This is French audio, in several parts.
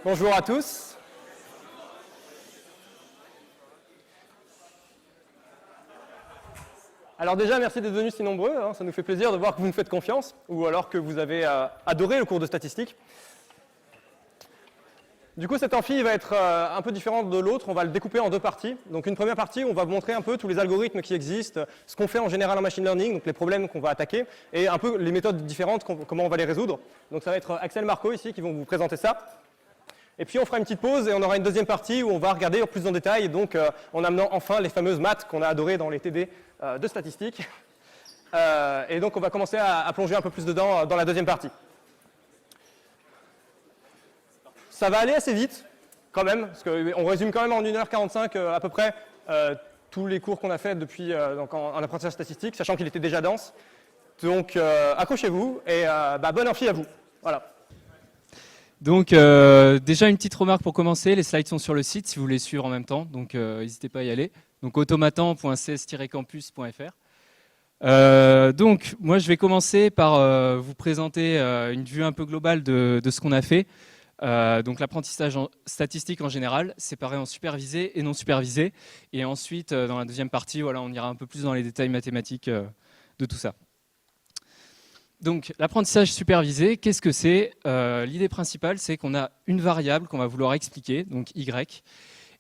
Bonjour à tous. Alors déjà, merci d'être venus si nombreux, hein, ça nous fait plaisir de voir que vous nous faites confiance, ou alors que vous avez adoré le cours de statistique. Du coup, cet amphi va être un peu différent de l'autre, on va le découper en deux parties. Donc une première partie, on va vous montrer un peu tous les algorithmes qui existent, ce qu'on fait en général en machine learning, donc les problèmes qu'on va attaquer, et un peu les méthodes différentes, comment on va les résoudre. Donc ça va être Axel Marco ici qui vont vous présenter ça. Et puis on fera une petite pause et on aura une deuxième partie où on va regarder plus en détail, donc en amenant enfin les fameuses maths qu'on a adorées dans les TD de statistique. Et donc on va commencer à plonger un peu plus dedans dans la deuxième partie. Ça va aller assez vite, quand même, parce qu'on résume quand même en 1h45 à peu près tous les cours qu'on a fait depuis donc en apprentissage statistique, sachant qu'il était déjà dense. Donc accrochez-vous et bonne amphi à vous. Voilà. Donc déjà une petite remarque pour commencer, les slides sont sur le site si vous voulez suivre en même temps, donc n'hésitez pas à y aller. Donc automatan.cs-campus.fr. Donc moi je vais commencer par vous présenter une vue un peu globale de ce qu'on a fait. Donc l'apprentissage statistique en général, séparé en supervisé et non supervisé. Et ensuite dans la deuxième partie, voilà, on ira un peu plus dans les détails mathématiques de tout ça. Donc, l'apprentissage supervisé, qu'est-ce que c'est? L'idée principale, c'est qu'on a une variable qu'on va vouloir expliquer, donc y,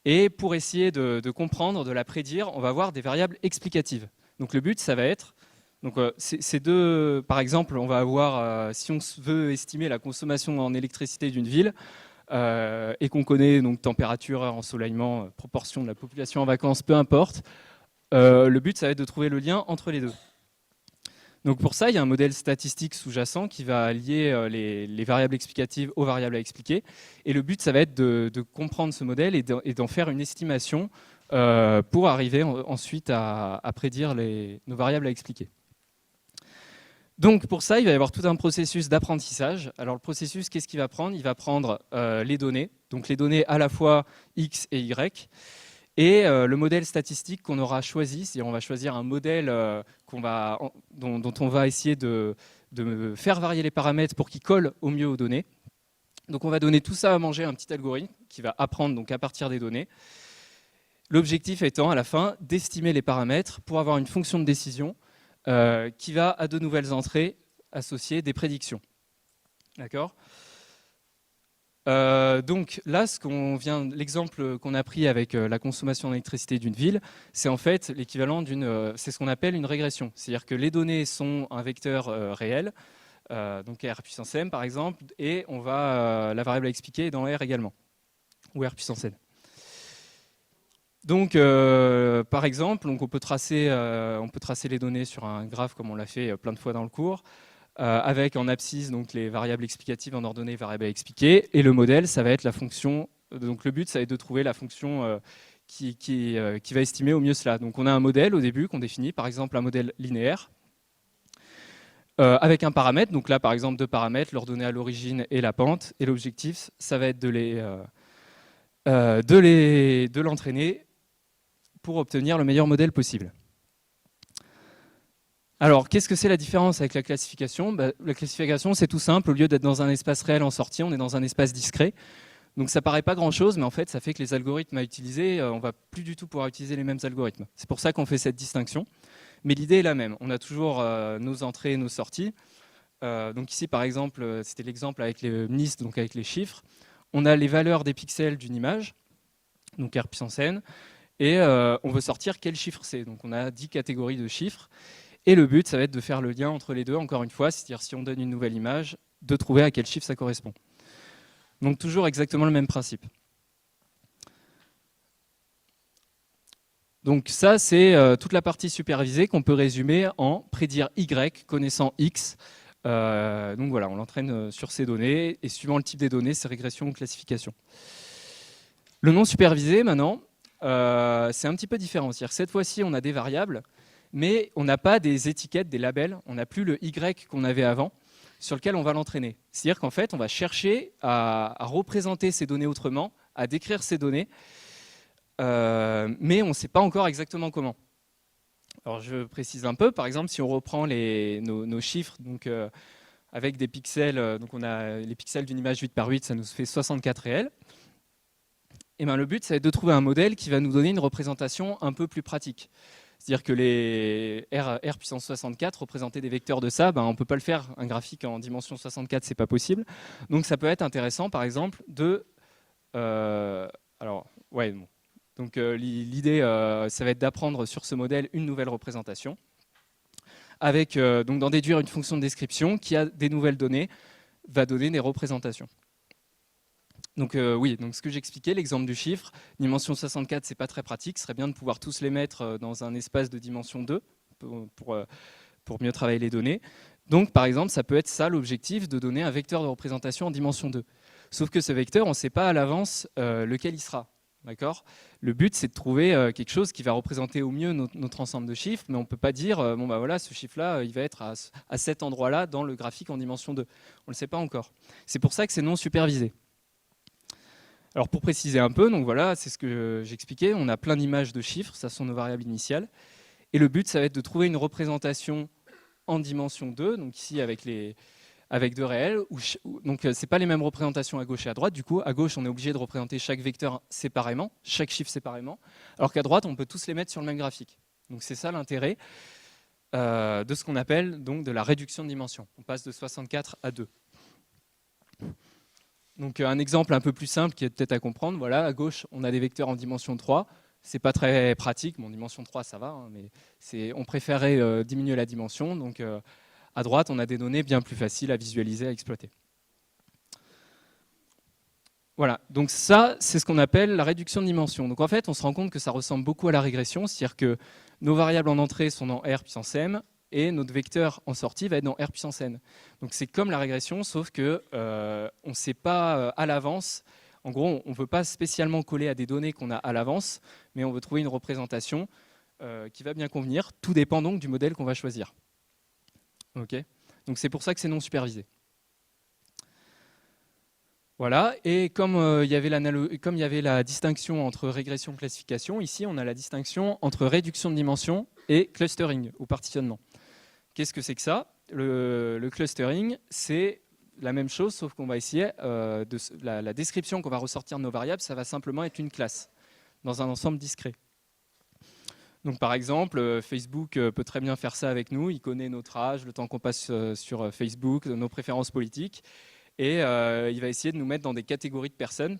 et pour essayer de comprendre, de la prédire, on va avoir des variables explicatives. Donc, le but, ça va être, donc, ces deux, par exemple, on va avoir, si on veut estimer la consommation en électricité d'une ville, et qu'on connaît donc température, heure, ensoleillement, proportion de la population en vacances, peu importe, le but, ça va être de trouver le lien entre les deux. Donc pour ça, il y a un modèle statistique sous-jacent qui va lier les variables explicatives aux variables à expliquer. Et le but, ça va être de comprendre ce modèle et d'en faire une estimation pour arriver ensuite à prédire nos variables à expliquer. Donc pour ça, il va y avoir tout un processus d'apprentissage. Alors le processus, qu'est-ce qu'il va prendre? Il va prendre les données, donc les données à la fois X et Y, et le modèle statistique qu'on aura choisi, c'est-à-dire on va choisir un modèle dont on va essayer de faire varier les paramètres pour qu'ils collent au mieux aux données. Donc on va donner tout ça à manger à un petit algorithme qui va apprendre donc à partir des données. L'objectif étant à la fin d'estimer les paramètres pour avoir une fonction de décision qui va à de nouvelles entrées associer des prédictions. D'accord ? Donc là, l'exemple qu'on a pris avec la consommation d'électricité d'une ville, c'est en fait l'équivalent c'est ce qu'on appelle une régression. C'est-à-dire que les données sont un vecteur réel, donc R puissance m par exemple, et on va la variable à expliquer dans R également, ou R puissance n. Donc par exemple, on peut tracer les données sur un graphe comme on l'a fait plein de fois dans le cours. Avec en abscisse donc les variables explicatives en ordonnée variables à expliquer, et le modèle, ça va être la fonction. Donc le but, ça va être de trouver la fonction qui va estimer au mieux cela. Donc on a un modèle au début qu'on définit, par exemple un modèle linéaire, avec un paramètre. Donc là, par exemple, deux paramètres, l'ordonnée à l'origine et la pente, et l'objectif, ça va être de l'entraîner pour obtenir le meilleur modèle possible. Alors, qu'est-ce que c'est la différence avec la classification? La classification, c'est tout simple. Au lieu d'être dans un espace réel en sortie, on est dans un espace discret. Donc, ça paraît pas grand-chose, mais en fait, ça fait que les algorithmes à utiliser, on va plus du tout pouvoir utiliser les mêmes algorithmes. C'est pour ça qu'on fait cette distinction. Mais l'idée est la même. On a toujours nos entrées et nos sorties. Donc ici, par exemple, c'était l'exemple avec les MNIST, donc avec les chiffres. On a les valeurs des pixels d'une image, donc R puissance n, et on veut sortir quel chiffre c'est. Donc, on a 10 catégories de chiffres. Et le but, ça va être de faire le lien entre les deux, encore une fois, c'est-à-dire si on donne une nouvelle image, de trouver à quel chiffre ça correspond. Donc toujours exactement le même principe. Donc ça, c'est toute la partie supervisée qu'on peut résumer en prédire Y connaissant X. Donc voilà, on l'entraîne sur ces données, et suivant le type des données, c'est régression ou classification. Le non supervisé, maintenant, c'est un petit peu différent. C'est-à-dire cette fois-ci, on a des variables, mais on n'a pas des étiquettes, des labels, on n'a plus le Y qu'on avait avant, sur lequel on va l'entraîner. C'est-à-dire qu'en fait, on va chercher à représenter ces données autrement, à décrire ces données, mais on ne sait pas encore exactement comment. Alors je précise un peu, par exemple, si on reprend nos chiffres, donc avec des pixels, donc on a les pixels d'une image 8 par 8, ça nous fait 64 réels. Et ben, le but, ça va être de trouver un modèle qui va nous donner une représentation un peu plus pratique. C'est-à-dire que les R puissance 64, représenter des vecteurs de ça, ben, on ne peut pas le faire. Un graphique en dimension 64, ce n'est pas possible. Donc ça peut être intéressant, par exemple, de... Donc l'idée, ça va être d'apprendre sur ce modèle une nouvelle représentation, avec donc d'en déduire une fonction de description qui a des nouvelles données, va donner des représentations. Donc oui, donc ce que j'expliquais, l'exemple du chiffre, dimension 64, c'est pas très pratique, ce serait bien de pouvoir tous les mettre dans un espace de dimension 2 pour mieux travailler les données. Donc par exemple, ça peut être ça l'objectif, de donner un vecteur de représentation en dimension 2. Sauf que ce vecteur, on ne sait pas à l'avance lequel il sera. D'accord ? Le but, c'est de trouver quelque chose qui va représenter au mieux notre ensemble de chiffres, mais on ne peut pas dire, bon bah voilà, ce chiffre-là, il va être à cet endroit-là dans le graphique en dimension 2. On ne le sait pas encore. C'est pour ça que c'est non supervisé. Alors pour préciser un peu, donc voilà, c'est ce que j'expliquais, on a plein d'images de chiffres, ça sont nos variables initiales, et le but, ça va être de trouver une représentation en dimension 2, donc ici avec 2 réels, donc c'est pas les mêmes représentations à gauche et à droite, du coup à gauche on est obligé de représenter chaque vecteur séparément, chaque chiffre séparément, alors qu'à droite on peut tous les mettre sur le même graphique. Donc c'est ça l'intérêt de ce qu'on appelle donc de la réduction de dimension. On passe de 64 à 2. Donc un exemple un peu plus simple qui est peut-être à comprendre, voilà, à gauche on a des vecteurs en dimension 3, c'est pas très pratique, bon dimension 3 ça va, hein, mais on préférait diminuer la dimension, donc à droite on a des données bien plus faciles à visualiser, à exploiter. Voilà, donc ça c'est ce qu'on appelle la réduction de dimension. Donc en fait on se rend compte que ça ressemble beaucoup à la régression, c'est-à-dire que nos variables en entrée sont dans R puissance m, et notre vecteur en sortie va être dans R puissance n. Donc c'est comme la régression, sauf que on ne sait pas à l'avance. En gros, on ne veut pas spécialement coller à des données qu'on a à l'avance, mais on veut trouver une représentation qui va bien convenir. Tout dépend donc du modèle qu'on va choisir. Okay, donc c'est pour ça que c'est non supervisé. Voilà, et comme il y avait la distinction entre régression et classification, ici on a la distinction entre réduction de dimension et clustering ou partitionnement. Qu'est-ce que c'est que ça ? Le clustering, c'est la même chose, sauf qu'on va essayer, la description qu'on va ressortir de nos variables, ça va simplement être une classe dans un ensemble discret. Donc par exemple, Facebook peut très bien faire ça avec nous, il connaît notre âge, le temps qu'on passe sur Facebook, nos préférences politiques, et il va essayer de nous mettre dans des catégories de personnes.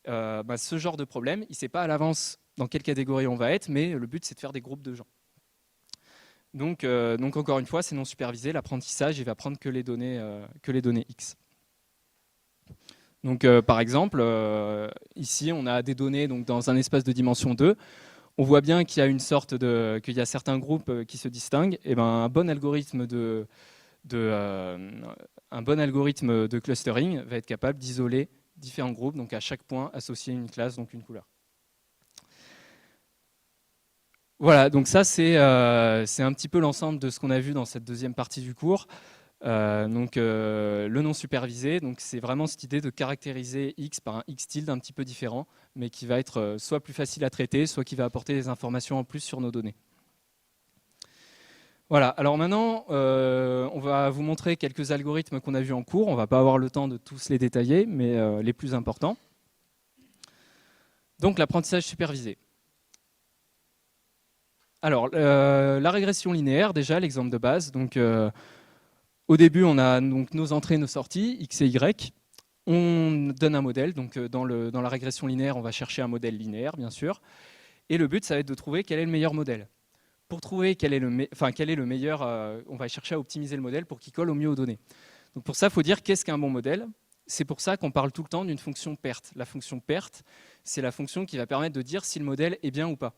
Ce genre de problème, il ne sait pas à l'avance dans quelle catégorie on va être, mais le but c'est de faire des groupes de gens. Donc encore une fois, c'est non supervisé. L'apprentissage, il va prendre que les données X. Donc par exemple, ici, on a des données donc, dans un espace de dimension 2. On voit bien qu'il y a qu'il y a certains groupes qui se distinguent. Et ben, un bon algorithme de clustering va être capable d'isoler différents groupes. Donc à chaque point, associer une classe, donc une couleur. Voilà, donc ça c'est un petit peu l'ensemble de ce qu'on a vu dans cette deuxième partie du cours. Le non supervisé, donc c'est vraiment cette idée de caractériser X par un X tilde un petit peu différent, mais qui va être soit plus facile à traiter, soit qui va apporter des informations en plus sur nos données. Voilà, alors maintenant on va vous montrer quelques algorithmes qu'on a vus en cours. On ne va pas avoir le temps de tous les détailler, mais les plus importants. Donc l'apprentissage supervisé. Alors, la régression linéaire, déjà, l'exemple de base. Donc, au début, on a donc, nos entrées, nos sorties, X et Y. On donne un modèle. Donc, dans la régression linéaire, on va chercher un modèle linéaire, bien sûr. Et le but, ça va être de trouver quel est le meilleur modèle. Pour trouver quel est le meilleur, on va chercher à optimiser le modèle pour qu'il colle au mieux aux données. Donc, pour ça, il faut dire qu'est-ce qu'un bon modèle. C'est pour ça qu'on parle tout le temps d'une fonction PERT. La fonction PERT, c'est la fonction qui va permettre de dire si le modèle est bien ou pas.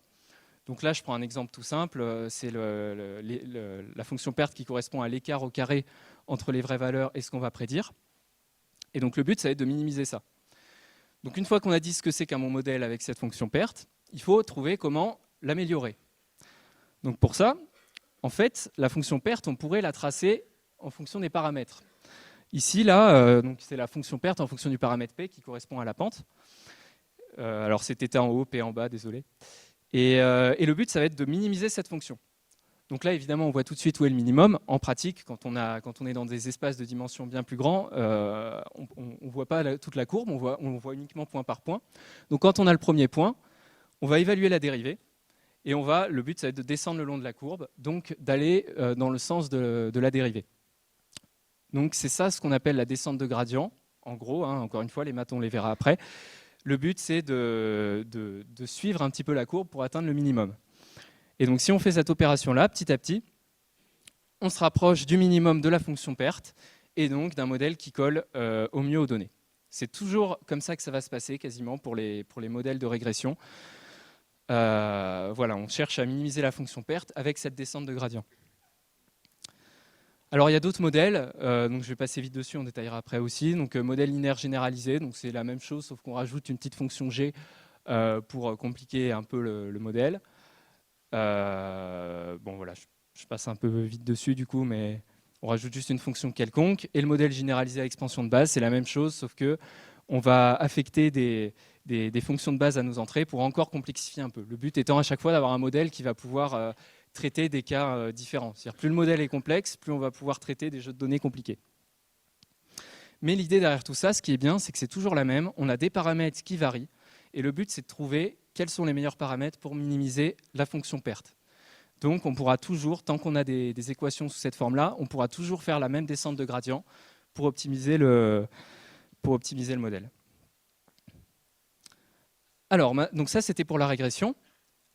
Donc là, je prends un exemple tout simple, c'est la fonction PERT qui correspond à l'écart au carré entre les vraies valeurs et ce qu'on va prédire. Et donc le but, ça va être de minimiser ça. Donc une fois qu'on a dit ce que c'est qu'un bon modèle avec cette fonction PERT, il faut trouver comment l'améliorer. Donc pour ça, en fait, la fonction PERT, on pourrait la tracer en fonction des paramètres. Ici, là, c'est la fonction PERT en fonction du paramètre P qui correspond à la pente. Alors c'est θ en haut, P en bas, désolé. Et le but, ça va être de minimiser cette fonction. Donc là, évidemment, on voit tout de suite où est le minimum. En pratique, quand on est dans des espaces de dimensions bien plus grands, on ne voit pas toute la courbe, on voit uniquement point par point. Donc quand on a le premier point, on va évaluer la dérivée, et le but, ça va être de descendre le long de la courbe, donc d'aller dans le sens de la dérivée. Donc c'est ça ce qu'on appelle la descente de gradient. En gros, encore une fois, les maths, on les verra après. Le but, c'est de suivre un petit peu la courbe pour atteindre le minimum. Et donc, si on fait cette opération-là, petit à petit, on se rapproche du minimum de la fonction perte et donc d'un modèle qui colle au mieux aux données. C'est toujours comme ça que ça va se passer, quasiment, pour les modèles de régression. Voilà, on cherche à minimiser la fonction perte avec cette descente de gradient. Alors, il y a d'autres modèles, donc je vais passer vite dessus, on détaillera après aussi. Donc, modèle linéaire généralisé, donc c'est la même chose, sauf qu'on rajoute une petite fonction g pour compliquer un peu le modèle. Bon voilà, je passe un peu vite dessus du coup, mais on rajoute juste une fonction quelconque. Et le modèle généralisé à expansion de base, c'est la même chose, sauf que on va affecter des fonctions de base à nos entrées pour encore complexifier un peu. Le but étant à chaque fois d'avoir un modèle qui va pouvoir traiter des cas différents. C'est-à-dire plus le modèle est complexe, plus on va pouvoir traiter des jeux de données compliqués. Mais l'idée derrière tout ça, ce qui est bien, c'est que c'est toujours la même. On a des paramètres qui varient. Et le but, c'est de trouver quels sont les meilleurs paramètres pour minimiser la fonction perte. Donc, on pourra toujours, tant qu'on a des équations sous cette forme-là, on pourra toujours faire la même descente de gradient pour optimiser le modèle. Alors, donc ça, c'était pour la régression.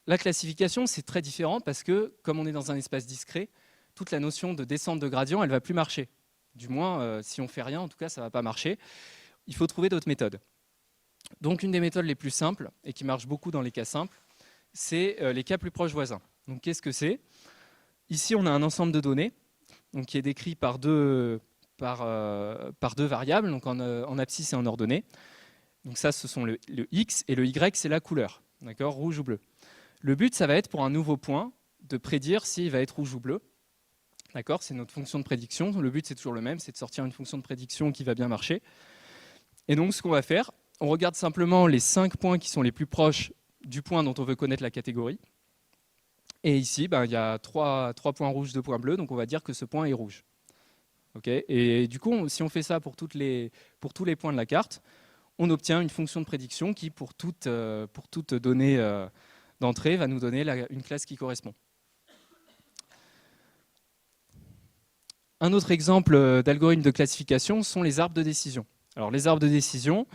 La classification, c'est très différent parce que, comme on est dans un espace discret, toute la notion de descente de gradient, elle ne va plus marcher. Du moins, si on ne fait rien, en tout cas, ça ne va pas marcher. Il faut trouver d'autres méthodes. Donc, une des méthodes les plus simples, et qui marche beaucoup dans les cas simples, c'est les cas plus proches voisins. Donc, qu'est-ce que c'est? Ici, on a un ensemble de données donc, qui est décrit par deux variables, donc en abscisse et en ordonnée. Donc ça, ce sont le X, et le Y, c'est la couleur, d'accord, rouge ou bleu. Le but, ça va être pour un nouveau point de prédire s'il va être rouge ou bleu. D'accord, c'est notre fonction de prédiction. Le but, c'est toujours le même, c'est de sortir une fonction de prédiction qui va bien marcher. Et donc, ce qu'on va faire, on regarde simplement les 5 points qui sont les plus proches du point dont on veut connaître la catégorie. Et ici, il y a 3 points rouges, 2 points bleus, donc on va dire que ce point est rouge. Okay, et du coup, si on fait ça pour tous les points de la carte, on obtient une fonction de prédiction qui, pour toute donnée d'entrée, va nous donner une classe qui correspond. Un autre exemple d'algorithme de classification sont les arbres de décision. Alors, les arbres de décision,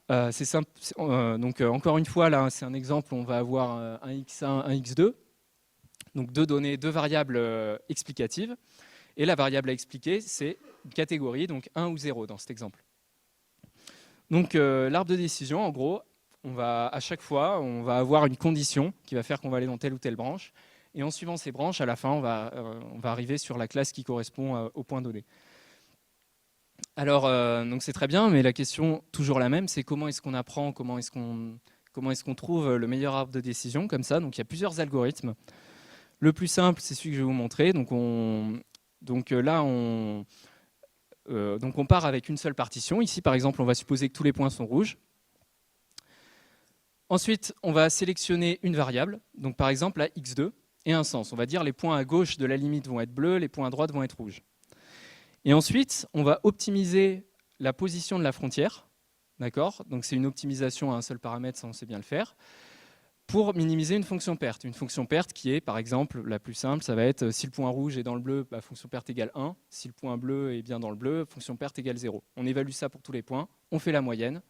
c'est simple. Donc, encore une fois, là, c'est un exemple où on va avoir un x1, un x2. Donc, deux variables explicatives. Et la variable à expliquer, c'est une catégorie, donc 1 ou 0 dans cet exemple. Donc, l'arbre de décision, en gros, à chaque fois, on va avoir une condition qui va faire qu'on va aller dans telle ou telle branche. Et en suivant ces branches, à la fin, on va arriver sur la classe qui correspond au point donné. Alors, donc c'est très bien, mais la question, toujours la même, c'est comment est-ce qu'on apprend, comment est-ce qu'on trouve le meilleur arbre de décision, comme ça. Donc, il y a plusieurs algorithmes. Le plus simple, c'est celui que je vais vous montrer. Donc là, on part avec une seule partition. Ici, par exemple, on va supposer que tous les points sont rouges. Ensuite, on va sélectionner une variable, donc par exemple la x2, et un sens. On va dire les points à gauche de la limite vont être bleus, les points à droite vont être rouges. Et ensuite, on va optimiser la position de la frontière. D'accord ? Donc c'est une optimisation à un seul paramètre, ça on sait bien le faire, pour minimiser une fonction perte. Une fonction perte qui est, par exemple, la plus simple, ça va être si le point rouge est dans le bleu, fonction perte égale 1. Si le point bleu est bien dans le bleu, fonction perte égale 0. On évalue ça pour tous les points, on fait la moyenne.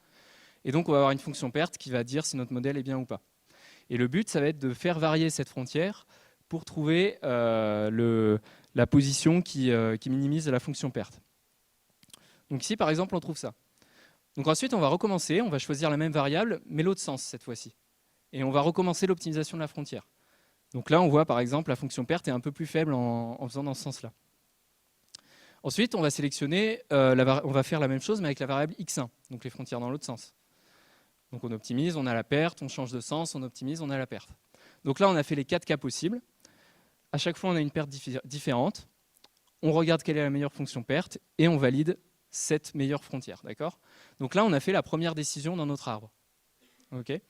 Et donc, on va avoir une fonction perte qui va dire si notre modèle est bien ou pas. Et le but, ça va être de faire varier cette frontière pour trouver la position qui minimise la fonction perte. Donc ici, par exemple, on trouve ça. Donc ensuite, on va recommencer, on va choisir la même variable, mais l'autre sens cette fois-ci. Et on va recommencer l'optimisation de la frontière. Donc là, on voit, par exemple, la fonction perte est un peu plus faible en faisant dans ce sens-là. Ensuite, on va sélectionner, on va faire la même chose, mais avec la variable x1, donc les frontières dans l'autre sens. Donc on optimise, on a la perte, on change de sens, on optimise, on a la perte. Donc là, on a fait les 4 cas possibles. À chaque fois, on a une perte différente. On regarde quelle est la meilleure fonction perte et on valide cette meilleure frontière. D'accord ? Donc là, on a fait la première décision dans notre arbre. Okay ?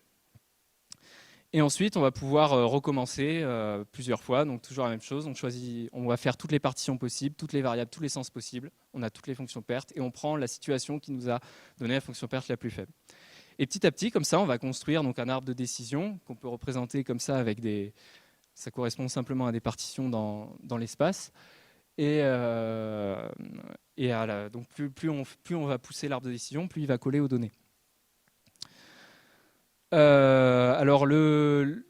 Et ensuite, on va pouvoir recommencer plusieurs fois, donc toujours la même chose. On va faire toutes les partitions possibles, toutes les variables, tous les sens possibles. On a toutes les fonctions perte et on prend la situation qui nous a donné la fonction perte la plus faible. Et petit à petit, comme ça, on va construire donc un arbre de décision qu'on peut représenter comme ça avec des... Ça correspond simplement à des partitions dans l'espace. Donc plus on va pousser l'arbre de décision, plus il va coller aux données. Alors le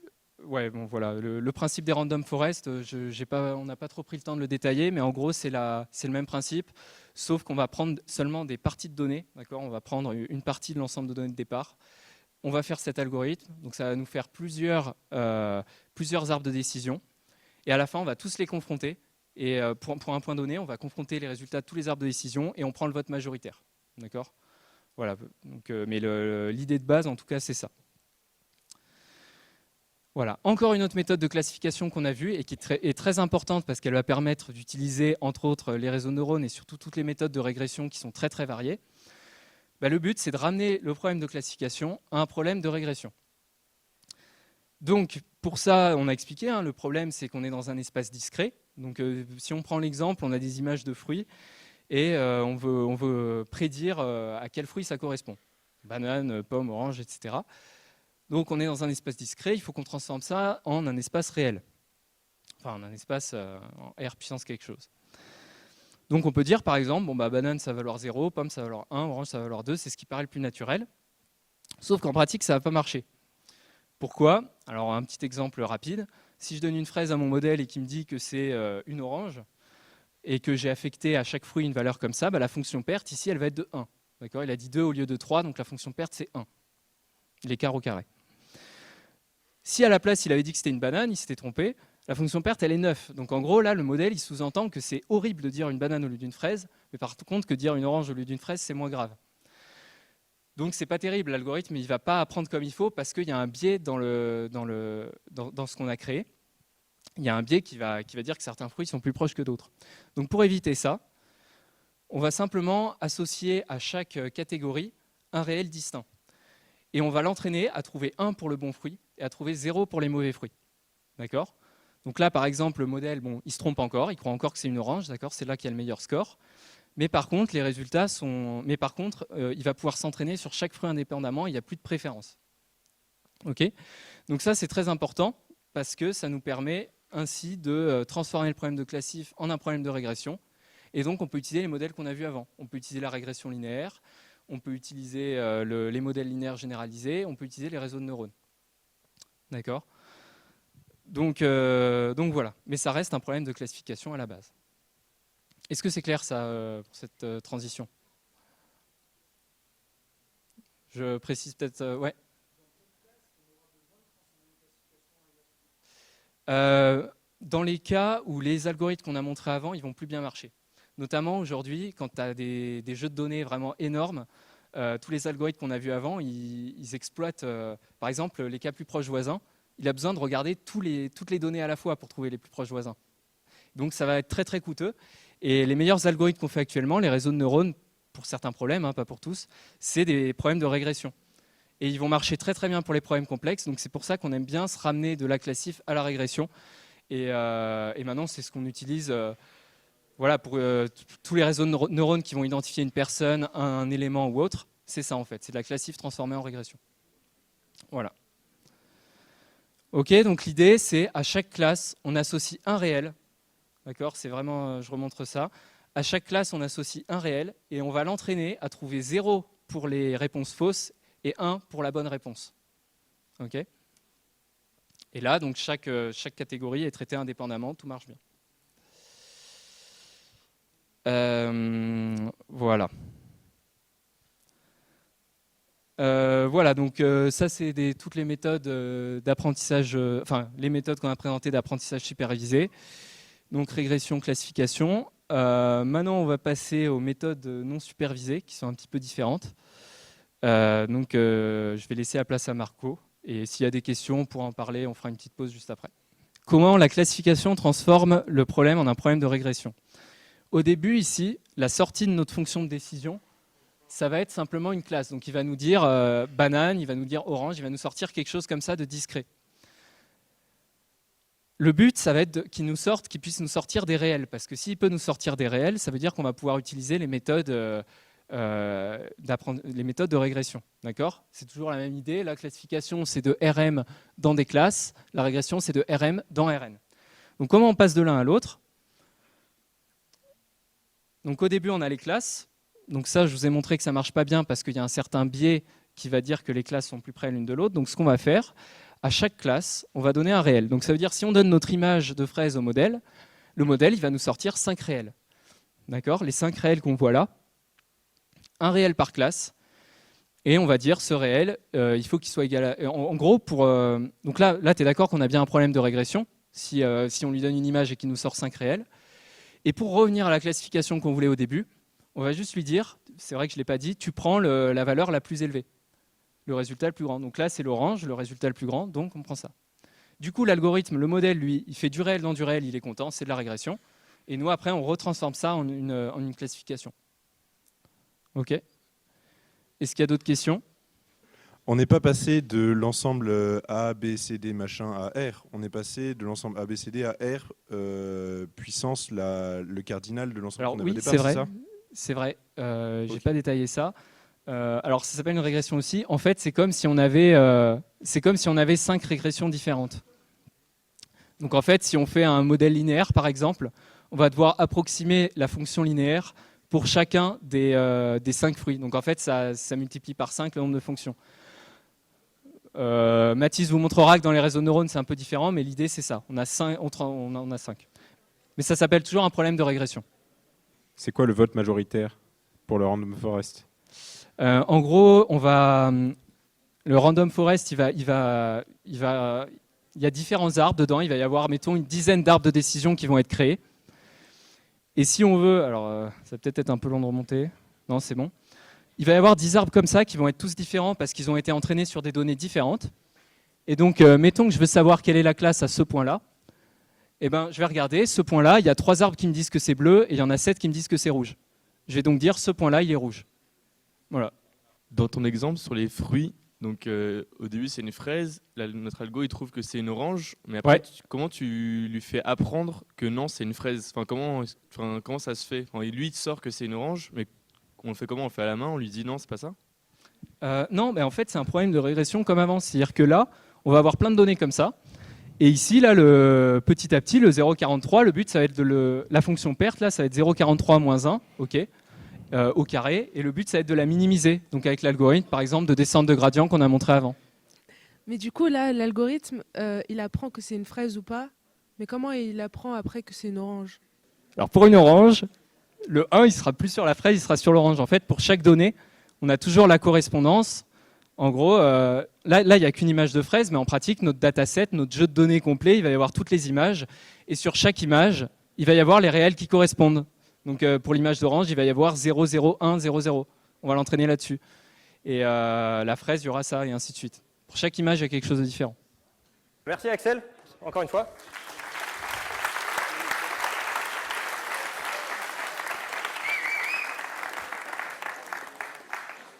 principe des random forest, on n'a pas trop pris le temps de le détailler, mais en gros c'est le même principe, sauf qu'on va prendre seulement des parties de données, d'accord ? On va prendre une partie de l'ensemble de données de départ. On va faire cet algorithme, donc ça va nous faire plusieurs arbres de décision, et à la fin on va tous les confronter. Et pour un point donné, on va confronter les résultats de tous les arbres de décision et on prend le vote majoritaire, d'accord ? Voilà. Donc, mais l'idée de base, en tout cas, c'est ça. Voilà. Encore une autre méthode de classification qu'on a vue et qui est très importante parce qu'elle va permettre d'utiliser, entre autres, les réseaux de neurones et surtout toutes les méthodes de régression qui sont très, très variées. Le but, c'est de ramener le problème de classification à un problème de régression. Donc, pour ça, on a expliqué, le problème, c'est qu'on est dans un espace discret. Donc, si on prend l'exemple, on a des images de fruits et on veut prédire à quel fruit ça correspond. Banane, pomme, orange, etc. Donc, on est dans un espace discret, il faut qu'on transforme ça en un espace réel. Enfin, en un espace en R puissance quelque chose. Donc, on peut dire, par exemple, banane, ça va valoir 0, pomme, ça va valoir 1, orange, ça va valoir 2, c'est ce qui paraît le plus naturel. Sauf qu'en pratique, ça ne va pas marcher. Pourquoi ? Alors, un petit exemple rapide. Si je donne une fraise à mon modèle et qu'il me dit que c'est une orange, et que j'ai affecté à chaque fruit une valeur comme ça, la fonction perte, ici, elle va être de 1. D'accord ? Il a dit 2 au lieu de 3, donc la fonction perte, c'est 1. L'écart au carré. Si à la place, il avait dit que c'était une banane, il s'était trompé, la fonction perte, elle est 9. Donc en gros, là, le modèle, il sous-entend que c'est horrible de dire une banane au lieu d'une fraise, mais par contre, que dire une orange au lieu d'une fraise, c'est moins grave. Donc c'est pas terrible, l'algorithme, il ne va pas apprendre comme il faut parce qu'il y a un biais dans ce qu'on a créé. Il y a un biais qui va dire que certains fruits sont plus proches que d'autres. Donc pour éviter ça, on va simplement associer à chaque catégorie un réel distinct. Et on va l'entraîner à trouver 1 pour le bon fruit et à trouver 0 pour les mauvais fruits. D'accord ? Donc là, par exemple, le modèle, il se trompe encore, il croit encore que c'est une orange, d'accord ? C'est là qu'il y a le meilleur score. Mais par contre, les résultats sont... il va pouvoir s'entraîner sur chaque fruit indépendamment, il n'y a plus de préférence. Ok ? Donc ça, c'est très important parce que ça nous permet ainsi de transformer le problème de classif en un problème de régression. Et donc, on peut utiliser les modèles qu'on a vus avant. On peut utiliser la régression linéaire, on peut utiliser les modèles linéaires généralisés, on peut utiliser les réseaux de neurones. D'accord ? Donc voilà. Mais ça reste un problème de classification à la base. Est-ce que c'est clair ça pour cette transition ? Je précise peut-être... ouais. Dans les cas où les algorithmes qu'on a montrés avant, ils vont plus bien marcher. Notamment aujourd'hui, quand tu as des jeux de données vraiment énormes, tous les algorithmes qu'on a vus avant, ils exploitent, par exemple, les cas plus proches voisins. Il a besoin de regarder toutes les données à la fois pour trouver les plus proches voisins. Donc ça va être très très coûteux. Et les meilleurs algorithmes qu'on fait actuellement, les réseaux de neurones, pour certains problèmes, pas pour tous, c'est des problèmes de régression. Et ils vont marcher très très bien pour les problèmes complexes. Donc c'est pour ça qu'on aime bien se ramener de la classif à la régression. Et maintenant, c'est ce qu'on utilise pour tous les réseaux de neurones qui vont identifier une personne, un élément ou autre. C'est ça en fait, c'est de la classif transformée en régression. Voilà. Ok, donc l'idée c'est à chaque classe, on associe un réel. D'accord, c'est vraiment, je remontre ça. À chaque classe, on associe un réel et on va l'entraîner à trouver 0 pour les réponses fausses et 1 pour la bonne réponse. Ok ? Et là, donc chaque catégorie est traitée indépendamment, tout marche bien. Voilà. Voilà, donc ça c'est toutes les méthodes d'apprentissage, les méthodes qu'on a présentées d'apprentissage supervisé. Donc régression, classification. Maintenant, on va passer aux méthodes non supervisées qui sont un petit peu différentes. Je vais laisser la place à Marco. Et s'il y a des questions, on pourra en parler. On fera une petite pause juste après. Comment la classification transforme le problème en un problème de régression ? Au début, ici, la sortie de notre fonction de décision, ça va être simplement une classe. Donc il va nous dire banane, il va nous dire orange, il va nous sortir quelque chose comme ça de discret. Le but, ça va être qu'il puisse nous sortir des réels, parce que s'il peut nous sortir des réels, ça veut dire qu'on va pouvoir utiliser les méthodes de régression. D'accord ? C'est toujours la même idée. La classification, c'est de RM dans des classes. La régression, c'est de RM dans Rn. Donc comment on passe de l'un à l'autre ? Donc au début, on a les classes. Donc ça, je vous ai montré que ça ne marche pas bien parce qu'il y a un certain biais qui va dire que les classes sont plus près l'une de l'autre. Donc ce qu'on va faire, à chaque classe, on va donner un réel. Donc ça veut dire si on donne notre image de fraise au modèle, le modèle il va nous sortir 5 réels. D'accord ? Les 5 réels qu'on voit là, un réel par classe. Et on va dire ce réel, il faut qu'il soit égal à... En gros, donc là tu es d'accord qu'on a bien un problème de régression si on lui donne une image et qu'il nous sort 5 réels. Et pour revenir à la classification qu'on voulait au début, on va juste lui dire, c'est vrai que je ne l'ai pas dit, tu prends la valeur la plus élevée, le résultat le plus grand. Donc là, c'est l'orange, le résultat le plus grand, donc on prend ça. Du coup, l'algorithme, le modèle, lui, il fait du réel dans du réel, il est content, c'est de la régression. Et nous, après, on retransforme ça en une classification. OK ? Est-ce qu'il y a d'autres questions ? On n'est pas passé de l'ensemble A, B, C, D, machin à R. On est passé de l'ensemble A, B, C, D à R, puissance le cardinal de l'ensemble qu'on avait au départ, c'est vrai. ça ? C'est vrai. J'ai pas détaillé ça. Alors, ça s'appelle une régression aussi. En fait, c'est comme si on avait 5 régressions différentes. Donc, en fait, si on fait un modèle linéaire, par exemple, on va devoir approximer la fonction linéaire pour chacun des 5 fruits. Donc, en fait, ça multiplie par 5 le nombre de fonctions. Mathis vous montrera que dans les réseaux de neurones, c'est un peu différent, mais l'idée, c'est ça. On a 5. Mais ça s'appelle toujours un problème de régression. C'est quoi le vote majoritaire pour le random forest ? En gros, le random forest, il y a différents arbres dedans. Il va y avoir, mettons, une dizaine d'arbres de décision qui vont être créés. Et si on veut, alors ça va peut-être être un peu long de remonter. Non, c'est bon. Il va y avoir 10 arbres comme ça qui vont être tous différents parce qu'ils ont été entraînés sur des données différentes. Et donc, mettons que je veux savoir quelle est la classe à ce point-là. Eh ben, je vais regarder, ce point-là, il y a 3 arbres qui me disent que c'est bleu et il y en a 7 qui me disent que c'est rouge. Je vais donc dire, ce point-là, il est rouge. Voilà. Dans ton exemple sur les fruits, donc au début c'est une fraise, là, notre algo il trouve que c'est une orange, mais après comment tu lui fais apprendre que non c'est une fraise ? Comment ça se fait ? Lui il te sort que c'est une orange, mais on le fait comment ? On le fait à la main, on lui dit non c'est pas ça ? Non, mais en fait c'est un problème de régression comme avant. C'est-à-dire que là, on va avoir plein de données comme ça. Et ici, là, petit à petit, le 0,43, le but, ça va être la fonction perte, là, ça va être 0,43 moins 1, ok, au carré. Et le but, ça va être de la minimiser. Donc avec l'algorithme, par exemple, de descente de gradient qu'on a montré avant. Mais du coup, là, l'algorithme, il apprend que c'est une fraise ou pas. Mais comment il apprend après que c'est une orange ? Alors pour une orange, le 1, il sera plus sur la fraise, il sera sur l'orange. En fait, pour chaque donnée, on a toujours la correspondance. En gros, là, il n'y a qu'une image de fraise, mais en pratique, notre dataset, notre jeu de données complet, il va y avoir toutes les images. Et sur chaque image, il va y avoir les réels qui correspondent. Donc pour l'image d'orange, il va y avoir 0, 0, 1, 0, 0. On va l'entraîner là-dessus. Et la fraise, il y aura ça, et ainsi de suite. Pour chaque image, il y a quelque chose de différent. Merci Axel, encore une fois.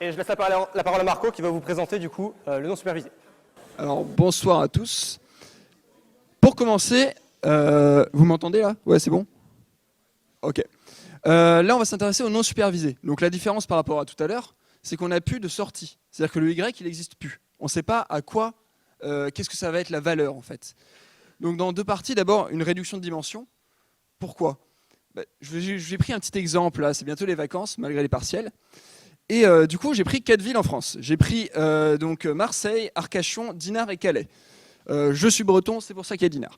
Et je laisse la parole à Marco qui va vous présenter du coup le non supervisé. Alors bonsoir à tous. Pour commencer, vous m'entendez là ? Ouais, c'est bon ? Ok. Là, on va s'intéresser au non supervisé. Donc la différence par rapport à tout à l'heure, c'est qu'on n'a plus de sortie. C'est-à-dire que le Y, il n'existe plus. On ne sait pas à quoi, qu'est-ce que ça va être la valeur en fait. Donc dans 2 parties, d'abord une réduction de dimension. Pourquoi ? J'ai pris un petit exemple, là, c'est bientôt les vacances, malgré les partiels. Et du coup, j'ai pris 4 villes en France. J'ai pris donc Marseille, Arcachon, Dinard et Calais. Je suis breton, c'est pour ça qu'il y a Dinard.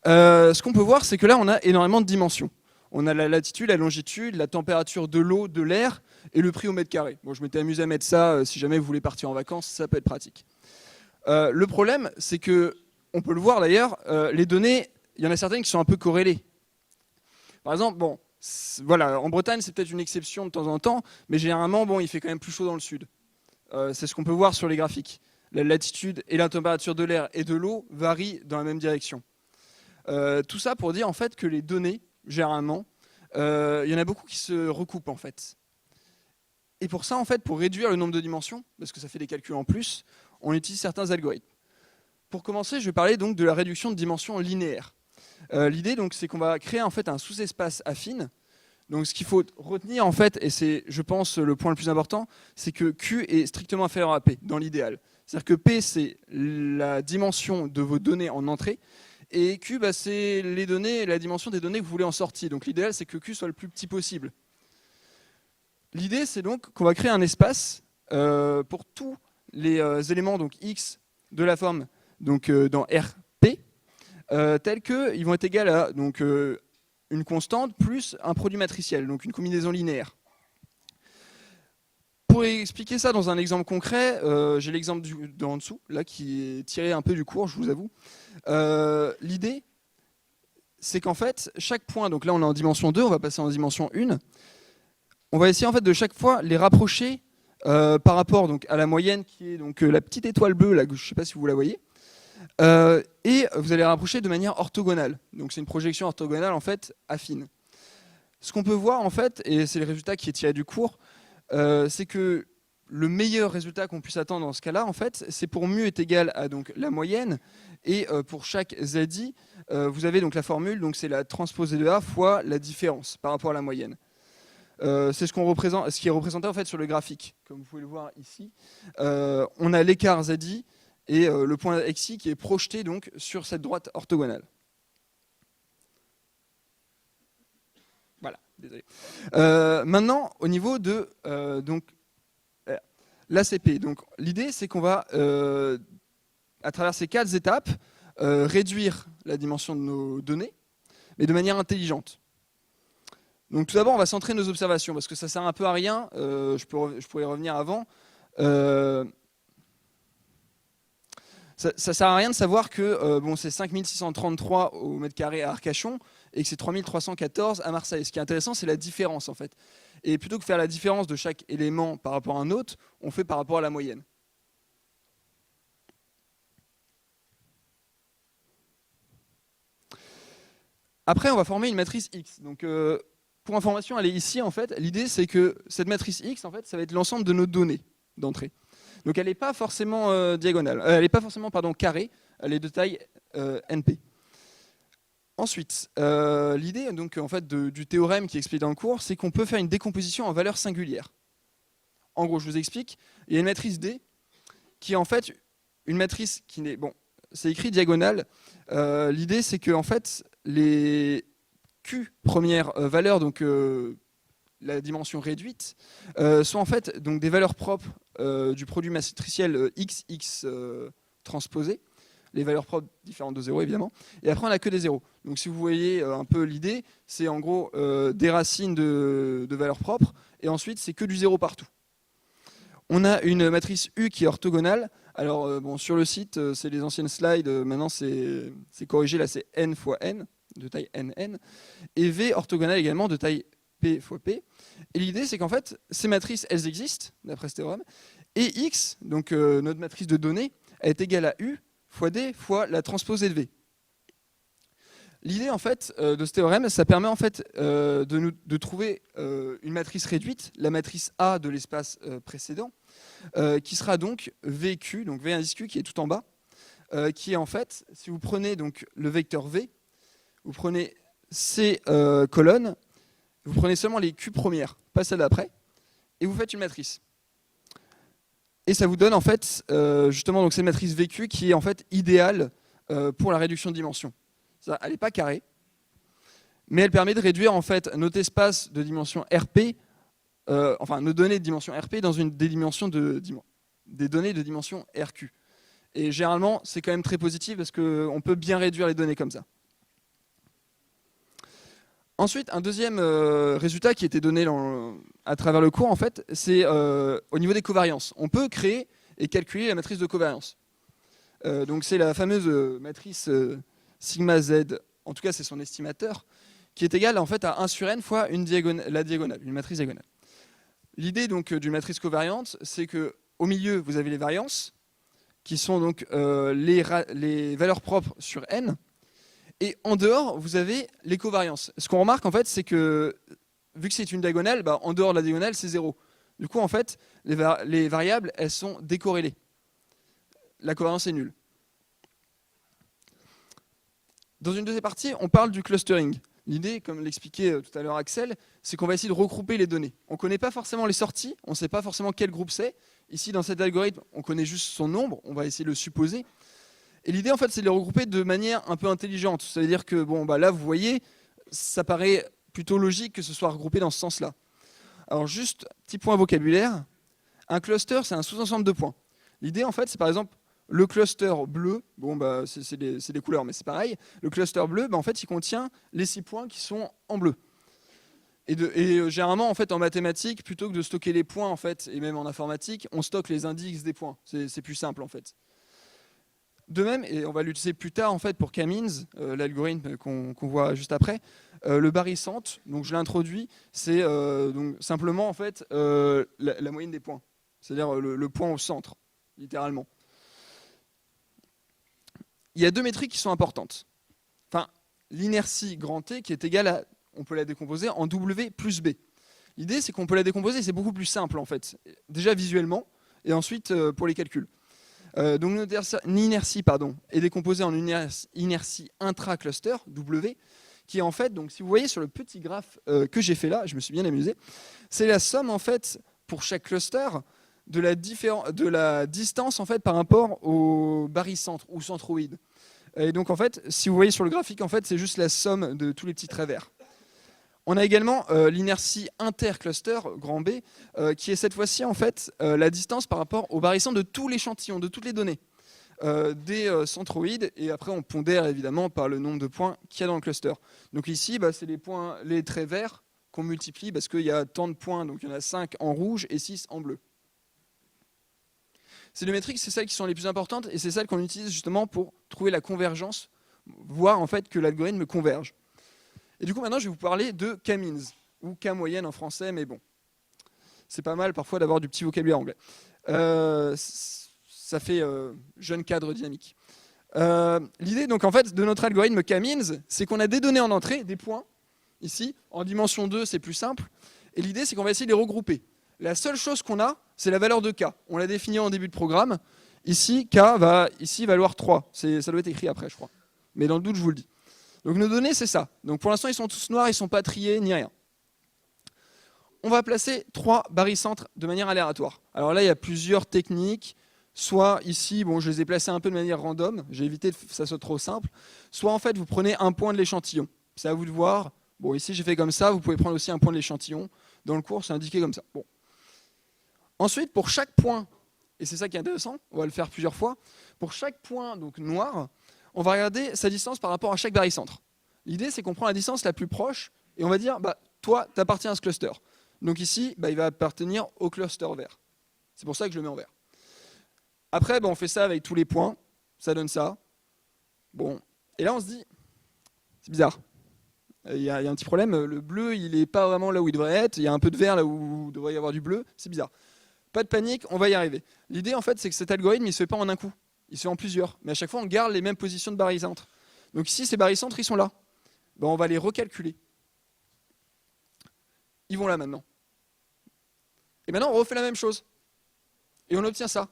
Ce qu'on peut voir, c'est que là, on a énormément de dimensions. On a la latitude, la longitude, la température de l'eau, de l'air et le prix au mètre carré. Bon, je m'étais amusé à mettre ça, si jamais vous voulez partir en vacances, ça peut être pratique. Le problème, c'est que, on peut le voir d'ailleurs, les données, il y en a certaines qui sont un peu corrélées. Par exemple, bon, voilà, en Bretagne, c'est peut-être une exception de temps en temps, mais généralement, bon, il fait quand même plus chaud dans le sud. C'est ce qu'on peut voir sur les graphiques. La latitude et la température de l'air et de l'eau varient dans la même direction. Tout ça pour dire en fait que les données, généralement, il y en a beaucoup qui se recoupent en fait. Et pour ça, en fait, pour réduire le nombre de dimensions, parce que ça fait des calculs en plus, on utilise certains algorithmes. Pour commencer, je vais parler donc de la réduction de dimension linéaire. L'idée, donc, c'est qu'on va créer en fait un sous-espace affine. Donc, ce qu'il faut retenir, en fait, et c'est, je pense, le point le plus important, c'est que Q est strictement inférieur à P, dans l'idéal. C'est-à-dire que P, c'est la dimension de vos données en entrée, et Q, bah, c'est les données, la dimension des données que vous voulez en sortie. Donc, l'idéal, c'est que Q soit le plus petit possible. L'idée, c'est donc qu'on va créer un espace pour tous les éléments donc X de la forme donc, dans RP, tels qu'ils vont être égaux à donc, une constante plus un produit matriciel, donc une combinaison linéaire. Pour expliquer ça dans un exemple concret, j'ai l'exemple en dessous, là, qui est tiré un peu du cours, je vous avoue. L'idée, c'est qu'en fait, chaque point, donc là on est en dimension 2, on va passer en dimension 1, on va essayer en fait de chaque fois les rapprocher par rapport donc, à la moyenne qui est donc, la petite étoile bleue, là, je ne sais pas si vous la voyez. Et vous allez rapprocher de manière orthogonale. Donc c'est une projection orthogonale en fait affine. Ce qu'on peut voir en fait, et c'est le résultat qui est tiré du cours, c'est que le meilleur résultat qu'on puisse attendre dans ce cas-là, en fait, c'est pour mu est égal à donc la moyenne, et pour chaque ZI, vous avez donc la formule, donc c'est la transposée de A fois la différence par rapport à la moyenne. C'est ce qui est représenté en fait sur le graphique, comme vous pouvez le voir ici. On a l'écart ZI et le point XI qui est projeté donc sur cette droite orthogonale. Voilà, désolé. Maintenant, au niveau de l'ACP, donc l'idée c'est qu'on va, à travers ces 4 étapes, réduire la dimension de nos données, mais de manière intelligente. Donc tout d'abord, on va centrer nos observations, parce que ça sert un peu à rien, je pourrais y revenir avant. Ça ne sert à rien de savoir que bon, c'est 5633 au mètre carré à Arcachon et que c'est 3314 à Marseille. Ce qui est intéressant, c'est la différence en fait. Et plutôt que faire la différence de chaque élément par rapport à un autre, on fait par rapport à la moyenne. Après, on va former une matrice X. Donc, pour information, elle est ici en fait. L'idée, c'est que cette matrice X, en fait, ça va être l'ensemble de nos données d'entrée. Donc elle n'est pas forcément diagonale, elle n'est pas forcément carrée, elle est de taille NP. Ensuite, l'idée donc en fait du théorème qui est expliqué dans le cours, c'est qu'on peut faire une décomposition en valeurs singulières. En gros, je vous explique. Il y a une matrice D qui est en fait une matrice qui n'est bon, c'est écrit diagonale. L'idée c'est que en fait les Q premières valeurs donc la dimension réduite, sont en fait donc, des valeurs propres du produit matriciel XX transposé, les valeurs propres différentes de 0 évidemment, et après on n'a que des zéros. Donc si vous voyez un peu l'idée, c'est en gros des racines de valeurs propres, et ensuite c'est que du 0 partout. On a une matrice U qui est orthogonale. Alors bon, sur le site, c'est les anciennes slides, maintenant c'est corrigé, là c'est N fois N, de taille NN, et V orthogonale également de taille P fois P. Et l'idée, c'est qu'en fait, ces matrices, elles existent, d'après ce théorème, et X, donc notre matrice de données, est égale à U fois D fois la transposée de V. L'idée, en fait, de ce théorème, ça permet en fait de trouver une matrice réduite, la matrice A de l'espace précédent, qui sera donc VQ, donc V indice Q, qui est tout en bas, qui est en fait, si vous prenez donc le vecteur V, vous prenez ces colonnes, vous prenez seulement les Q premières, pas celles d'après, et vous faites une matrice. Et ça vous donne en fait justement donc cette matrice VQ qui est en fait idéale pour la réduction de dimension. Elle n'est pas carrée, mais elle permet de réduire en fait notre espace de dimension RP, enfin nos données de dimension RP dans des données de dimension RQ. Et généralement, c'est quand même très positif parce qu'on peut bien réduire les données comme ça. Ensuite, un deuxième résultat qui était donné à travers le cours, en fait, c'est au niveau des covariances. On peut créer et calculer la matrice de covariance. Donc c'est la fameuse matrice sigma z, en tout cas c'est son estimateur, qui est égal en fait à 1 sur n fois la diagonale, une matrice diagonale. L'idée donc d'une matrice covariante, c'est que au milieu vous avez les variances, qui sont donc les valeurs propres sur n. Et en dehors, vous avez les covariances. Ce qu'on remarque, en fait, c'est que, vu que c'est une diagonale, bah, en dehors de la diagonale, c'est 0. Du coup, en fait, les variables, elles sont décorrélées. La covariance est nulle. Dans une deuxième partie, on parle du clustering. L'idée, comme l'expliquait tout à l'heure Axel, c'est qu'on va essayer de regrouper les données. On ne connaît pas forcément les sorties, on ne sait pas forcément quel groupe c'est. Ici, dans cet algorithme, on connaît juste son nombre, on va essayer de le supposer. Et l'idée, en fait, c'est de les regrouper de manière un peu intelligente. Ça veut dire que, bon, bah là, vous voyez, ça paraît plutôt logique que ce soit regroupé dans ce sens-là. Alors, juste, petit point vocabulaire. Un cluster, c'est un sous-ensemble de points. L'idée, en fait, c'est par exemple le cluster bleu. Bon, bah, c'est des couleurs, mais c'est pareil. Le cluster bleu, bah, en fait, il contient les 6 points qui sont en bleu. Et généralement, en fait, en mathématiques, plutôt que de stocker les points, en fait, et même en informatique, on stocke les indices des points. C'est plus simple, en fait. De même, et on va l'utiliser plus tard, en fait, pour K-means, l'algorithme qu'on voit juste après, le barycentre, donc je l'introduis, c'est donc simplement, en fait, la moyenne des points. C'est-à-dire le point au centre, littéralement. Il y a 2 métriques qui sont importantes. Enfin, l'inertie grand T qui est égale à, on peut la décomposer en W plus B. L'idée, c'est qu'on peut la décomposer, c'est beaucoup plus simple en fait. Déjà visuellement, et ensuite pour les calculs. Donc l'inertie est décomposée en inertie intra-cluster, W, qui est en fait, donc si vous voyez sur le petit graphe que j'ai fait là, je me suis bien amusé, c'est la somme en fait pour chaque cluster de la distance en fait par rapport au barycentre ou centroïde. Et donc en fait, si vous voyez sur le graphique, en fait, c'est juste la somme de tous les petits traits verts. On a également l'inertie intercluster, grand B, qui est cette fois-ci en fait la distance par rapport au barycentre de tout l'échantillon, de toutes les données des centroïdes, et après on pondère évidemment par le nombre de points qu'il y a dans le cluster. Donc ici, bah, c'est les traits verts qu'on multiplie parce qu'il y a tant de points, donc il y en a 5 en rouge et 6 en bleu. Ces 2 métriques, c'est celles qui sont les plus importantes et c'est celles qu'on utilise justement pour trouver la convergence, voir en fait que l'algorithme converge. Et du coup, maintenant, je vais vous parler de K-means, ou K-moyenne en français, mais bon, c'est pas mal parfois d'avoir du petit vocabulaire anglais. Ça fait jeune cadre dynamique. L'idée, donc, en fait, de notre algorithme K-means, c'est qu'on a des données en entrée, des points, ici, en dimension 2, c'est plus simple, et l'idée, c'est qu'on va essayer de les regrouper. La seule chose qu'on a, c'est la valeur de K. On l'a définie en début de programme. Ici, K va ici valoir 3. Ça doit être écrit après, je crois. Mais dans le doute, je vous le dis. Donc nos données, c'est ça. Donc pour l'instant, ils sont tous noirs, ils ne sont pas triés, ni rien. On va placer 3 barycentres de manière aléatoire. Alors là, il y a plusieurs techniques. Soit ici, bon, je les ai placés un peu de manière random. J'ai évité que ça soit trop simple. Soit en fait, vous prenez un point de l'échantillon. C'est à vous de voir. Bon, ici, j'ai fait comme ça. Vous pouvez prendre aussi un point de l'échantillon. Dans le cours, c'est indiqué comme ça. Bon. Ensuite, pour chaque point, et c'est ça qui est intéressant, on va le faire plusieurs fois, pour chaque point donc noir, on va regarder sa distance par rapport à chaque barycentre. L'idée, c'est qu'on prend la distance la plus proche et on va dire, bah, toi, tu appartiens à ce cluster. Donc ici, bah, il va appartenir au cluster vert. C'est pour ça que je le mets en vert. Après, bah, on fait ça avec tous les points, ça donne ça. Bon, et là, on se dit, c'est bizarre. Il y a un petit problème, le bleu, il n'est pas vraiment là où il devrait être, il y a un peu de vert là où il devrait y avoir du bleu, c'est bizarre. Pas de panique, on va y arriver. L'idée, en fait, c'est que cet algorithme, il ne se fait pas en un coup. Il se fait en plusieurs. Mais à chaque fois, on garde les mêmes positions de barycentres. Donc ici, ces barycentres, ils sont là. Ben, on va les recalculer. Ils vont là maintenant. Et maintenant, on refait la même chose. Et on obtient ça.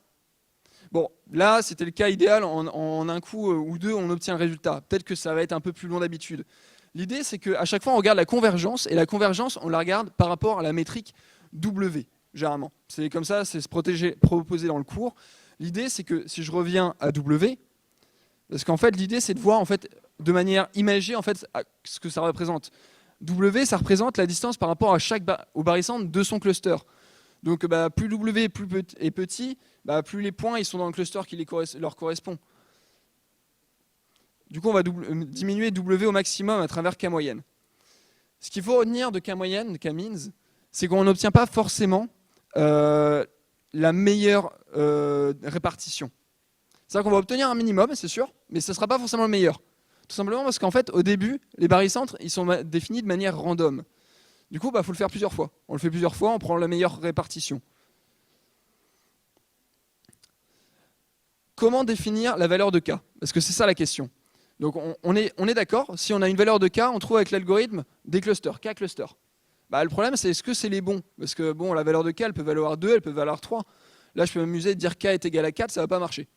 Bon, là, c'était le cas idéal. En un coup ou deux, on obtient le résultat. Peut-être que ça va être un peu plus long d'habitude. L'idée, c'est qu'à chaque fois, on regarde la convergence. Et la convergence, on la regarde par rapport à la métrique W. Généralement. C'est comme ça, c'est proposé dans le cours. L'idée, c'est que si je reviens à W, parce qu'en fait, l'idée, c'est de voir en fait, de manière imagée en fait, ce que ça représente. W, ça représente la distance par rapport à au barycentre de son cluster. Donc, bah, plus W est petit, bah, plus les points ils sont dans le cluster qui leur correspond. Du coup, on va diminuer W au maximum à travers K moyenne. Ce qu'il faut retenir de K moyenne, de K means, c'est qu'on n'obtient pas forcément la meilleure répartition. C'est-à-dire qu'on va obtenir un minimum, c'est sûr, mais ce ne sera pas forcément le meilleur. Tout simplement parce qu'en fait, au début, les barycentres, ils sont définis de manière random. Du coup, bah, faut le faire plusieurs fois. On le fait plusieurs fois, on prend la meilleure répartition. Comment définir la valeur de K? Parce que c'est ça la question. Donc on est d'accord, si on a une valeur de K, on trouve avec l'algorithme des clusters, K clusters. Bah, le problème, c'est est-ce que c'est les bons? Parce que bon, la valeur de K, elle peut valoir 2, elle peut valoir 3. Là, je peux m'amuser de dire K est égal à 4, ça ne va pas marcher.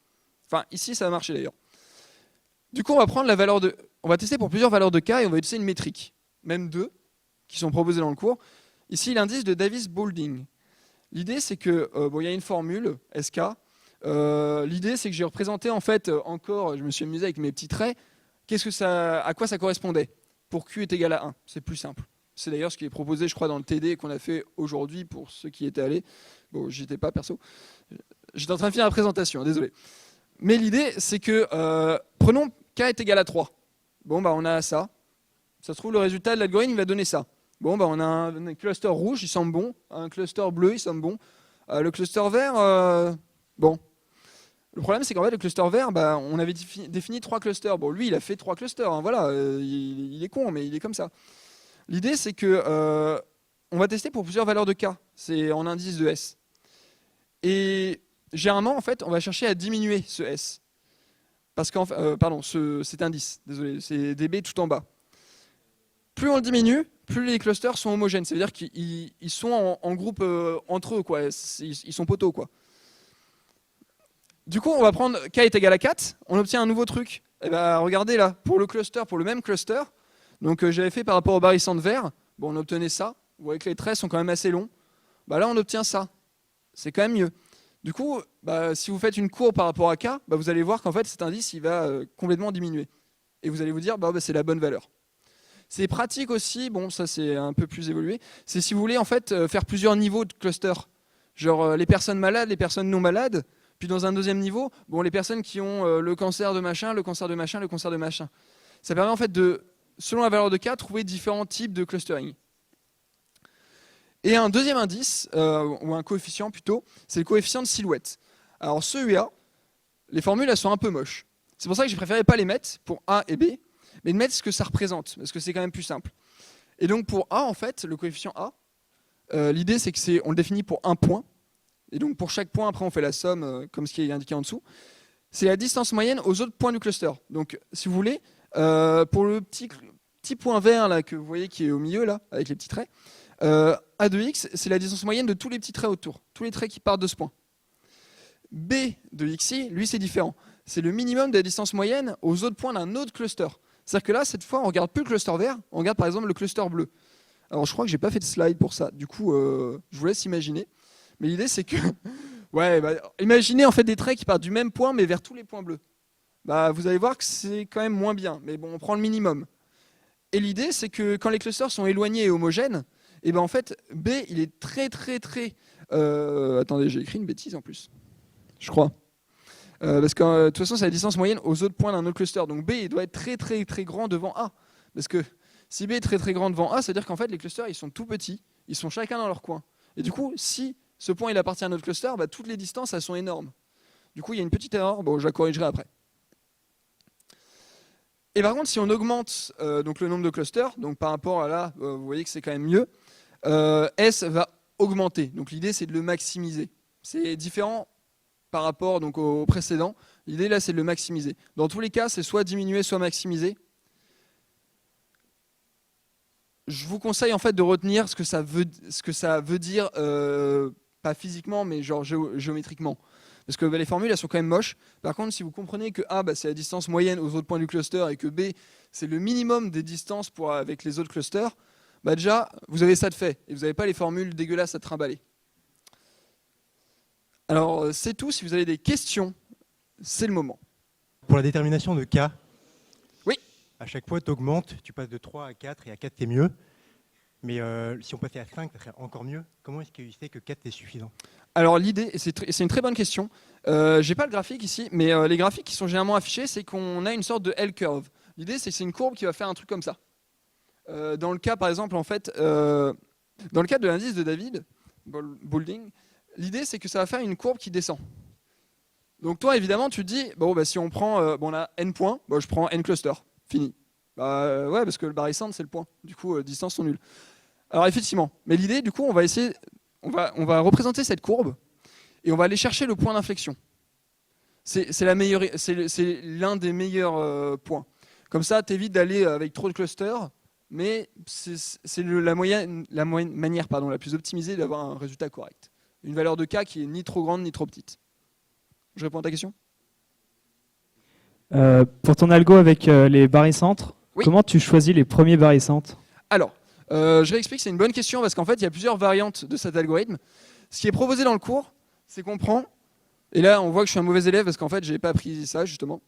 Enfin, ici, ça va marcher d'ailleurs. Du coup, on va tester pour plusieurs valeurs de K et on va utiliser une métrique, même 2, qui sont proposées dans le cours. Ici, l'indice de Davis-Boulding. L'idée, c'est que il y a une formule SK. L'idée, c'est que j'ai représenté en fait encore, je me suis amusé avec mes petits traits, à quoi ça correspondait pour Q est égal à 1. C'est plus simple. C'est d'ailleurs ce qui est proposé, je crois, dans le TD qu'on a fait aujourd'hui pour ceux qui étaient allés. Bon, j'y étais pas perso. J'étais en train de finir la présentation, désolé. Mais l'idée, c'est que prenons K est égal à 3. Bon, on a ça. Ça se trouve, le résultat de l'algorithme va donner ça. Bon, on a un cluster rouge, il semble bon. Un cluster bleu, il semble bon. Le cluster vert, bon. Le problème, c'est qu'en fait, le cluster vert, on avait défini 3 clusters. Bon, lui, il a fait 3 clusters. Hein, voilà, il est con, mais il est comme ça. L'idée, c'est que on va tester pour plusieurs valeurs de K. C'est en indice de S. Et généralement, en fait, on va chercher à diminuer ce S. Parce cet indice. Désolé, c'est DB tout en bas. Plus on le diminue, plus les clusters sont homogènes. Ça veut dire qu'ils sont en groupe entre eux, quoi. Ils sont poteaux, quoi. Du coup, on va prendre K est égal à 4. On obtient un nouveau truc. Et regardez là, pour le même cluster, donc j'avais fait par rapport au barycentre vert, on obtenait ça. Vous voyez que les traits sont quand même assez longs. Là, on obtient ça. C'est quand même mieux. Du coup, si vous faites une courbe par rapport à K, vous allez voir qu'en fait, cet indice, il va complètement diminuer. Et vous allez vous dire, c'est la bonne valeur. C'est pratique aussi, bon, ça c'est un peu plus évolué, c'est si vous voulez en fait faire plusieurs niveaux de cluster. Genre les personnes malades, les personnes non malades, puis dans un deuxième niveau, les personnes qui ont le cancer de machin, le cancer de machin, le cancer de machin. Ça permet en fait de, selon la valeur de K, trouver différents types de clustering. Et un deuxième indice, ou un coefficient plutôt, c'est le coefficient de silhouette. Alors ce UA, les formules elles sont un peu moches. C'est pour ça que j'ai préféré pas les mettre pour A et B, mais de mettre ce que ça représente, parce que c'est quand même plus simple. Et donc pour A, en fait, le coefficient A, l'idée c'est que on le définit pour un point, et donc pour chaque point, après on fait la somme, comme ce qui est indiqué en dessous. C'est la distance moyenne aux autres points du cluster. Donc si vous voulez, pour le petit point vert là, que vous voyez qui est au milieu, là, avec les petits traits, A de x, c'est la distance moyenne de tous les petits traits autour, tous les traits qui partent de ce point. B de xi, lui c'est différent. C'est le minimum de la distance moyenne aux autres points d'un autre cluster. C'est-à-dire que là, cette fois, on ne regarde plus le cluster vert, on regarde par exemple le cluster bleu. Alors je crois que j'ai pas fait de slide pour ça, du coup je vous laisse imaginer. Mais l'idée c'est que, imaginez en fait des traits qui partent du même point mais vers tous les points bleus. Vous allez voir que c'est quand même moins bien, mais bon, on prend le minimum. Et l'idée c'est que quand les clusters sont éloignés et homogènes, et en fait B il est très très très... attendez, j'ai écrit une bêtise en plus, je crois. Parce que de toute façon c'est la distance moyenne aux autres points d'un autre cluster. Donc B il doit être très très très grand devant A. Parce que si B est très très grand devant A, c'est à dire qu'en fait les clusters ils sont tout petits, ils sont chacun dans leur coin. Et du coup si ce point il appartient à un autre cluster, toutes les distances elles sont énormes. Du coup il y a une petite erreur, je la corrigerai après. Et par contre si on augmente donc le nombre de clusters, donc par rapport à là, vous voyez que c'est quand même mieux, S va augmenter. Donc l'idée c'est de le maximiser. C'est différent par rapport donc au précédent. L'idée là c'est de le maximiser. Dans tous les cas c'est soit diminuer soit maximiser. Je vous conseille en fait de retenir ce que ça veut dire, pas physiquement mais genre géométriquement. Parce que les formules elles sont quand même moches. Par contre si vous comprenez que A c'est la distance moyenne aux autres points du cluster et que B c'est le minimum des distances avec les autres clusters, déjà vous avez ça de fait et vous n'avez pas les formules dégueulasses à trimballer. Alors c'est tout, si vous avez des questions, c'est le moment. Pour la détermination de K, oui. À chaque fois tu augmentes, tu passes de 3 à 4 et à 4 c'est mieux. Mais si on passait à 5, ça serait encore mieux. Comment est-ce qu'il sait que 4 c'est suffisant? Alors l'idée, c'est une très bonne question. J'ai pas le graphique ici, mais les graphiques qui sont généralement affichés, c'est qu'on a une sorte de L-curve. L'idée c'est que c'est une courbe qui va faire un truc comme ça. Dans le cas par exemple, en fait, dans le cas de l'indice de David, Boulding, l'idée c'est que ça va faire une courbe qui descend. Donc toi évidemment tu te dis, si on prend, on a n points, je prends n clusters, fini. Ouais, parce que le barycentre c'est le point, du coup distances sont nulles. Alors effectivement, mais l'idée du coup on va essayer, on va représenter cette courbe et on va aller chercher le point d'inflexion. C'est l'un des meilleurs points. Comme ça tu évites d'aller avec trop de clusters, mais c'est la manière la plus optimisée d'avoir un résultat correct. Une valeur de K qui est ni trop grande ni trop petite. Je réponds à ta question ? Pour ton algo avec les barycentres, Oui. comment tu choisis les premiers barycentres? Alors, je réexplique, c'est une bonne question parce qu'en fait, il y a plusieurs variantes de cet algorithme. Ce qui est proposé dans le cours, c'est qu'on prend, et là on voit que je suis un mauvais élève parce qu'en fait, je n'ai pas appris ça justement.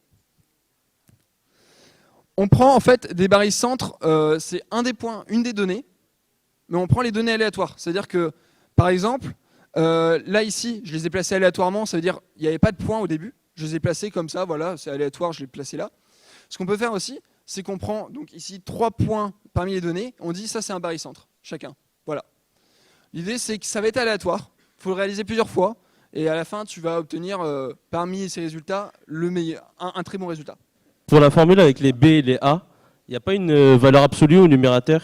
On prend en fait des barycentres, c'est un des points, une des données, mais on prend les données aléatoires. C'est-à-dire que, par exemple, là ici, je les ai placés aléatoirement, ça veut dire qu'il n'y avait pas de points au début. Je les ai placés comme ça, voilà, c'est aléatoire, je l'ai placé là. Ce qu'on peut faire aussi, c'est qu'on prend donc ici 3 points parmi les données, on dit ça c'est un barycentre, chacun. Voilà. L'idée c'est que ça va être aléatoire, il faut le réaliser plusieurs fois, et à la fin tu vas obtenir parmi ces résultats le meilleur, un très bon résultat. Pour la formule avec les B et les A, il n'y a pas une valeur absolue au numérateur.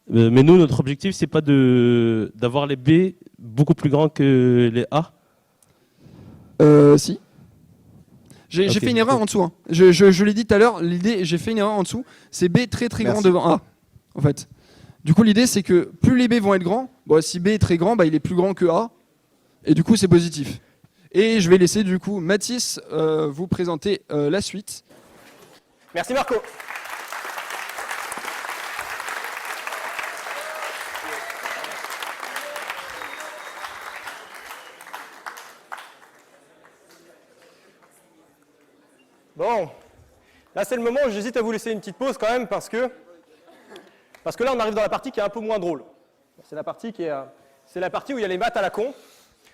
Mais nous, notre objectif, c'est pas d'avoir les B beaucoup plus grands que les A. Si. J'ai Ok. fait une erreur en dessous. Hein. Je l'ai dit tout à l'heure, l'idée, j'ai fait une erreur en dessous. C'est B très très grand Merci. devant A, en fait. Du coup, l'idée, c'est que plus les B vont être grands, bon, si B est très grand, bah, il est plus grand que A. Et du coup, c'est positif. Et je vais laisser du coup Mathis vous présenter la suite. Merci Marco. Bon, là c'est le moment où j'hésite à vous laisser une petite pause quand même parce que là on arrive dans la partie qui est un peu moins drôle. C'est la partie c'est la partie où il y a les maths à la con.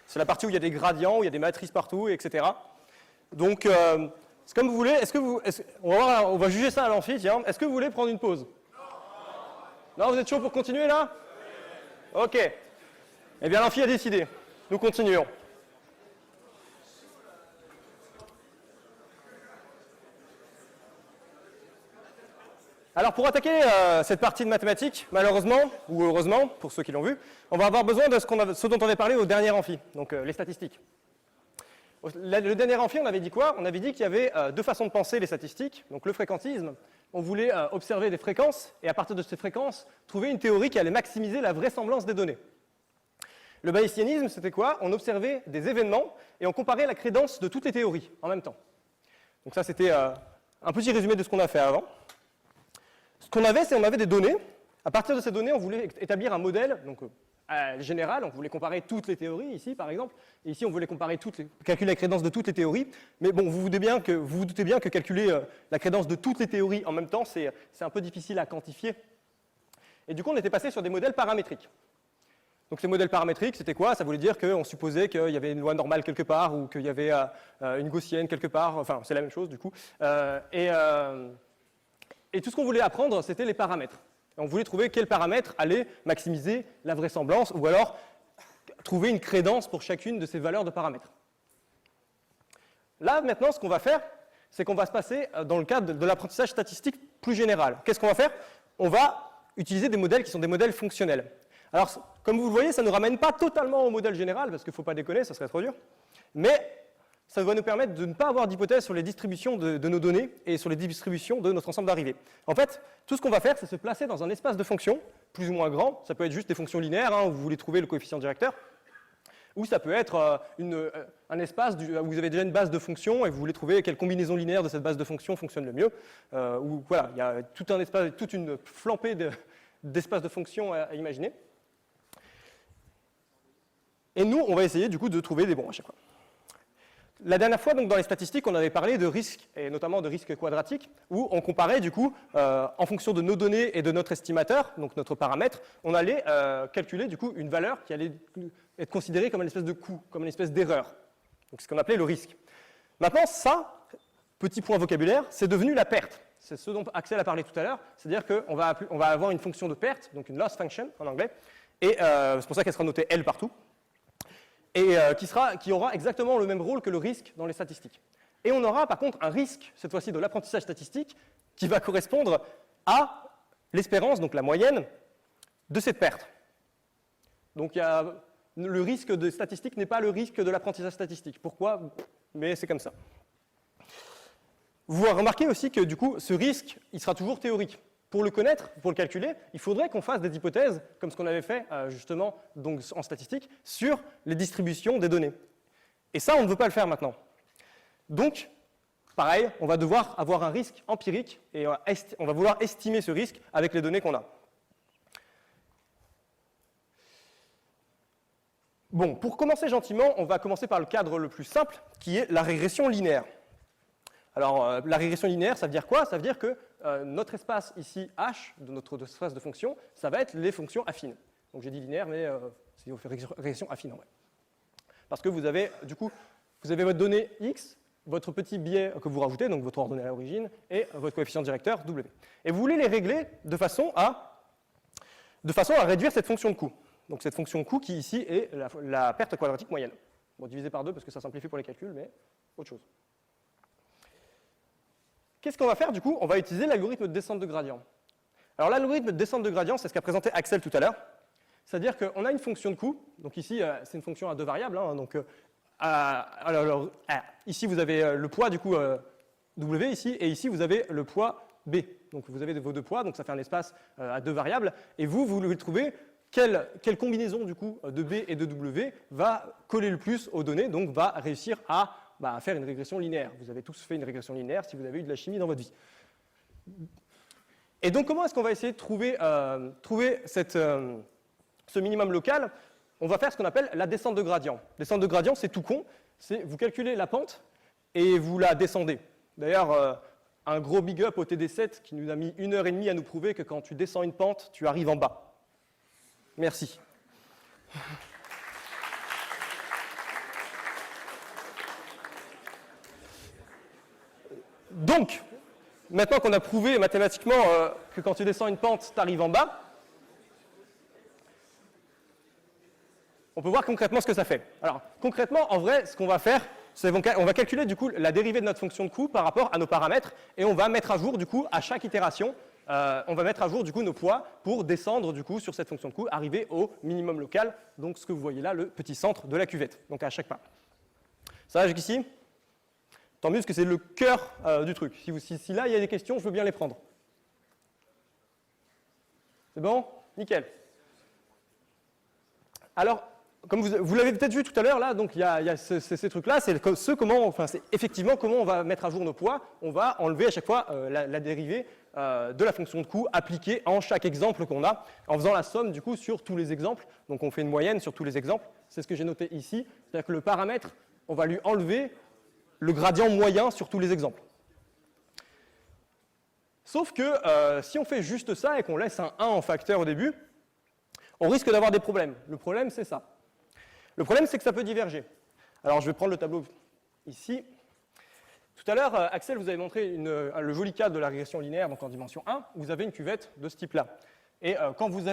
C'est la partie où il y a des gradients, où il y a des matrices partout, etc. Donc c'est comme vous voulez. On va juger ça à l'amphi, tiens. Est-ce que vous voulez prendre une pause? Non, vous êtes chaud pour continuer là? Ok. Eh bien l'amphi a décidé. Nous continuons. Alors pour attaquer cette partie de mathématiques, malheureusement, ou heureusement, pour ceux qui l'ont vu, on va avoir besoin de ce dont on avait parlé au dernier amphi, donc les statistiques. Le dernier amphi, on avait dit quoi? On avait dit qu'il y avait deux façons de penser les statistiques. Donc le fréquentisme, on voulait observer des fréquences, et à partir de ces fréquences, trouver une théorie qui allait maximiser la vraisemblance des données. Le bayésianisme, c'était quoi? On observait des événements, et on comparait la crédence de toutes les théories en même temps. Donc ça, c'était un petit résumé de ce qu'on a fait avant. Ce qu'on avait, c'est qu'on avait des données. À partir de ces données, on voulait établir un modèle donc, général. On voulait comparer toutes les théories, ici par exemple. Et ici, on voulait calculer la crédence de toutes les théories. Mais bon, vous vous doutez bien que calculer la crédence de toutes les théories en même temps, c'est un peu difficile à quantifier. Et du coup, on était passé sur des modèles paramétriques. Donc ces modèles paramétriques, c'était quoi? Ça voulait dire qu'on supposait qu'il y avait une loi normale quelque part ou qu'il y avait une gaussienne quelque part. Enfin, c'est la même chose du coup. Et tout ce qu'on voulait apprendre, c'était les paramètres. Et on voulait trouver quels paramètres allaient maximiser la vraisemblance ou alors trouver une crédence pour chacune de ces valeurs de paramètres. Là, maintenant, ce qu'on va faire, c'est qu'on va se passer dans le cadre de l'apprentissage statistique plus général. Qu'est-ce qu'on va faire? On va utiliser des modèles qui sont des modèles fonctionnels. Alors, comme vous le voyez, ça ne nous ramène pas totalement au modèle général, parce qu'il ne faut pas déconner, ça serait trop dur. Mais ça va nous permettre de ne pas avoir d'hypothèse sur les distributions de nos données et sur les distributions de notre ensemble d'arrivées. En fait, tout ce qu'on va faire, c'est se placer dans un espace de fonctions, plus ou moins grand. Ça peut être juste des fonctions linéaires, où vous voulez trouver le coefficient directeur. Ou ça peut être un espace où vous avez déjà une base de fonctions et vous voulez trouver quelle combinaison linéaire de cette base de fonctions fonctionne le mieux. Ou voilà, il y a tout un espace, toute une flambée d'espaces de fonctions à imaginer. Et nous, on va essayer du coup de trouver des bons à chaque fois. La dernière fois, donc, dans les statistiques, on avait parlé de risques, et notamment de risques quadratiques, où on comparait, du coup, en fonction de nos données et de notre estimateur, donc notre paramètre, on allait calculer, du coup, une valeur qui allait être considérée comme une espèce de coût, comme une espèce d'erreur. Donc, ce qu'on appelait le risque. Maintenant, ça, petit point vocabulaire, c'est devenu la perte. C'est ce dont Axel a parlé tout à l'heure, c'est-à-dire qu'on va avoir une fonction de perte, donc une loss function en anglais, et c'est pour ça qu'elle sera notée L partout, et qui aura exactement le même rôle que le risque dans les statistiques. Et on aura par contre un risque, cette fois-ci de l'apprentissage statistique, qui va correspondre à l'espérance, donc la moyenne, de cette perte. Donc le risque de statistique n'est pas le risque de l'apprentissage statistique. Pourquoi? Mais c'est comme ça. Vous remarquez aussi que du coup, ce risque, il sera toujours théorique. Pour le connaître, pour le calculer, il faudrait qu'on fasse des hypothèses, comme ce qu'on avait fait justement donc, en statistique, sur les distributions des données. Et ça, on ne veut pas le faire maintenant. Donc, pareil, on va devoir avoir un risque empirique et on va vouloir estimer ce risque avec les données qu'on a. Bon, pour commencer gentiment, on va commencer par le cadre le plus simple, qui est la régression linéaire. Alors, la régression linéaire, ça veut dire quoi? Ça veut dire que notre espace ici, H, de notre espace de fonctions, ça va être les fonctions affines. Donc j'ai dit linéaire, mais c'est régression affine en vrai. Parce que vous avez, du coup, vous avez votre donnée X, votre petit biais que vous rajoutez, donc votre ordonnée à l'origine, et votre coefficient directeur W. Et vous voulez les régler de façon à réduire cette fonction de coût. Donc cette fonction de coût qui ici est la perte quadratique moyenne. Bon, divisé par 2 parce que ça simplifie pour les calculs, mais autre chose. Qu'est-ce qu'on va faire du coup? On va utiliser l'algorithme de descente de gradient. Alors l'algorithme de descente de gradient, c'est ce qu'a présenté Axel tout à l'heure. C'est-à-dire qu'on a une fonction de coût. Donc ici, c'est une fonction à deux variables. Hein, donc, ici, vous avez le poids du coup W ici, et ici, vous avez le poids B. Donc vous avez vos deux poids, donc ça fait un espace à deux variables. Et vous voulez trouver quelle combinaison du coup de B et de W va coller le plus aux données, donc va réussir à faire une régression linéaire. Vous avez tous fait une régression linéaire si vous avez eu de la chimie dans votre vie. Et donc comment est-ce qu'on va essayer de trouver ce minimum local? On va faire ce qu'on appelle la descente de gradient. Descente de gradient, c'est tout con. C'est vous calculez la pente et vous la descendez. D'ailleurs, un gros big up au TD7 qui nous a mis 1h30 à nous prouver que quand tu descends une pente, tu arrives en bas. Merci. Donc, maintenant qu'on a prouvé mathématiquement que quand tu descends une pente, tu arrives en bas, on peut voir concrètement ce que ça fait. Alors, concrètement, en vrai, ce qu'on va faire, c'est on va calculer du coup la dérivée de notre fonction de coût par rapport à nos paramètres et on va mettre à jour du coup à chaque itération, on va mettre à jour du coup nos poids pour descendre du coup sur cette fonction de coût, arriver au minimum local, donc ce que vous voyez là, le petit centre de la cuvette, donc à chaque pas. Ça va jusqu'ici? Tant mieux parce que c'est le cœur du truc. Si là il y a des questions, je veux bien les prendre. C'est bon? Nickel. Alors, comme vous l'avez peut-être vu tout à l'heure, là, donc il y a ces trucs-là, c'est effectivement comment on va mettre à jour nos poids. On va enlever à chaque fois la dérivée de la fonction de coût appliquée en chaque exemple qu'on a, en faisant la somme du coup sur tous les exemples. Donc on fait une moyenne sur tous les exemples. C'est ce que j'ai noté ici. C'est-à-dire que le paramètre, on va lui enlever le gradient moyen sur tous les exemples. Sauf que si on fait juste ça et qu'on laisse un 1 en facteur au début, on risque d'avoir des problèmes. Le problème, c'est ça. Le problème, c'est que ça peut diverger. Alors, je vais prendre le tableau ici. Tout à l'heure, Axel vous avez montré le joli cas de la régression linéaire, donc en dimension 1, où vous avez une cuvette de ce type-là. Et quand vous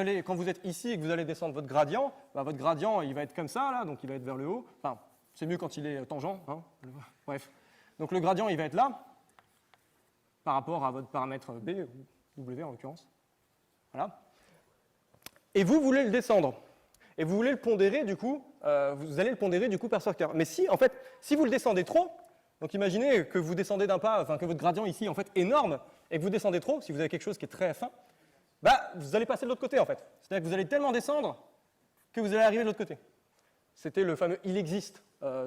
êtes ici et que vous allez descendre votre gradient, votre gradient, il va être comme ça, là, donc il va être vers le haut. Enfin, c'est mieux quand il est tangent. Hein. Bref. Donc le gradient, il va être là, par rapport à votre paramètre B, ou W en l'occurrence. Voilà. Et vous voulez le descendre. Et vous voulez le pondérer, du coup, vous allez le pondérer, du coup, par facteur. Mais si vous le descendez trop, donc imaginez que vous descendez d'un pas, que votre gradient ici, en fait, est énorme, et que vous descendez trop, si vous avez quelque chose qui est très fin, vous allez passer de l'autre côté, en fait. C'est-à-dire que vous allez tellement descendre que vous allez arriver de l'autre côté. C'était le fameux « il existe »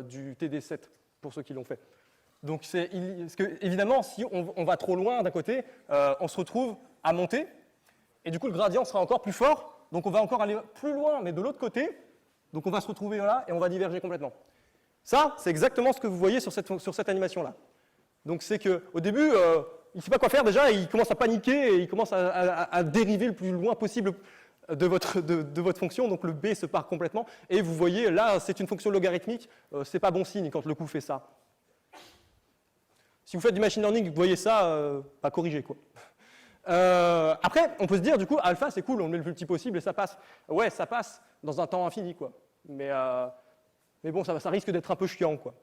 du TD7, pour ceux qui l'ont fait. Donc, parce que, évidemment, si on va trop loin d'un côté, on se retrouve à monter, et du coup, le gradient sera encore plus fort, donc on va encore aller plus loin, mais de l'autre côté, donc on va se retrouver là, et on va diverger complètement. Ça, c'est exactement ce que vous voyez sur cette animation-là. Donc c'est qu'au début, il ne sait pas quoi faire déjà, et il commence à paniquer, et il commence à dériver le plus loin possible de votre fonction, donc le B se part complètement, et vous voyez, là, c'est une fonction logarithmique, c'est pas bon signe quand le coup fait ça. Si vous faites du machine learning, vous voyez ça, pas corrigé, quoi. Après, on peut se dire, du coup, alpha, c'est cool, on le met le plus petit possible et ça passe. Ouais, ça passe dans un temps infini, quoi. Mais bon, ça risque d'être un peu chiant, quoi.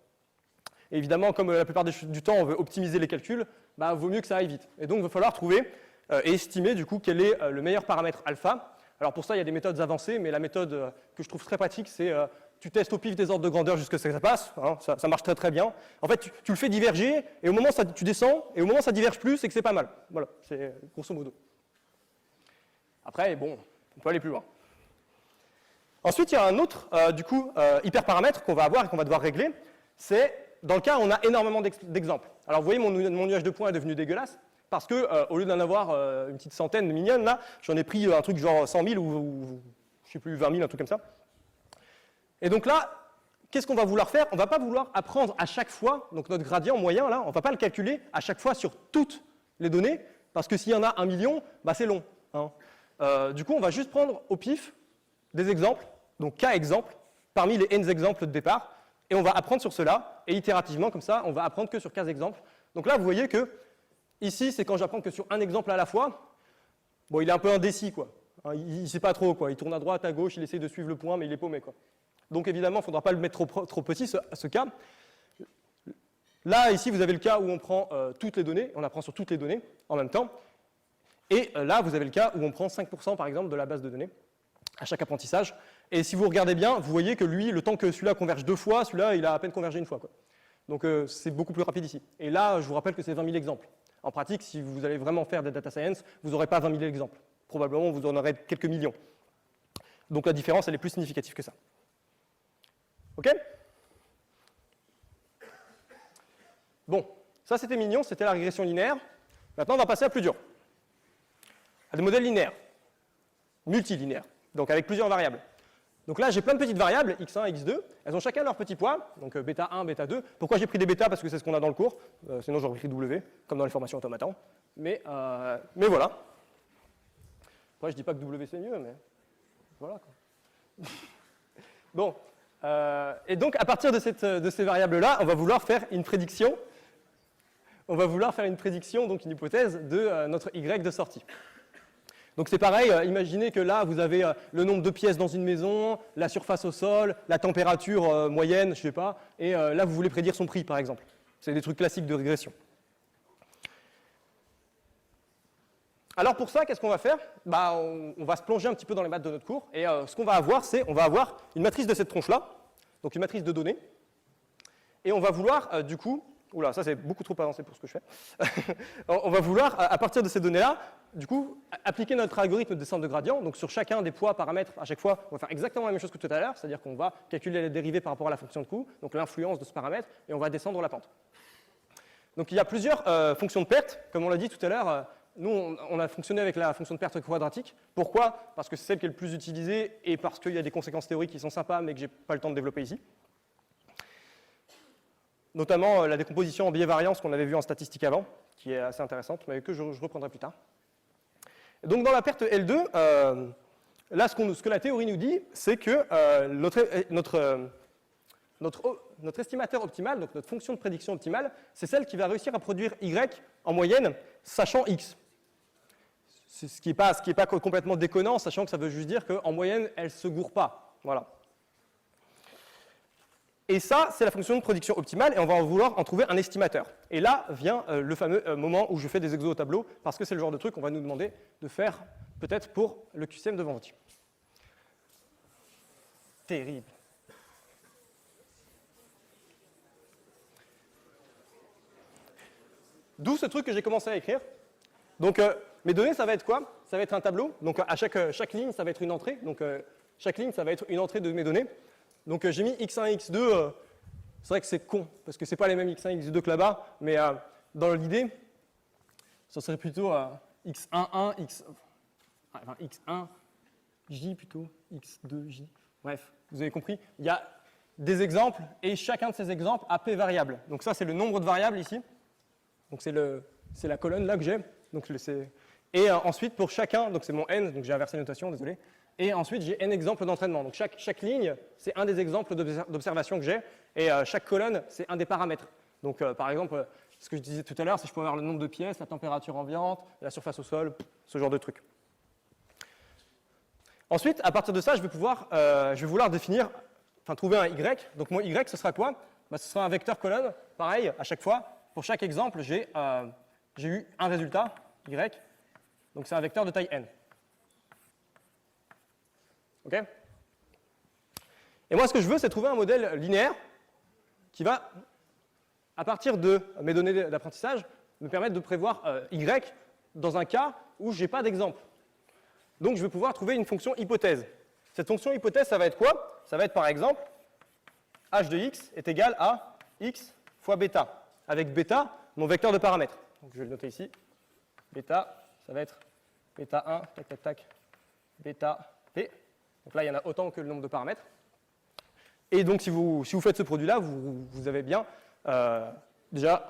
Et évidemment, comme la plupart du temps, on veut optimiser les calculs, vaut mieux que ça aille vite. Et donc, il va falloir trouver et estimer, du coup, quel est le meilleur paramètre alpha. Alors, pour ça, il y a des méthodes avancées, mais la méthode que je trouve très pratique, c'est tu testes au pif des ordres de grandeur jusqu'à ce que ça passe. Hein, ça marche très très bien. En fait, tu le fais diverger, et au moment où tu descends, et au moment où ça diverge plus, c'est que c'est pas mal. Voilà, c'est grosso modo. Après, bon, on peut aller plus loin. Ensuite, il y a un autre, hyperparamètre qu'on va avoir et qu'on va devoir régler, c'est dans le cas où on a énormément d'exemples. Alors vous voyez, mon nuage de points est devenu dégueulasse, parce que au lieu d'en avoir une petite centaine de mignonnes, là, j'en ai pris un truc genre 100 000 ou je sais plus, 20 000, un truc comme ça. Et donc là, qu'est-ce qu'on va vouloir faire? On ne va pas vouloir apprendre à chaque fois, donc notre gradient moyen, là, on ne va pas le calculer à chaque fois sur toutes les données, parce que s'il y en a 1 million, bah, c'est long. Hein. Du coup, on va juste prendre au pif des exemples, donc K exemples, parmi les N exemples de départ, et on va apprendre sur cela, et itérativement, comme ça, on va apprendre que sur 15 exemples. Donc là, vous voyez que, ici, c'est quand j'apprends que sur un exemple à la fois, bon, il est un peu indécis, quoi. Hein, il ne sait pas trop, quoi. Il tourne à droite, à gauche, il essaie de suivre le point, mais il est paumé, quoi. Donc évidemment, il ne faudra pas le mettre trop petit, ce cas. Là, ici, vous avez le cas où on prend toutes les données, on apprend sur toutes les données en même temps. Et là, vous avez le cas où on prend 5% par exemple de la base de données à chaque apprentissage. Et si vous regardez bien, vous voyez que lui, le temps que celui-là converge 2 fois, celui-là, il a à peine convergé 1 fois, quoi. Donc c'est beaucoup plus rapide ici. Et là, je vous rappelle que c'est 20 000 exemples. En pratique, si vous allez vraiment faire des data science, vous n'aurez pas 20 000 exemples. Probablement, vous en aurez quelques millions. Donc la différence, elle est plus significative que ça. OK? Bon, ça c'était mignon, c'était la régression linéaire. Maintenant, on va passer à plus dur. À des modèles linéaires, multilinéaires, donc avec plusieurs variables. Donc là, j'ai plein de petites variables, x1 et x2, elles ont chacun leur petit poids, donc bêta 1, bêta 2. Pourquoi j'ai pris des bêtas? Parce que c'est ce qu'on a dans le cours, sinon j'aurais pris W, comme dans les formations automatan. Mais voilà. Après, je dis pas que W c'est mieux, mais voilà, quoi. Bon, et donc à partir de ces variables-là, on va vouloir faire une prédiction. On va vouloir faire une prédiction, donc une hypothèse de notre Y de sortie. Donc c'est pareil, imaginez que là, vous avez le nombre de pièces dans une maison, la surface au sol, la température moyenne, je sais pas, et là, vous voulez prédire son prix, par exemple. C'est des trucs classiques de régression. Alors pour ça, qu'est-ce qu'on va faire? Bah, on va se plonger un petit peu dans les maths de notre cours, et ce qu'on va avoir, c'est on va avoir une matrice de cette tronche-là, donc une matrice de données, et on va vouloir, du coup, oula, ça c'est beaucoup trop avancé pour ce que je fais, on va vouloir, à partir de ces données-là, du coup, appliquer notre algorithme de descente de gradient, donc sur chacun des poids paramètres, à chaque fois, on va faire exactement la même chose que tout à l'heure, c'est-à-dire qu'on va calculer les dérivées par rapport à la fonction de coût, donc l'influence de ce paramètre, et on va descendre la pente. Donc il y a plusieurs fonctions de perte, comme on l'a dit tout à l'heure. Nous, on a fonctionné avec la fonction de perte quadratique. Pourquoi? Parce que c'est celle qui est le plus utilisée et parce qu'il y a des conséquences théoriques qui sont sympas, mais que je n'ai pas le temps de développer ici. Notamment la décomposition en biais-variance qu'on avait vu en statistique avant, qui est assez intéressante, mais que je reprendrai plus tard. Donc dans la perte L2, là, ce que la théorie nous dit, c'est que notre estimateur optimal, donc notre fonction de prédiction optimale, c'est celle qui va réussir à produire Y en moyenne, sachant X. Ce qui n'est pas complètement déconnant, sachant que ça veut juste dire qu'en moyenne, elle ne se gourre pas. Voilà. Et ça, c'est la fonction de prédiction optimale, et on va vouloir en trouver un estimateur. Et là vient le fameux moment où je fais des exos au tableau, parce que c'est le genre de truc qu'on va nous demander de faire, peut-être pour le QCM de vendredi. Terrible. D'où ce truc que j'ai commencé à écrire. Donc, mes données, ça va être quoi? Ça va être un tableau. Donc, à chaque ligne, ça va être une entrée. Donc, chaque ligne, ça va être une entrée de mes données. Donc, j'ai mis x1 et x2. C'est vrai que c'est con, parce que ce n'est pas les mêmes x1 et x2 que là-bas. Mais dans l'idée, ça serait plutôt x1, x1, j plutôt, x2, j. Bref, vous avez compris. Il y a des exemples, et chacun de ces exemples a p variables. Donc, ça, c'est le nombre de variables ici. Donc c'est la colonne là que j'ai. Et ensuite pour chacun, donc c'est mon n, donc j'ai inversé la notation, désolé. Et ensuite j'ai n exemples d'entraînement. Donc chaque ligne, c'est un des exemples d'observation que j'ai. Et chaque colonne, c'est un des paramètres. Donc par exemple, ce que je disais tout à l'heure, c'est que je peux avoir le nombre de pièces, la température ambiante, la surface au sol, ce genre de trucs. Ensuite, à partir de ça, je vais vouloir trouver un y. Donc mon y, ce sera quoi? Ce sera un vecteur colonne, pareil, à chaque fois. Pour chaque exemple, j'ai eu un résultat, y, donc c'est un vecteur de taille n. OK? Et moi, ce que je veux, c'est trouver un modèle linéaire qui va, à partir de mes données d'apprentissage, me permettre de prévoir y dans un cas où je n'ai pas d'exemple. Donc, je vais pouvoir trouver une fonction hypothèse. Cette fonction hypothèse, ça va être quoi? Ça va être, par exemple, h de x est égal à x fois bêta, avec bêta, mon vecteur de paramètres. Donc je vais le noter ici. Bêta, ça va être bêta 1, tac, tac, tac, bêta p. Donc là, il y en a autant que le nombre de paramètres. Et donc, si vous faites ce produit-là, vous avez bien déjà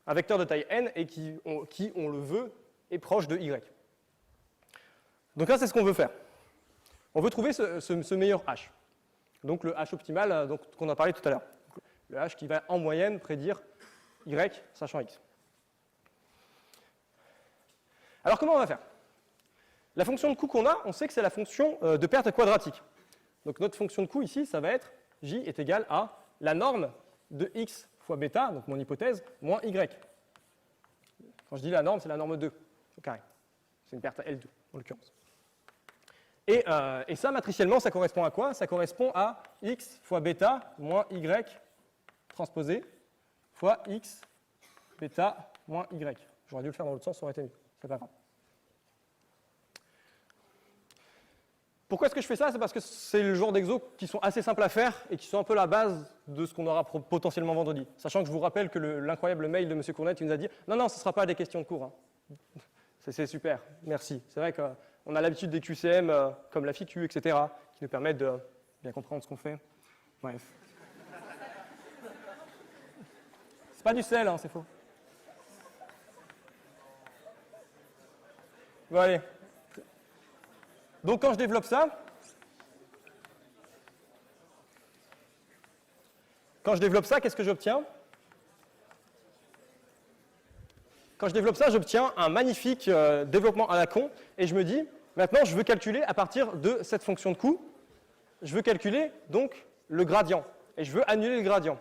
un vecteur de taille n et qui, on le veut, est proche de y. Donc là, c'est ce qu'on veut faire. On veut trouver ce meilleur h. Donc le h optimal qu'on a parlé tout à l'heure. Le h qui va en moyenne prédire y sachant x. Alors comment on va faire? La fonction de coût qu'on a, on sait que c'est la fonction de perte quadratique. Donc notre fonction de coût ici, ça va être j est égal à la norme de x fois bêta, donc mon hypothèse, moins y. Quand je dis la norme, c'est la norme 2 au carré. C'est une perte à L2 en l'occurrence. Et ça, matriciellement, ça correspond à quoi? Ça correspond à x fois bêta moins y transposé fois x bêta moins y. J'aurais dû le faire dans l'autre sens, ça aurait été mieux. C'est pas grave. Pourquoi est-ce que je fais ça? C'est parce que c'est le genre d'exos qui sont assez simples à faire et qui sont un peu la base de ce qu'on aura potentiellement vendredi. Sachant que je vous rappelle que l'incroyable mail de M. Cournet qui nous a dit « Non, ce ne sera pas des questions de cours. Hein. » C'est super, merci. C'est vrai qu'on a l'habitude des QCM comme la FIQ, etc., qui nous permettent de bien comprendre ce qu'on fait. Bref. C'est pas du sel, hein, c'est faux. Bon, allez. Donc quand je développe ça, qu'est-ce que j'obtiens? Quand je développe ça, j'obtiens un magnifique développement à la con, et je me dis, maintenant je veux calculer à partir de cette fonction de coût, je veux calculer donc le gradient, et je veux annuler le gradient.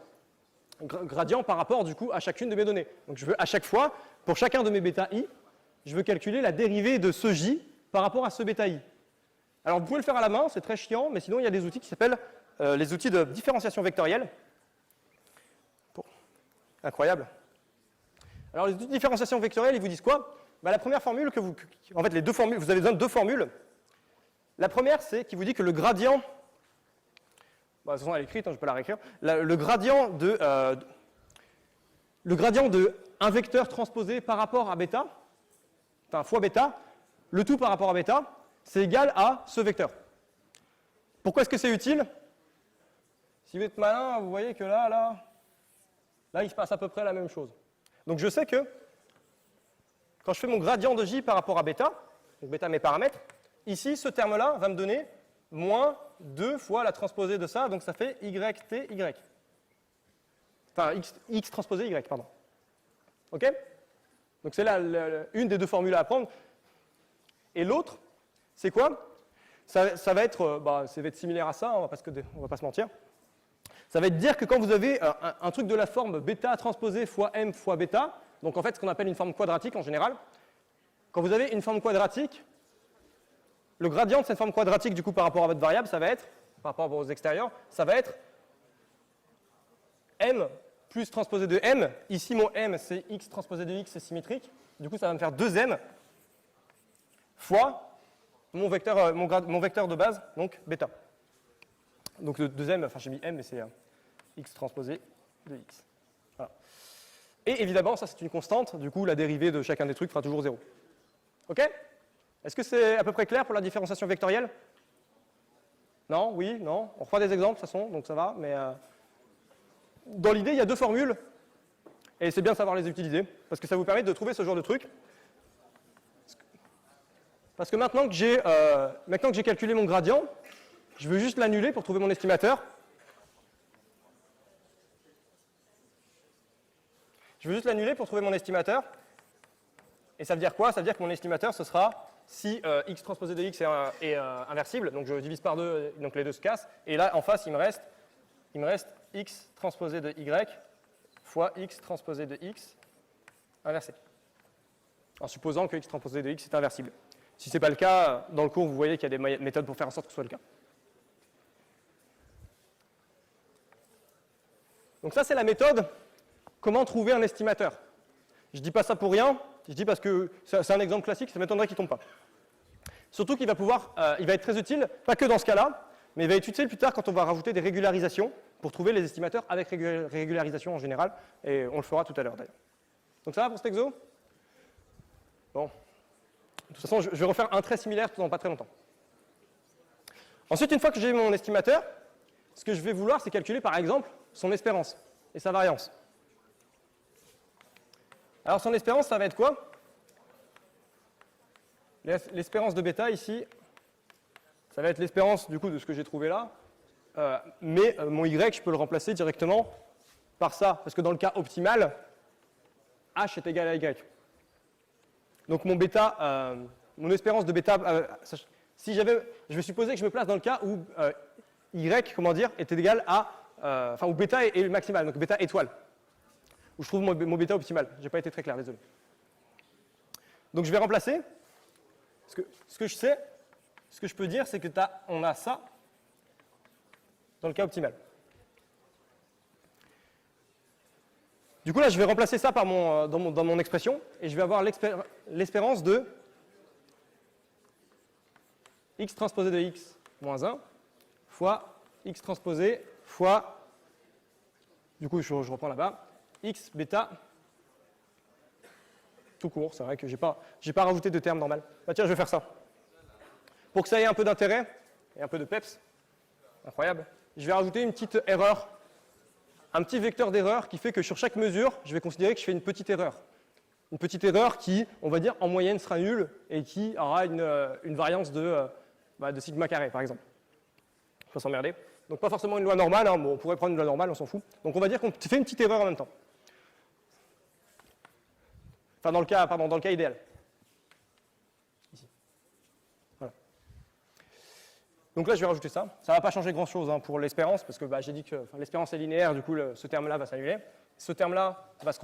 Gradient par rapport du coup à chacune de mes données. Donc je veux à chaque fois, pour chacun de mes bêta i, je veux calculer la dérivée de ce j par rapport à ce bêta i. Alors vous pouvez le faire à la main, c'est très chiant, mais sinon il y a des outils qui s'appellent les outils de différenciation vectorielle. Bon. Incroyable. Alors les outils de différenciation vectorielle, ils vous disent quoi? La première formule en fait les deux formules, vous avez besoin de deux formules. La première, c'est qui vous dit que le gradient, de toute façon elle est écrite, hein, je peux la réécrire, le gradient de un vecteur transposé par rapport à bêta, enfin fois bêta, le tout par rapport à bêta, c'est égal à ce vecteur. Pourquoi est-ce que c'est utile? Si vous êtes malin, vous voyez que là, il se passe à peu près la même chose. Donc je sais que quand je fais mon gradient de j par rapport à bêta, donc bêta mes paramètres, ici, ce terme-là va me donner moins 2 fois la transposée de ça, donc ça fait yty. Enfin, x transposé y, pardon. OK? Donc c'est là une des deux formules à apprendre. Et l'autre, c'est quoi? Ça va être similaire à ça, on va pas se mentir. Ça va être dire que quand vous avez un truc de la forme bêta transposé fois m fois bêta, donc en fait ce qu'on appelle une forme quadratique en général, quand vous avez une forme quadratique, le gradient de cette forme quadratique du coup par rapport à votre variable, ça va être, par rapport aux extérieurs, ça va être m plus transposé de m. Ici mon m c'est x transposé de x, c'est symétrique, du coup ça va me faire 2m fois mon vecteur de base, donc bêta. Donc le 2m, enfin j'ai mis m, mais c'est x transposé de x. Voilà. Et évidemment, ça c'est une constante, du coup la dérivée de chacun des trucs fera toujours 0. OK? Est-ce que c'est à peu près clair pour la différenciation vectorielle? Non? Oui? Non? On refait des exemples de toute façon, donc ça va, mais dans l'idée, il y a deux formules, et c'est bien de savoir les utiliser, parce que ça vous permet de trouver ce genre de truc. Parce que maintenant que j'ai calculé mon gradient, je veux juste l'annuler pour trouver mon estimateur. Et ça veut dire quoi? Ça veut dire que mon estimateur, ce sera si x transposé de x est inversible, donc je divise par 2, donc les deux se cassent, et là en face il me reste x transposé de y fois x transposé de x inversé. En supposant que x transposé de x est inversible. Si ce n'est pas le cas, dans le cours, vous voyez qu'il y a des méthodes pour faire en sorte que ce soit le cas. Donc ça, c'est la méthode comment trouver un estimateur. Je ne dis pas ça pour rien, je dis parce que c'est un exemple classique, ça m'étonnerait qu'il ne tombe pas. Surtout qu'il va être très utile, pas que dans ce cas-là, mais il va être utile plus tard quand on va rajouter des régularisations. pour trouver les estimateurs avec régularisation en général, et on le fera tout à l'heure d'ailleurs. Donc ça va pour cet exo? Bon. De toute façon, je vais refaire un très similaire dans pas très longtemps. Ensuite, une fois que j'ai mon estimateur, ce que je vais vouloir, c'est calculer par exemple son espérance et sa variance. Alors son espérance, ça va être quoi? L'espérance de bêta ici, ça va être l'espérance du coup de ce que j'ai trouvé là, mais mon y, je peux le remplacer directement par ça, parce que dans le cas optimal, h est égal à y. Donc mon bêta, mon espérance de bêta, si j'avais, je vais supposer que je me place dans le cas où y, comment dire, est égal à, enfin où bêta est le maximal, donc bêta étoile, où je trouve mon bêta optimal. J'ai pas été très clair, désolé. Donc je vais remplacer. Ce que je sais, ce que je peux dire, c'est que on a ça dans le cas optimal. Du coup, là, je vais remplacer ça par dans mon expression, et je vais avoir l'espérance de x transposé de x moins 1 fois x transposé fois, du coup, je reprends là-bas, x bêta tout court. C'est vrai que j'ai pas rajouté de terme normal. Bah tiens, je vais faire ça. Pour que ça ait un peu d'intérêt et un peu de peps, incroyable, je vais rajouter une petite erreur, un petit vecteur d'erreur qui fait que sur chaque mesure, je vais considérer que je fais une petite erreur. Une petite erreur qui, on va dire, en moyenne sera nulle et qui aura une variance de sigma carré, par exemple. Je vais s'emmerder. Donc pas forcément une loi normale, hein. Bon, on pourrait prendre une loi normale, on s'en fout. Donc on va dire qu'on fait une petite erreur en même temps. Enfin, dans le cas idéal. Ici. Voilà. Donc là, je vais rajouter ça. Ça ne va pas changer grand-chose hein, pour l'espérance, parce que j'ai dit que l'espérance est linéaire, du coup, ce terme-là va s'annuler. Ce terme-là va se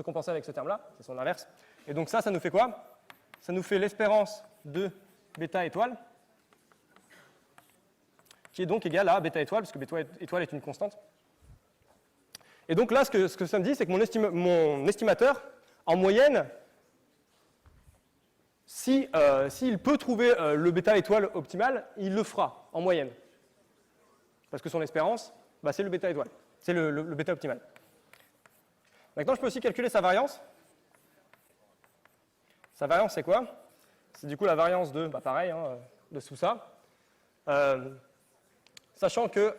compenser avec ce terme-là, c'est son inverse. Et donc ça nous fait quoi? Ça nous fait l'espérance de bêta étoile, qui est donc égale à bêta étoile, parce que bêta étoile est une constante. Et donc là, ce que ça me dit, c'est que mon estimateur, en moyenne, s'il peut trouver le bêta étoile optimal, il le fera, en moyenne. Parce que son espérance, c'est le bêta étoile, c'est le bêta optimal. Maintenant, je peux aussi calculer sa variance. Sa variance, c'est quoi? C'est du coup la variance de, pareil, hein, de tout ça. Sachant que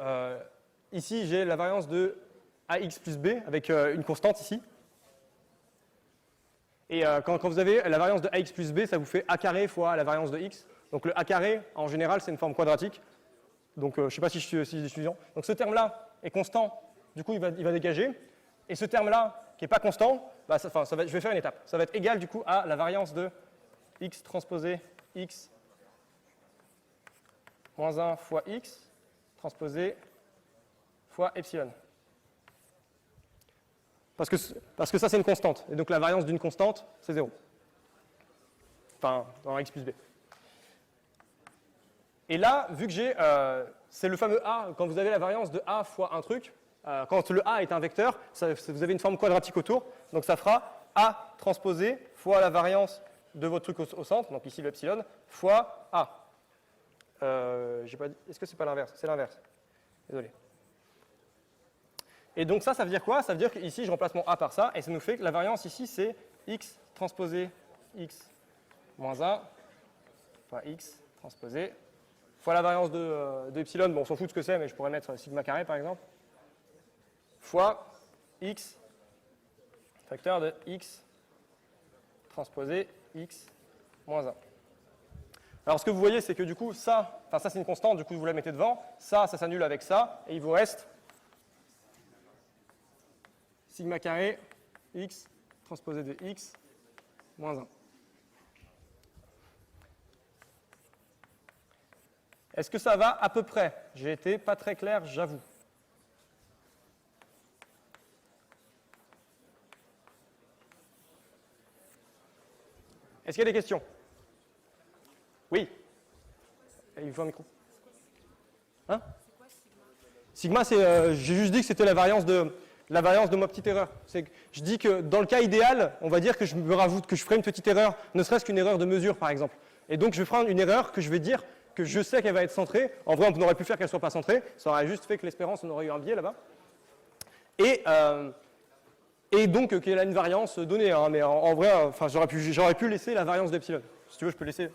ici, j'ai la variance de ax plus b, avec une constante ici. Et quand vous avez la variance de ax plus b, ça vous fait a carré fois la variance de x. Donc le a carré, en général, c'est une forme quadratique. Donc je ne sais pas si je suis étudiant. Donc ce terme-là est constant, du coup il va dégager. Et ce terme-là, qui n'est pas constant, je vais faire une étape. Ça va être égal du coup à la variance de x transposé x moins 1 fois x transposé fois epsilon. Parce que ça, c'est une constante. Et donc la variance d'une constante, c'est 0. Enfin, dans x plus b. Et là, vu que j'ai... c'est le fameux a, quand vous avez la variance de a fois un truc, quand le a est un vecteur, vous avez une forme quadratique autour, donc ça fera a transposé fois la variance de votre truc au centre, donc ici le epsilon, fois a. Est-ce que c'est pas l'inverse? C'est l'inverse. Désolé. Et donc ça veut dire quoi? Ça veut dire qu'ici, je remplace mon a par ça, et ça nous fait que la variance ici, c'est x transposé x moins 1 fois x transposé fois la variance de epsilon. Bon, on s'en fout de ce que c'est, mais je pourrais mettre sigma carré, par exemple, fois x facteur de x transposé x moins 1. Alors ce que vous voyez, c'est que du coup, ça c'est une constante, du coup vous la mettez devant, ça s'annule avec ça, et il vous reste sigma carré x transposé de x moins 1. Est-ce que ça va à peu près? J'ai été pas très clair, j'avoue. Est-ce qu'il y a des questions? Oui. Il faut un micro. Hein? Sigma, c'est, j'ai juste dit que c'était la variance de ma petite erreur. Je dis que dans le cas idéal, on va dire que je me rajoute, que je ferai une petite erreur, ne serait-ce qu'une erreur de mesure, par exemple. Et donc, je ferai une erreur que je vais dire que je sais qu'elle va être centrée. En vrai, on aurait pu faire qu'elle ne soit pas centrée. Ça aurait juste fait que l'espérance, on aurait eu un biais là-bas. Et donc qu'elle a une variance donnée. Hein, mais en vrai, enfin, j'aurais pu laisser la variance d'epsilon. Si tu veux, je peux laisser.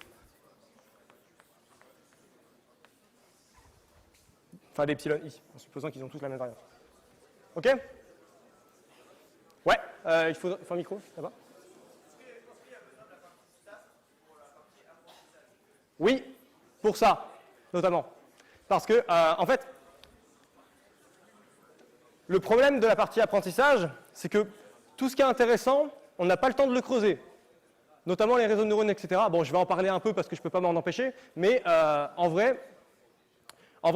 Enfin, d'epsilon i, en supposant qu'ils ont tous la même variance. OK? Ouais, il faut un micro là-bas. Oui, pour ça, notamment. Parce que, en fait, le problème de la partie apprentissage, c'est que tout ce qui est intéressant, on n'a pas le temps de le creuser. Notamment les réseaux de neurones, etc. Bon, je vais en parler un peu parce que je ne peux pas m'en empêcher, mais en vrai,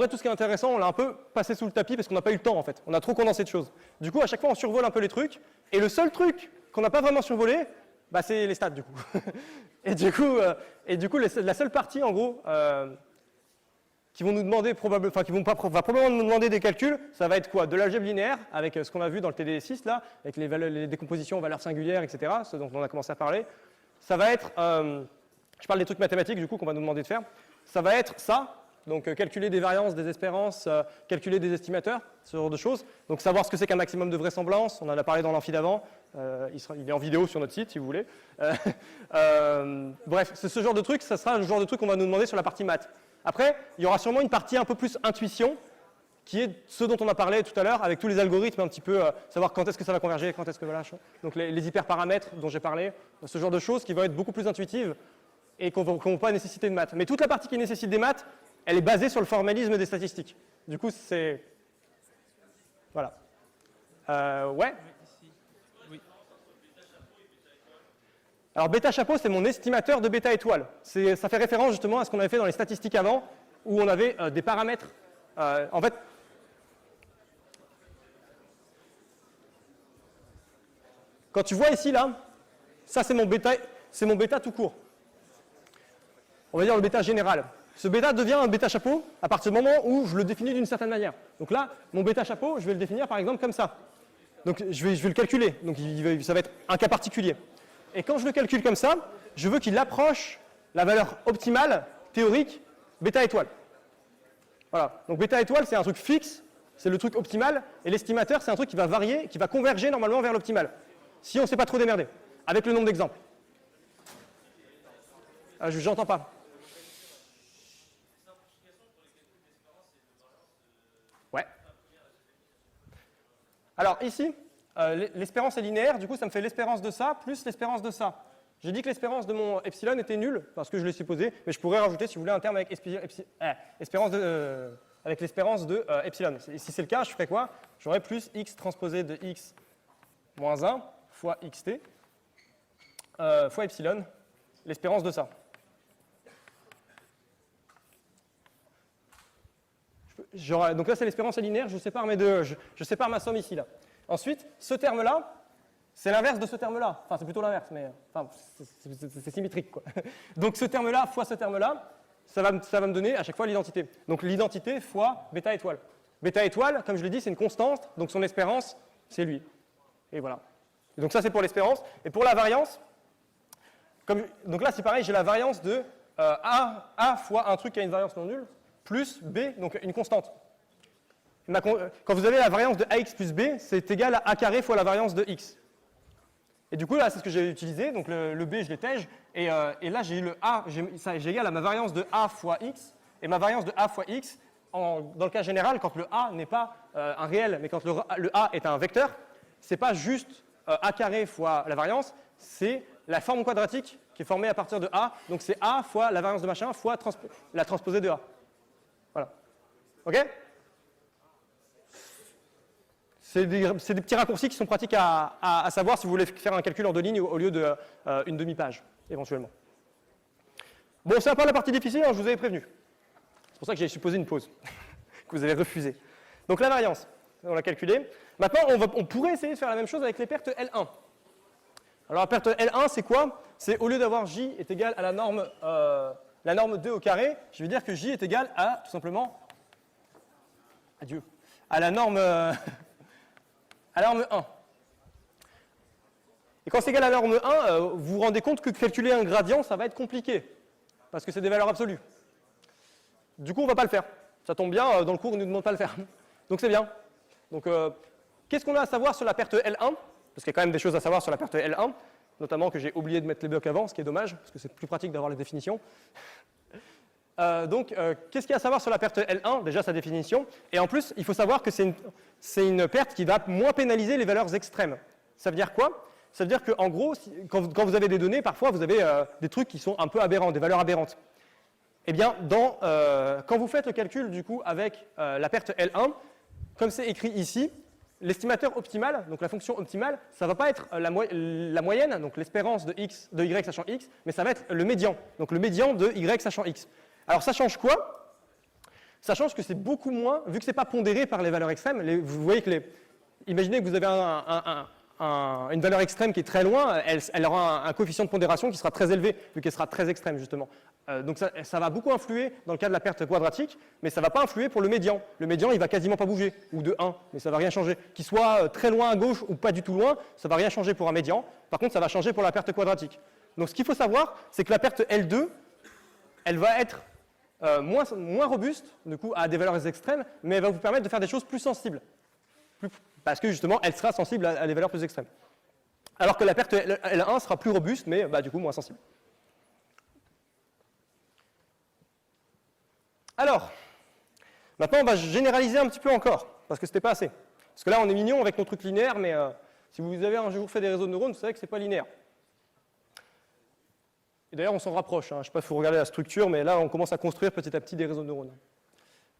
tout ce qui est intéressant, on l'a un peu passé sous le tapis parce qu'on n'a pas eu le temps, en fait. On a trop condensé de choses. Du coup, à chaque fois, on survole un peu les trucs, et le seul truc qu'on n'a pas vraiment survolé, bah, c'est les stats, du coup. et du coup, la seule partie, en gros, qui vont nous demander va probablement nous demander des calculs, ça va être quoi? De l'algèbre linéaire, avec ce qu'on a vu dans le TD6, là, avec les décompositions en valeurs singulières, etc., ce dont on a commencé à parler. Ça va être, je parle des trucs mathématiques, du coup, qu'on va nous demander de faire. Ça va être ça, donc calculer des variances, des espérances, calculer des estimateurs, ce genre de choses. Donc savoir ce que c'est qu'un maximum de vraisemblance, on en a parlé dans l'amphi d'avant, il est en vidéo sur notre site, si vous voulez. Bref, c'est ce genre de truc, ça sera le genre de truc qu'on va nous demander sur la partie maths. Après, il y aura sûrement une partie un peu plus intuition, qui est ce dont on a parlé tout à l'heure, avec tous les algorithmes, un petit peu, savoir quand est-ce que ça va converger, quand est-ce que voilà. Donc les hyperparamètres dont j'ai parlé, ce genre de choses qui vont être beaucoup plus intuitives et qui ne vont pas nécessiter de maths. Mais toute la partie qui nécessite des maths, elle est basée sur le formalisme des statistiques. Du coup, c'est... Voilà. Ouais. Alors, bêta chapeau, c'est mon estimateur de bêta étoile. Ça fait référence justement à ce qu'on avait fait dans les statistiques avant, où on avait des paramètres. En fait, quand tu vois ici, là, ça c'est mon bêta tout court. On va dire le bêta général. Ce bêta devient un bêta chapeau à partir du moment où je le définis d'une certaine manière. Donc là, mon bêta chapeau, je vais le définir par exemple comme ça. Donc je vais le calculer. Donc ça va être un cas particulier. Et quand je le calcule comme ça, je veux qu'il approche la valeur optimale théorique bêta étoile. Voilà. Donc bêta étoile, c'est un truc fixe, c'est le truc optimal, et l'estimateur, c'est un truc qui va varier, qui va converger normalement vers l'optimal. Si on ne s'est pas trop démerdé, avec le nombre d'exemples. J'entends pas. Ouais. Alors ici, l'espérance est linéaire, du coup ça me fait l'espérance de ça plus l'espérance de ça. J'ai dit que l'espérance de mon epsilon était nulle, parce que je l'ai supposé, mais je pourrais rajouter, si vous voulez, un terme avec avec l'espérance de epsilon. Et si c'est le cas, je ferais quoi? J'aurais plus x transposé de x moins 1 fois xt fois epsilon, l'espérance de ça. Donc là, c'est l'espérance linéaire, je sépare mes deux, je sépare ma somme ici, là. Ensuite, ce terme-là, c'est l'inverse de ce terme-là. Enfin, c'est plutôt l'inverse, mais enfin, c'est symétrique, quoi. Donc ce terme-là fois ce terme-là, ça va me donner à chaque fois l'identité. Donc l'identité fois bêta étoile. Bêta étoile, comme je l'ai dit, c'est une constante, donc son espérance, c'est lui. Et voilà. Et donc ça, c'est pour l'espérance. Et pour la variance, donc là, c'est pareil, j'ai la variance de A fois un truc qui a une variance non nulle, plus B, donc une constante. Quand vous avez la variance de AX plus B, c'est égal à A carré fois la variance de X. Et du coup, là, c'est ce que j'ai utilisé, donc le B, je l'étège, et là, j'ai eu le A, j'ai égal à ma variance de A fois X, et ma variance de A fois X, dans le cas général, quand le A n'est pas un réel, mais quand le A est un vecteur, c'est pas juste A carré fois la variance, c'est la forme quadratique qui est formée à partir de A, donc c'est A fois la variance de machin fois la transposée de A. Voilà. OK? C'est des petits raccourcis qui sont pratiques à savoir si vous voulez faire un calcul en 2 lignes au lieu d'une demi-page, éventuellement. Bon, c'est pas la partie difficile, hein, je vous avais prévenu. C'est pour ça que j'ai supposé une pause, que vous avez refusé. Donc la variance, on l'a calculée. Maintenant, on pourrait essayer de faire la même chose avec les pertes L1. Alors la perte L1, c'est quoi? C'est au lieu d'avoir J est égal à la norme 2 au carré, je vais dire que J est égal à, tout simplement, adieu, à la norme... à la norme 1. Et quand c'est égal à la norme 1, vous vous rendez compte que calculer un gradient, ça va être compliqué, parce que c'est des valeurs absolues. Du coup, on ne va pas le faire. Ça tombe bien, dans le cours, on ne nous demande pas de le faire. Donc c'est bien. Donc, qu'est-ce qu'on a à savoir sur la perte L1? Parce qu'il y a quand même des choses à savoir sur la perte L1, notamment que j'ai oublié de mettre les blocs avant, ce qui est dommage, parce que c'est plus pratique d'avoir les définitions. Qu'est-ce qu'il y a à savoir sur la perte L1? Déjà, sa définition. Et en plus, il faut savoir que c'est une perte qui va moins pénaliser les valeurs extrêmes. Ça veut dire quoi? Ça veut dire qu'en gros, quand vous avez des données, parfois, vous avez des trucs qui sont un peu aberrants, des valeurs aberrantes. Eh bien, quand vous faites le calcul, du coup, avec la perte L1, comme c'est écrit ici, l'estimateur optimal, donc la fonction optimale, ça ne va pas être la moyenne, donc l'espérance de y sachant x, mais ça va être le médian, donc le médian de y sachant x. Alors ça change quoi? Ça change que c'est beaucoup moins, vu que ce n'est pas pondéré par les valeurs extrêmes, vous voyez que imaginez que vous avez une valeur extrême qui est très loin, elle aura un coefficient de pondération qui sera très élevé, vu qu'elle sera très extrême justement. Donc ça va beaucoup influer dans le cas de la perte quadratique, mais ça ne va pas influer pour le médian. Le médian, il ne va quasiment pas bouger, ou de 1, mais ça ne va rien changer. Qu'il soit très loin à gauche ou pas du tout loin, ça ne va rien changer pour un médian. Par contre, ça va changer pour la perte quadratique. Donc ce qu'il faut savoir, c'est que la perte L2, elle va être moins robuste, du coup, à des valeurs extrêmes, mais elle va vous permettre de faire des choses plus sensibles. Parce que justement, elle sera sensible à des valeurs plus extrêmes. Alors que la perte L1 sera plus robuste, mais du coup moins sensible. Alors, maintenant on va généraliser un petit peu encore, parce que c'était pas assez. Parce que là on est mignon avec nos trucs linéaires, mais si vous avez un jour fait des réseaux de neurones, vous savez que c'est pas linéaire. Et d'ailleurs on s'en rapproche, hein. Je ne sais pas si vous regardez la structure, mais là on commence à construire petit à petit des réseaux de neurones.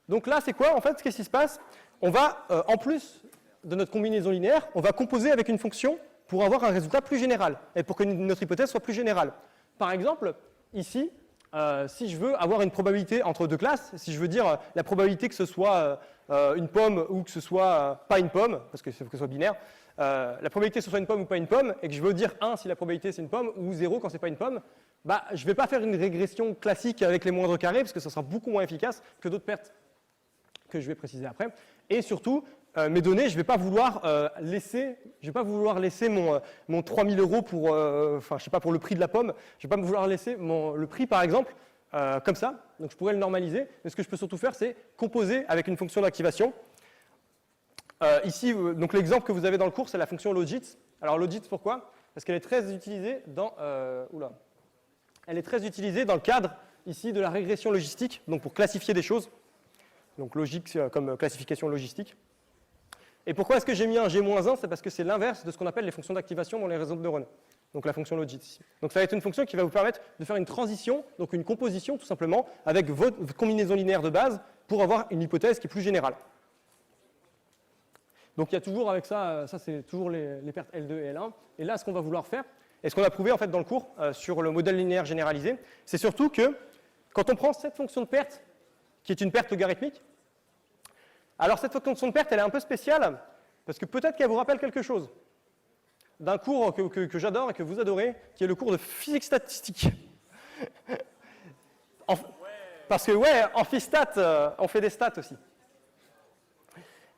Donc là c'est quoi en fait? Qu'est-ce qui se passe? On va, en plus de notre combinaison linéaire, on va composer avec une fonction pour avoir un résultat plus général, et pour que notre hypothèse soit plus générale. Par exemple, ici, si je veux avoir une probabilité entre deux classes, si je veux dire la probabilité que ce soit une pomme ou que ce soit pas une pomme, parce que ce soit binaire, la probabilité que ce soit une pomme ou pas une pomme, et que je veux dire 1 si la probabilité c'est une pomme, ou 0 quand c'est pas une pomme, je ne vais pas faire une régression classique avec les moindres carrés, parce que ça sera beaucoup moins efficace que d'autres pertes que je vais préciser après. Et surtout, mes données, je ne vais pas vouloir laisser mon 3000 € pour, je sais pas, pour le prix de la pomme. Je ne vais pas vouloir laisser le prix, par exemple, comme ça. Donc je pourrais le normaliser. Mais ce que je peux surtout faire, c'est composer avec une fonction d'activation. Ici, donc l'exemple que vous avez dans le cours, c'est la fonction logits. Alors logits, pourquoi? Parce qu'elle est très utilisée dans, elle est très utilisée dans le cadre ici de la régression logistique, donc pour classifier des choses. Donc logique comme classification logistique. Et pourquoi est-ce que j'ai mis un G-1? C'est parce que c'est l'inverse de ce qu'on appelle les fonctions d'activation dans les réseaux de neurones. Donc la fonction logit ici. Donc ça va être une fonction qui va vous permettre de faire une transition, donc une composition tout simplement, avec votre combinaison linéaire de base pour avoir une hypothèse qui est plus générale. Donc il y a toujours avec ça c'est toujours les pertes L2 et L1. Et là, ce qu'on va vouloir faire, et ce qu'on a prouvé en fait dans le cours sur le modèle linéaire généralisé, c'est surtout que quand on prend cette fonction de perte, qui est une perte logarithmique, alors cette fonction de perte, elle est un peu spéciale, parce que peut-être qu'elle vous rappelle quelque chose d'un cours que j'adore et que vous adorez, qui est le cours de physique statistique. Parce que, en phystat, on fait des stats aussi.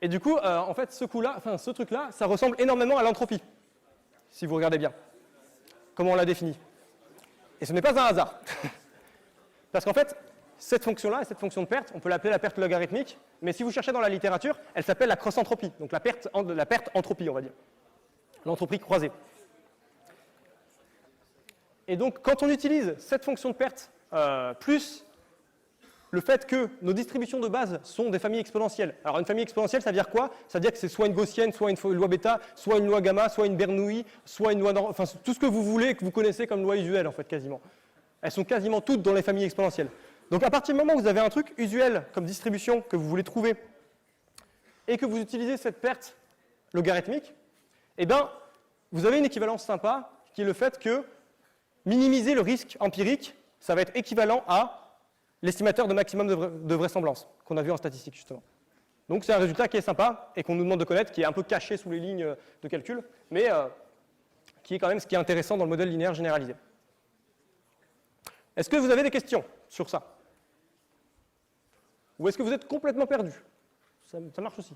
Et du coup, en fait, ce truc-là, ça ressemble énormément à l'entropie, si vous regardez bien, comment on l'a définit. Et ce n'est pas un hasard. Parce qu'en fait, cette fonction-là, cette fonction de perte, on peut l'appeler la perte logarithmique, mais si vous cherchez dans la littérature, elle s'appelle la cross-entropie, donc la perte entropie, on va dire. L'entropie croisée. Et donc, quand on utilise cette fonction de perte, plus le fait que nos distributions de base sont des familles exponentielles. Alors, une famille exponentielle, ça veut dire quoi? Ça veut dire que c'est soit une gaussienne, soit une loi bêta, soit une loi gamma, soit une Bernoulli, soit une loi... Enfin, tout ce que vous voulez, que vous connaissez comme loi usuelle, en fait, quasiment. Elles sont quasiment toutes dans les familles exponentielles. Donc à partir du moment où vous avez un truc usuel comme distribution que vous voulez trouver et que vous utilisez cette perte logarithmique, eh bien, vous avez une équivalence sympa qui est le fait que minimiser le risque empirique, ça va être équivalent à l'estimateur de maximum de vraisemblance qu'on a vu en statistique justement. Donc c'est un résultat qui est sympa et qu'on nous demande de connaître, qui est un peu caché sous les lignes de calcul, mais qui est quand même ce qui est intéressant dans le modèle linéaire généralisé. Est-ce que vous avez des questions sur ça? Ou est-ce que vous êtes complètement perdu? Ça marche aussi.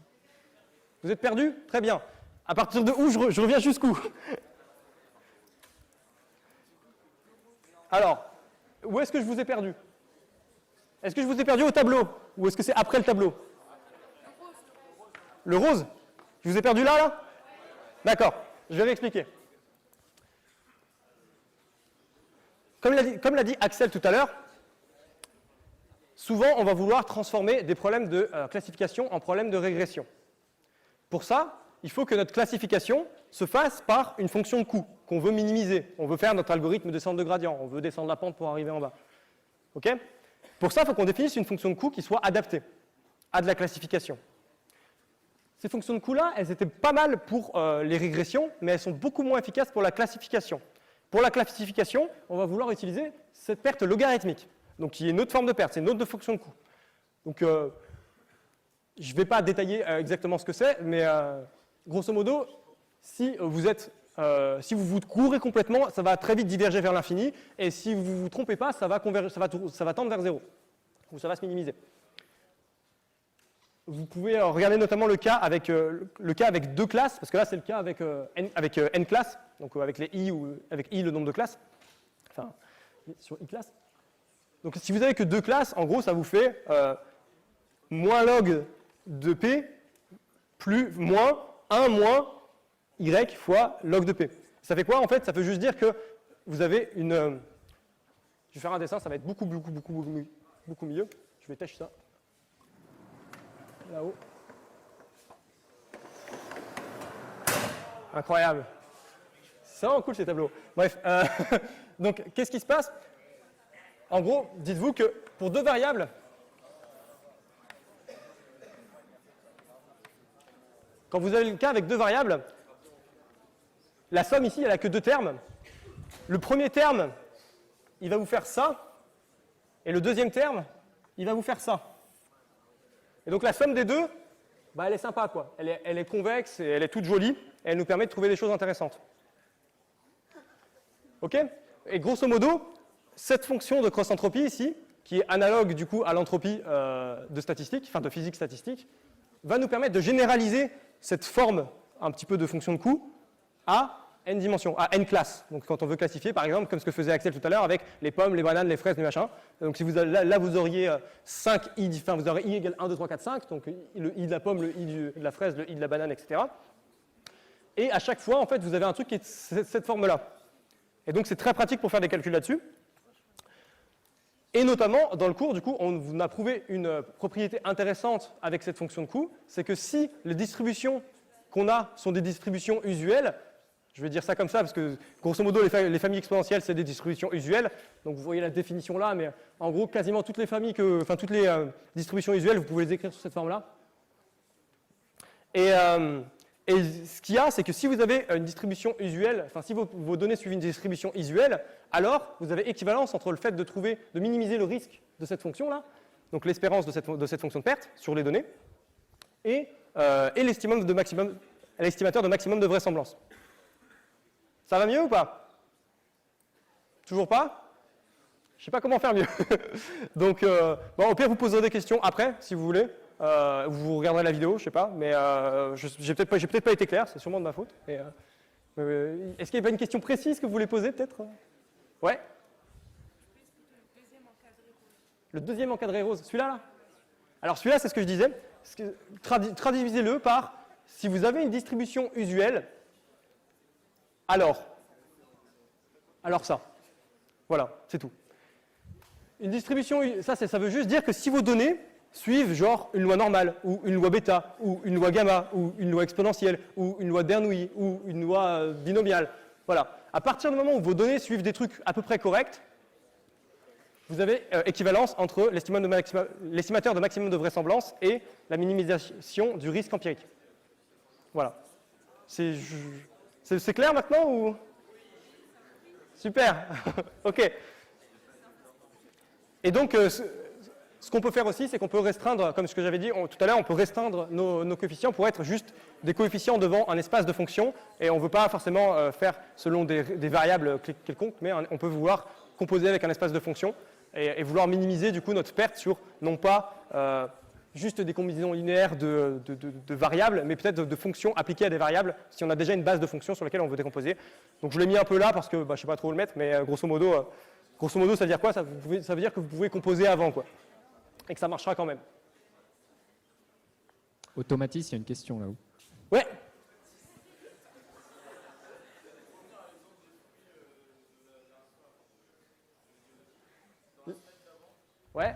Vous êtes perdu? Très bien. À partir de où je reviens jusqu'où? Alors, où est-ce que je vous ai perdu? Est-ce que je vous ai perdu au tableau? Ou est-ce que c'est après le tableau? Le rose? Je vous ai perdu là? D'accord, je vais réexpliquer. Comme l'a dit Axel tout à l'heure, souvent on va vouloir transformer des problèmes de classification en problèmes de régression. Pour ça, il faut que notre classification se fasse par une fonction de coût qu'on veut minimiser. On veut faire notre algorithme de descente de gradient, on veut descendre la pente pour arriver en bas. OK? Pour ça, il faut qu'on définisse une fonction de coût qui soit adaptée à de la classification. Ces fonctions de coût-là, elles étaient pas mal pour les régressions, mais elles sont beaucoup moins efficaces pour la classification. Pour la classification, on va vouloir utiliser cette perte logarithmique, donc qui est une autre forme de perte, c'est une autre fonction de coût. Donc, je ne vais pas détailler exactement ce que c'est, mais grosso modo, si vous vous courez complètement, ça va très vite diverger vers l'infini, et si vous ne vous trompez pas, ça va tendre vers 0, ou ça va se minimiser. Vous pouvez regarder notamment le cas avec deux classes, parce que là c'est le cas avec n classes, donc avec les i ou avec i le nombre de classes, enfin sur i classes. Donc si vous avez que deux classes, en gros ça vous fait moins log de p plus moins 1 moins y fois log de p. Ça fait quoi en fait? Ça veut juste dire que vous avez une... je vais faire un dessin, ça va être beaucoup mieux. Je vais tâcher ça. Là-haut. Incroyable. C'est vraiment cool ces tableaux. Bref, donc qu'est-ce qui se passe? En gros, dites-vous que pour deux variables, quand vous avez le cas avec deux variables, la somme ici, elle n'a que deux termes. Le premier terme, il va vous faire ça, et le deuxième terme, il va vous faire ça. Et donc la somme des deux, bah, elle est sympa, quoi. Elle est convexe et elle est toute jolie, et elle nous permet de trouver des choses intéressantes. OK? Et grosso modo, cette fonction de cross-entropie ici, qui est analogue du coup à l'entropie de statistique, enfin de physique statistique, va nous permettre de généraliser cette forme un petit peu de fonction de coût à n dimensions, à n classes. Donc quand on veut classifier, par exemple, comme ce que faisait Axel tout à l'heure avec les pommes, les bananes, les fraises, les machins. Donc si vous avez, là, vous auriez 5 i, enfin vous aurez i égale 1, 2, 3, 4, 5, donc le i de la pomme, le i de la fraise, le i de la banane, etc. Et à chaque fois, en fait, vous avez un truc qui est cette forme-là. Et donc c'est très pratique pour faire des calculs là-dessus. Et notamment, dans le cours, du coup, on a prouvé une propriété intéressante avec cette fonction de coût, c'est que si les distributions qu'on a sont des distributions usuelles, je vais dire ça comme ça parce que, grosso modo, les familles exponentielles, c'est des distributions usuelles. Donc, vous voyez la définition là, mais en gros, quasiment toutes les familles, toutes les distributions usuelles, vous pouvez les écrire sous cette forme-là. Et ce qu'il y a, c'est que si vous avez une distribution usuelle, enfin, si vos données suivent une distribution usuelle, alors vous avez équivalence entre le fait de minimiser le risque de cette fonction-là, donc l'espérance de cette fonction de perte sur les données, et l'estimateur de maximum de vraisemblance. Ça va mieux ou pas? Toujours pas? Je ne sais pas comment faire mieux. Donc, au pire, vous poserez des questions après, si vous voulez. Vous regarderez la vidéo, je ne sais pas, mais j'ai peut-être pas été clair, c'est sûrement de ma faute. Est-ce qu'il y a une question précise que vous voulez poser, peut-être? Ouais? Le deuxième encadré rose, celui-là là? Alors celui-là, c'est ce que je disais. Traduisez-le par, si vous avez une distribution usuelle, alors ça. Voilà, c'est tout. Une distribution, ça veut juste dire que si vos données suivent genre une loi normale, ou une loi bêta, ou une loi gamma, ou une loi exponentielle, ou une loi Bernoulli, ou une loi binomiale, voilà. À partir du moment où vos données suivent des trucs à peu près corrects, vous avez équivalence entre l'estimateur de maximum de vraisemblance et la minimisation du risque empirique. Voilà. C'est clair maintenant ou? Super. OK. Et donc, ce qu'on peut faire aussi, c'est qu'on peut restreindre, comme ce que j'avais dit tout à l'heure, on peut restreindre nos coefficients pour être juste des coefficients devant un espace de fonction. Et on ne veut pas forcément faire selon des variables quelconques, mais on peut vouloir composer avec un espace de fonction et vouloir minimiser du coup notre perte sur non pas juste des combinaisons linéaires de variables, mais peut-être de fonctions appliquées à des variables si on a déjà une base de fonctions sur laquelle on veut décomposer. Donc je l'ai mis un peu là parce que je ne sais pas trop où le mettre, mais grosso modo, ça veut dire quoi? Ça veut dire que vous pouvez composer avant, quoi. et que ça marchera quand même. Automatis, il y a une question là-haut. Ouais. Ouais.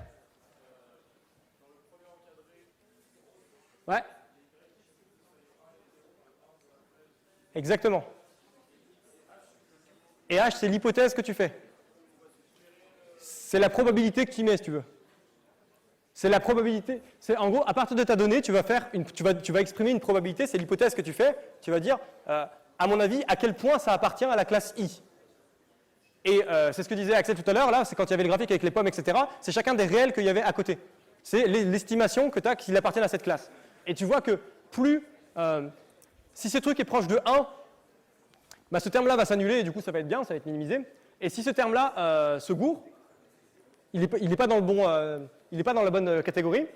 Ouais. Exactement. Et H, c'est l'hypothèse que tu fais. C'est la probabilité que tu mets, si tu veux. C'est la probabilité. En gros, à partir de ta donnée, tu vas exprimer une probabilité, c'est l'hypothèse que tu fais. Tu vas dire, à mon avis, à quel point ça appartient à la classe I. Et c'est ce que disait Axel tout à l'heure, là, c'est quand il y avait le graphique avec les pommes, etc. C'est chacun des réels qu'il y avait à côté. C'est l'estimation que tu as qu'il appartient à cette classe. Et tu vois que plus, si ce truc est proche de 1, bah, ce terme-là va s'annuler et du coup ça va être bien, ça va être minimisé. Et si ce terme-là se gourre, il n'est pas dans la bonne catégorie.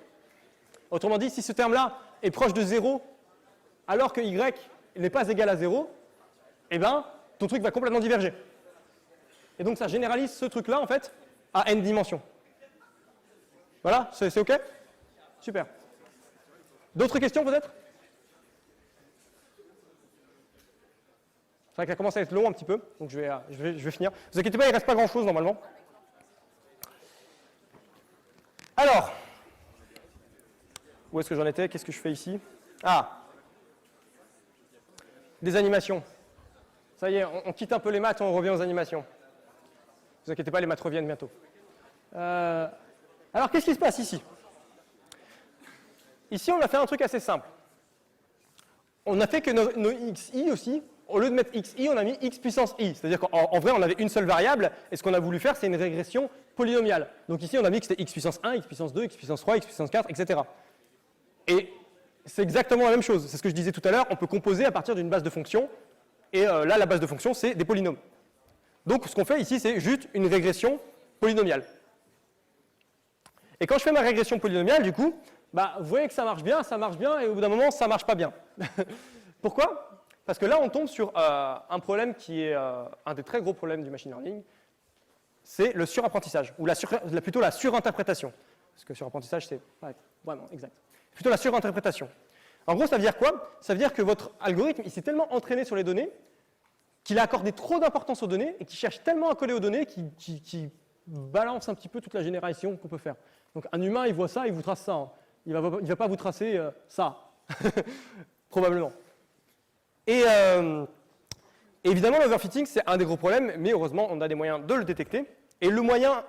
Autrement dit, si ce terme-là est proche de 0, alors que y n'est pas égal à 0, eh ben, ton truc va complètement diverger. Et donc ça généralise ce truc-là, en fait, à n dimensions. Voilà, c'est OK? Super. D'autres questions, peut-être? C'est vrai que ça commence à être long un petit peu, donc je vais finir. Ne vous inquiétez pas, il ne reste pas grand-chose, normalement. Alors, où est-ce que j'en étais? Qu'est-ce que je fais ici? Ah, des animations. Ça y est, on quitte un peu les maths, on revient aux animations. Ne vous inquiétez pas, les maths reviennent bientôt. Alors, qu'est-ce qui se passe ici? Ici, on a fait un truc assez simple. On a fait que nos xi aussi, au lieu de mettre xi, on a mis x puissance i. C'est-à-dire qu'en vrai, on avait une seule variable, et ce qu'on a voulu faire, c'est une régression polynomiale. Donc ici, on a mis que c'était x puissance 1, x puissance 2, x puissance 3, x puissance 4, etc. Et c'est exactement la même chose. C'est ce que je disais tout à l'heure, on peut composer à partir d'une base de fonctions, et là, la base de fonctions, c'est des polynômes. Donc ce qu'on fait ici, c'est juste une régression polynomiale. Et quand je fais ma régression polynomiale, du coup, bah, vous voyez que ça marche bien, et au bout d'un moment, ça marche pas bien. Pourquoi? Parce que là, on tombe sur un problème qui est un des très gros problèmes du machine learning, c'est le surapprentissage, ou plutôt la surinterprétation. Parce que surapprentissage, c'est pas vraiment exact. Plutôt la surinterprétation. En gros, ça veut dire quoi? Ça veut dire que votre algorithme, il s'est tellement entraîné sur les données qu'il a accordé trop d'importance aux données et qu'il cherche tellement à coller aux données qu'il balance un petit peu toute la génération qu'on peut faire. Donc un humain, il voit ça, il vous trace ça. Hein. Il va pas vous tracer ça, probablement. Et évidemment, l'overfitting, c'est un des gros problèmes, mais heureusement, on a des moyens de le détecter. Et le moyen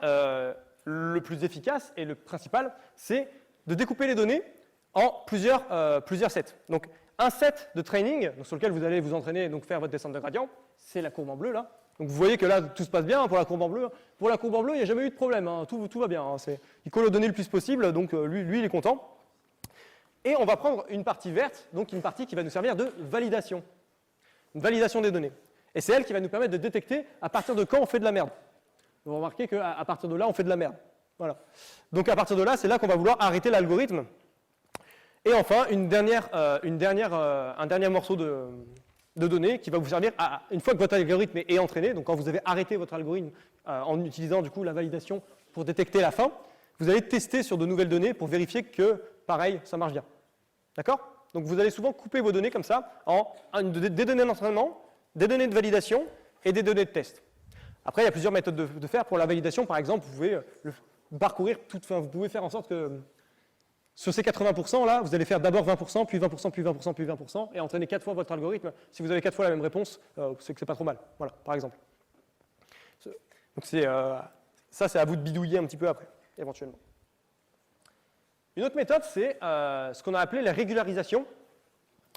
le plus efficace et le principal, c'est de découper les données en plusieurs sets. Donc, un set de training, donc, sur lequel vous allez vous entraîner, donc faire votre descente de gradient, c'est la courbe en bleu, là. Donc, vous voyez que là, tout se passe bien pour la courbe en bleu. Pour la courbe en bleu, il n'y a jamais eu de problème, hein. Tout va bien. Hein. Il colle aux données le plus possible, donc lui, il est content. Et on va prendre une partie verte, donc une partie qui va nous servir de validation. Une validation des données. Et c'est elle qui va nous permettre de détecter à partir de quand on fait de la merde. Vous remarquez qu'à partir de là, on fait de la merde. Voilà. Donc à partir de là, c'est là qu'on va vouloir arrêter l'algorithme. Et enfin, un dernier morceau de données qui va vous servir, une fois que votre algorithme est entraîné, donc quand vous avez arrêté votre algorithme en utilisant du coup la validation pour détecter la fin, vous allez tester sur de nouvelles données pour vérifier que, pareil, ça marche bien. D'accord? Donc vous allez souvent couper vos données comme ça en des données d'entraînement, des données de validation et des données de test. Après, il y a plusieurs méthodes de faire. Pour la validation, par exemple, vous pouvez parcourir vous pouvez faire en sorte que sur ces 80% là, vous allez faire d'abord 20%, puis 20%, puis 20%, puis 20%, et entraîner 4 fois votre algorithme. Si vous avez 4 fois la même réponse, c'est que c'est pas trop mal. Voilà, par exemple. Donc ça, c'est à vous de bidouiller un petit peu après, éventuellement. Une autre méthode, c'est ce qu'on a appelé la régularisation.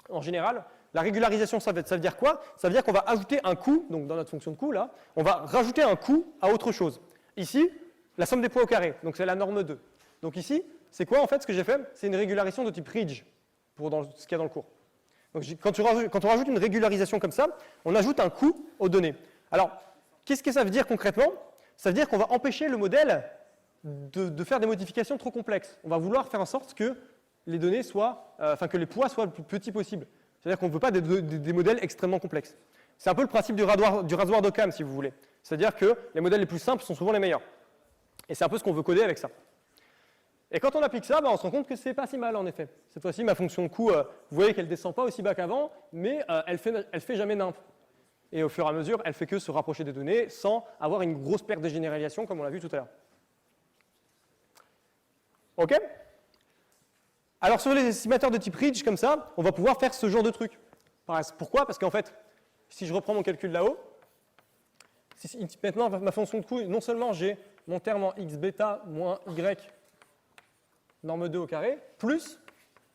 En général, la régularisation, ça veut dire quoi? Ça veut dire qu'on va ajouter un coût, donc dans notre fonction de coût, là, on va rajouter un coût à autre chose. Ici, la somme des poids au carré, donc c'est la norme 2. Donc ici, c'est quoi en fait ce que j'ai fait? C'est une régularisation de type ridge, pour ce qu'il y a dans le cours. Donc quand on rajoute une régularisation comme ça, on ajoute un coût aux données. Alors, qu'est-ce que ça veut dire concrètement? Ça veut dire qu'on va empêcher le modèle de faire des modifications trop complexes. On va vouloir faire en sorte que les données que les poids soient le plus petits possible. C'est-à-dire qu'on ne veut pas des modèles extrêmement complexes. C'est un peu le principe du rasoir d'Occam, si vous voulez. C'est-à-dire que les modèles les plus simples sont souvent les meilleurs. Et c'est un peu ce qu'on veut coder avec ça. Et quand on applique ça, on se rend compte que c'est pas si mal en effet. Cette fois-ci, ma fonction de coût, vous voyez qu'elle descend pas aussi bas qu'avant, mais elle fait jamais nimp. Et au fur et à mesure, elle fait que se rapprocher des données sans avoir une grosse perte de généralisation comme on l'a vu tout à l'heure. OK? Alors sur les estimateurs de type Ridge, comme ça, on va pouvoir faire ce genre de truc. Pourquoi? Parce qu'en fait, si je reprends mon calcul là-haut, maintenant ma fonction de coût, non seulement j'ai mon terme en x bêta moins y norme 2 au carré, plus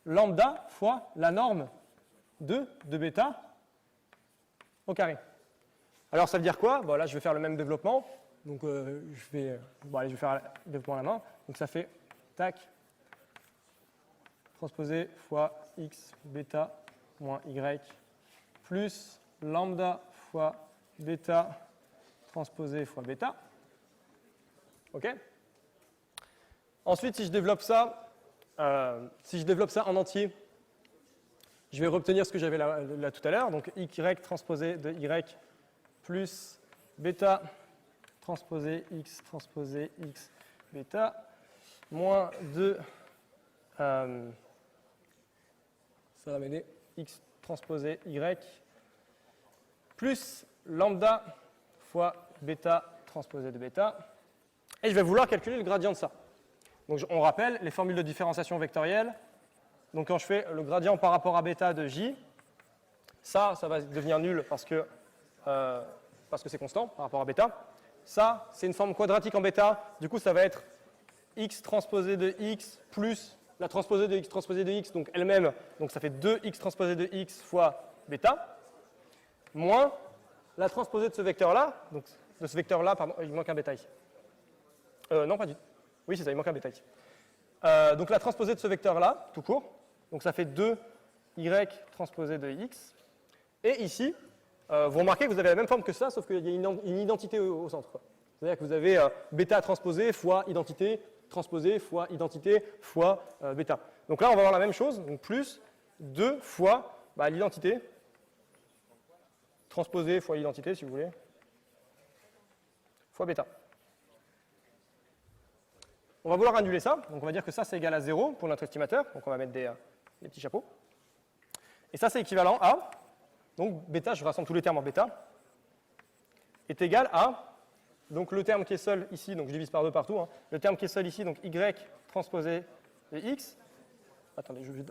lambda fois la norme 2 de bêta au carré. Alors ça veut dire quoi? Bon, là je vais faire le même développement, donc je vais faire le développement à la main, donc ça fait tac, transposé fois x bêta moins y plus lambda fois bêta transposé fois bêta. OK? Ensuite, si je développe ça en entier, je vais obtenir ce que j'avais là tout à l'heure, donc y transposé de y plus bêta transposé x bêta moins 2, ça va m'aider, x transposé y plus lambda fois bêta transposé de bêta, et je vais vouloir calculer le gradient de ça. Donc on rappelle les formules de différenciation vectorielle. Donc quand je fais le gradient par rapport à bêta de j, ça va devenir nul parce que c'est constant par rapport à bêta. Ça, c'est une forme quadratique en bêta. Du coup, ça va être x transposé de x plus la transposée de x transposé de x, donc elle-même. Donc ça fait 2x transposé de x fois bêta, moins la transposée de ce vecteur-là. Donc de ce vecteur-là, pardon, il manque un bêta ici. Non, pas du tout. Oui, c'est ça, il manque un bêta ici. Donc la transposée de ce vecteur-là, tout court. Donc ça fait 2y transposé de x. Et ici, vous remarquez que vous avez la même forme que ça, sauf qu'il y a une identité au centre. C'est-à-dire que vous avez bêta transposé fois identité, transposé fois identité fois bêta. Donc là, on va avoir la même chose, donc plus 2 fois l'identité, transposé fois identité, si vous voulez, fois bêta. On va vouloir annuler ça, donc on va dire que ça, c'est égal à 0 pour notre estimateur, donc on va mettre des petits chapeaux. Et ça, c'est équivalent à, donc bêta, je rassemble tous les termes en bêta, est égal à, donc le terme qui est seul ici, donc je divise par 2 partout, hein, le terme qui est seul ici, donc y transposé de x, attendez, je vais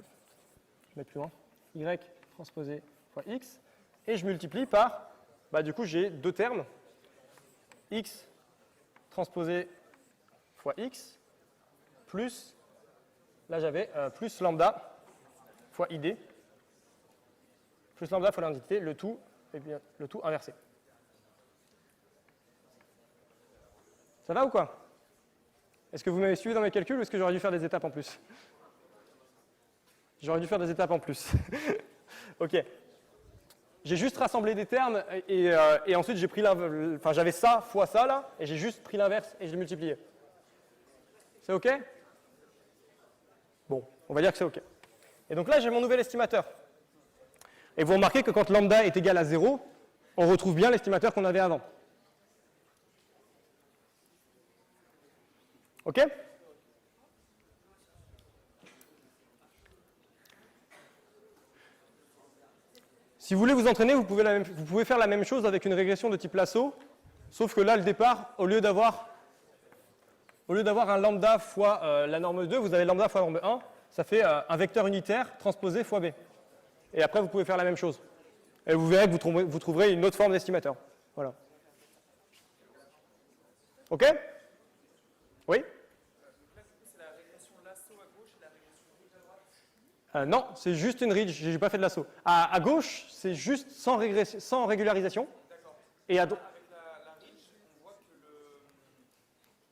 mettre plus loin, y transposé fois x, et je multiplie par, du coup j'ai deux termes, x transposé fois x, plus, là j'avais plus lambda fois id, plus lambda fois l'identité, le tout inversé. Ça va ou quoi? Est-ce que vous m'avez suivi dans mes calculs ou est-ce que j'aurais dû faire des étapes en plus? J'aurais dû faire des étapes en plus. Ok. J'ai juste rassemblé des termes et ensuite j'ai pris j'avais ça fois ça là et j'ai juste pris l'inverse et je l'ai multiplié. C'est ok? Bon, on va dire que c'est ok. Et donc là j'ai mon nouvel estimateur. Et vous remarquez que quand lambda est égal à 0, on retrouve bien l'estimateur qu'on avait avant. Ok? Si vous voulez vous entraîner, vous pouvez faire la même chose avec une régression de type lasso, sauf que là, le départ, au lieu d'avoir un lambda fois la norme 2, vous avez lambda fois la norme 1, ça fait un vecteur unitaire transposé fois b. Et après, vous pouvez faire la même chose. Et vous verrez que vous trouverez une autre forme d'estimateur. Voilà. Ok? Oui? Non, c'est juste une ridge, je n'ai pas fait de lasso. À gauche, c'est juste sans régularisation. Et à droite. Avec la ridge, on voit que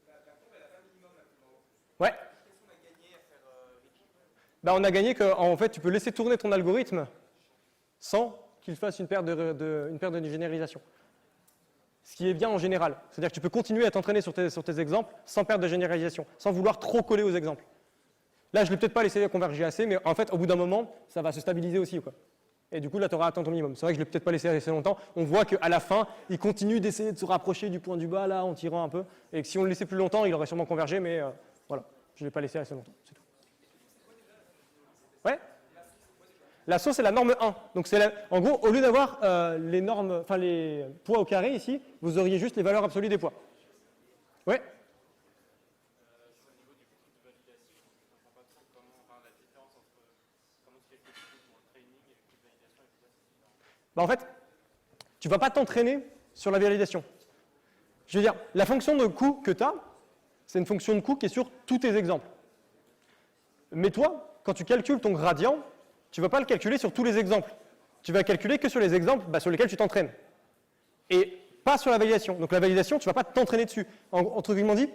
la courbe n'a pas un minimum là plus en haut. Ouais. Qu'est-ce qu'on a gagné à faire ridge? On a gagné qu'en fait, tu peux laisser tourner ton algorithme sans qu'il fasse une perte de généralisation. Ce qui est bien en général. C'est-à-dire que tu peux continuer à t'entraîner sur tes exemples sans perte de généralisation, sans vouloir trop coller aux exemples. Là, je ne l'ai peut-être pas laissé converger assez, mais en fait, au bout d'un moment, ça va se stabiliser aussi, quoi. Et du coup, là, tu auras atteint ton minimum. C'est vrai que je ne l'ai peut-être pas laissé assez longtemps. On voit qu'à la fin, il continue d'essayer de se rapprocher du point du bas, là, en tirant un peu. Et que si on le laissait plus longtemps, il aurait sûrement convergé, mais voilà. Je ne l'ai pas laissé assez longtemps, c'est tout. Ouais. L'ASSO, c'est la norme 1. Donc, en gros, au lieu d'avoir les normes, enfin les poids au carré ici, vous auriez juste les valeurs absolues des poids. Ouais. Bah, en fait, tu ne vas pas t'entraîner sur la validation. Je veux dire, la fonction de coût que tu as, c'est une fonction de coût qui est sur tous tes exemples. Mais toi, quand tu calcules ton gradient, tu ne vas pas le calculer sur tous les exemples. Tu vas calculer que sur les exemples sur lesquels tu t'entraînes. Et pas sur la validation. Donc la validation, tu ne vas pas t'entraîner dessus. Entre guillemets dit,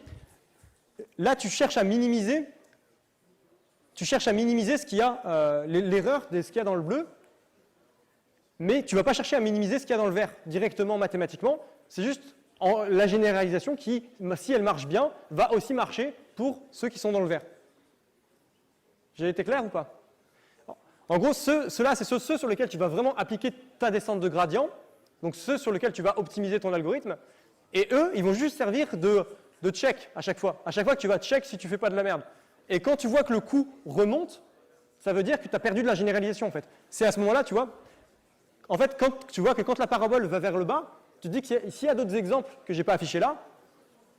là, tu cherches à minimiser ce qu'il y a, l'erreur de ce qu'il y a dans le bleu, mais tu ne vas pas chercher à minimiser ce qu'il y a dans le vert directement mathématiquement. C'est juste la généralisation qui, si elle marche bien, va aussi marcher pour ceux qui sont dans le vert. J'ai été clair ou pas? En gros, ceux-là, c'est ceux sur lesquels tu vas vraiment appliquer ta descente de gradient, donc ceux sur lesquels tu vas optimiser ton algorithme, et eux, ils vont juste servir de check à chaque fois. À chaque fois que tu vas check si tu ne fais pas de la merde. Et quand tu vois que le coût remonte, ça veut dire que tu as perdu de la généralisation en fait. C'est à ce moment-là, tu vois, en fait, quand tu vois que quand la parabole va vers le bas, tu te dis que s'il y a d'autres exemples que je n'ai pas affichés là,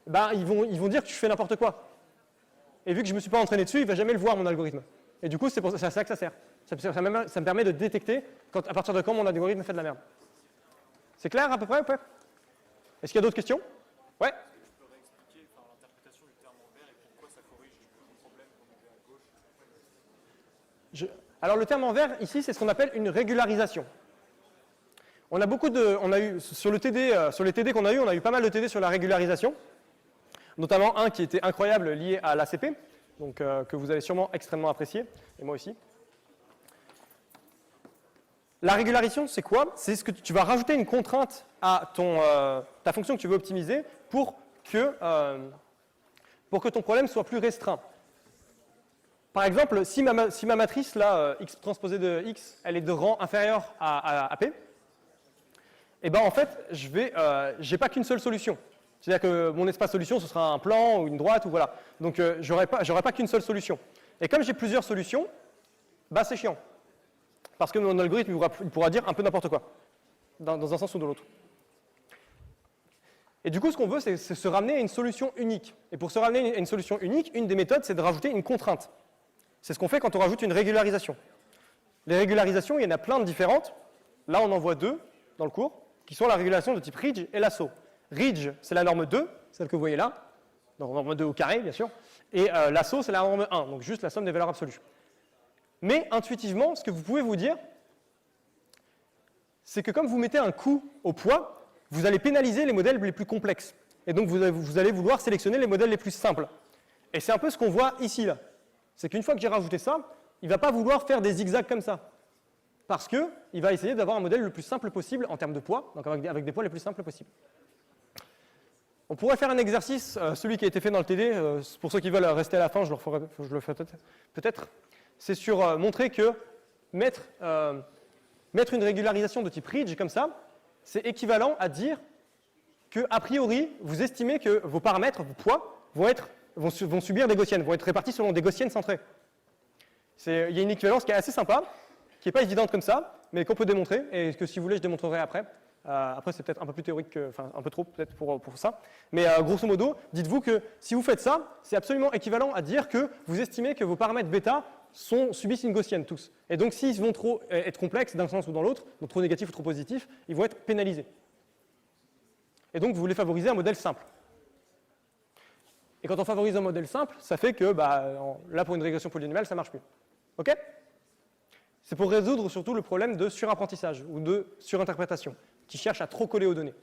ben, ils vont dire que tu fais n'importe quoi. Et vu que je ne me suis pas entraîné dessus, il ne va jamais le voir mon algorithme. Et du coup, c'est à ça que ça sert. Ça me permet de détecter à partir de quand mon algorithme fait de la merde. C'est clair à peu près ou pas? Est-ce qu'il y a d'autres questions? Ouais. Je peux réexpliquer l'interprétation du terme en vert et pourquoi ça corrige le problème qu'on avait à gauche? Alors le terme en vert, ici, c'est ce qu'on appelle une régularisation. On a eu, sur les TD qu'on a eu, on a eu pas mal de TD sur la régularisation, notamment un qui était incroyable lié à l'ACP, donc que vous avez sûrement extrêmement apprécié, et moi aussi. La régularisation, c'est quoi? C'est ce que tu vas rajouter une contrainte à ta fonction que tu veux optimiser pour que ton problème soit plus restreint. Par exemple, si ma matrice, là, x transposée de x, elle est de rang inférieur à P, et ben en fait, j'ai pas qu'une seule solution. C'est-à-dire que mon espace solution, ce sera un plan ou une droite, ou voilà. Donc, j'aurai pas qu'une seule solution. Et comme j'ai plusieurs solutions, bah c'est chiant. Parce que mon algorithme il pourra dire un peu n'importe quoi, dans un sens ou dans l'autre. Et du coup, ce qu'on veut, c'est se ramener à une solution unique. Et pour se ramener à une solution unique, une des méthodes, c'est de rajouter une contrainte. C'est ce qu'on fait quand on rajoute une régularisation. Les régularisations, il y en a plein de différentes. Là, on en voit deux dans le cours, qui sont la régulation de type Ridge et l'ASSO. Ridge, c'est la norme 2, celle que vous voyez là, donc norme 2 au carré, bien sûr, et l'ASSO, c'est la norme 1, donc juste la somme des valeurs absolues. Mais intuitivement, ce que vous pouvez vous dire, c'est que comme vous mettez un coût au poids, vous allez pénaliser les modèles les plus complexes. Et donc vous allez vouloir sélectionner les modèles les plus simples. Et c'est un peu ce qu'on voit ici, là. C'est qu'une fois que j'ai rajouté ça, il ne va pas vouloir faire des zigzags comme ça. Parce qu'il va essayer d'avoir un modèle le plus simple possible en termes de poids, donc avec des poids les plus simples possibles. On pourrait faire un exercice, celui qui a été fait dans le TD, pour ceux qui veulent rester à la fin, je le ferai peut-être. C'est sur montrer que mettre une régularisation de type Ridge comme ça, c'est équivalent à dire qu'a priori, vous estimez que vos paramètres, vos poids, vont subir des gaussiennes, vont être répartis selon des gaussiennes centrées. Il y a une équivalence qui est assez sympa, qui n'est pas évidente comme ça, mais qu'on peut démontrer, et que si vous voulez, je démontrerai après. Après, c'est peut-être un peu plus théorique, enfin un peu trop peut-être pour ça. Mais grosso modo, dites-vous que si vous faites ça, c'est absolument équivalent à dire que vous estimez que vos paramètres bêta subissent une gaussienne tous. Et donc, s'ils vont trop être complexes d'un sens ou dans l'autre, donc trop négatifs ou trop positifs, ils vont être pénalisés. Et donc, vous voulez favoriser un modèle simple. Et quand on favorise un modèle simple, ça fait que là, pour une régression polynomiale, ça ne marche plus. OK? C'est pour résoudre surtout le problème de surapprentissage ou de surinterprétation, qui cherche à trop coller aux données.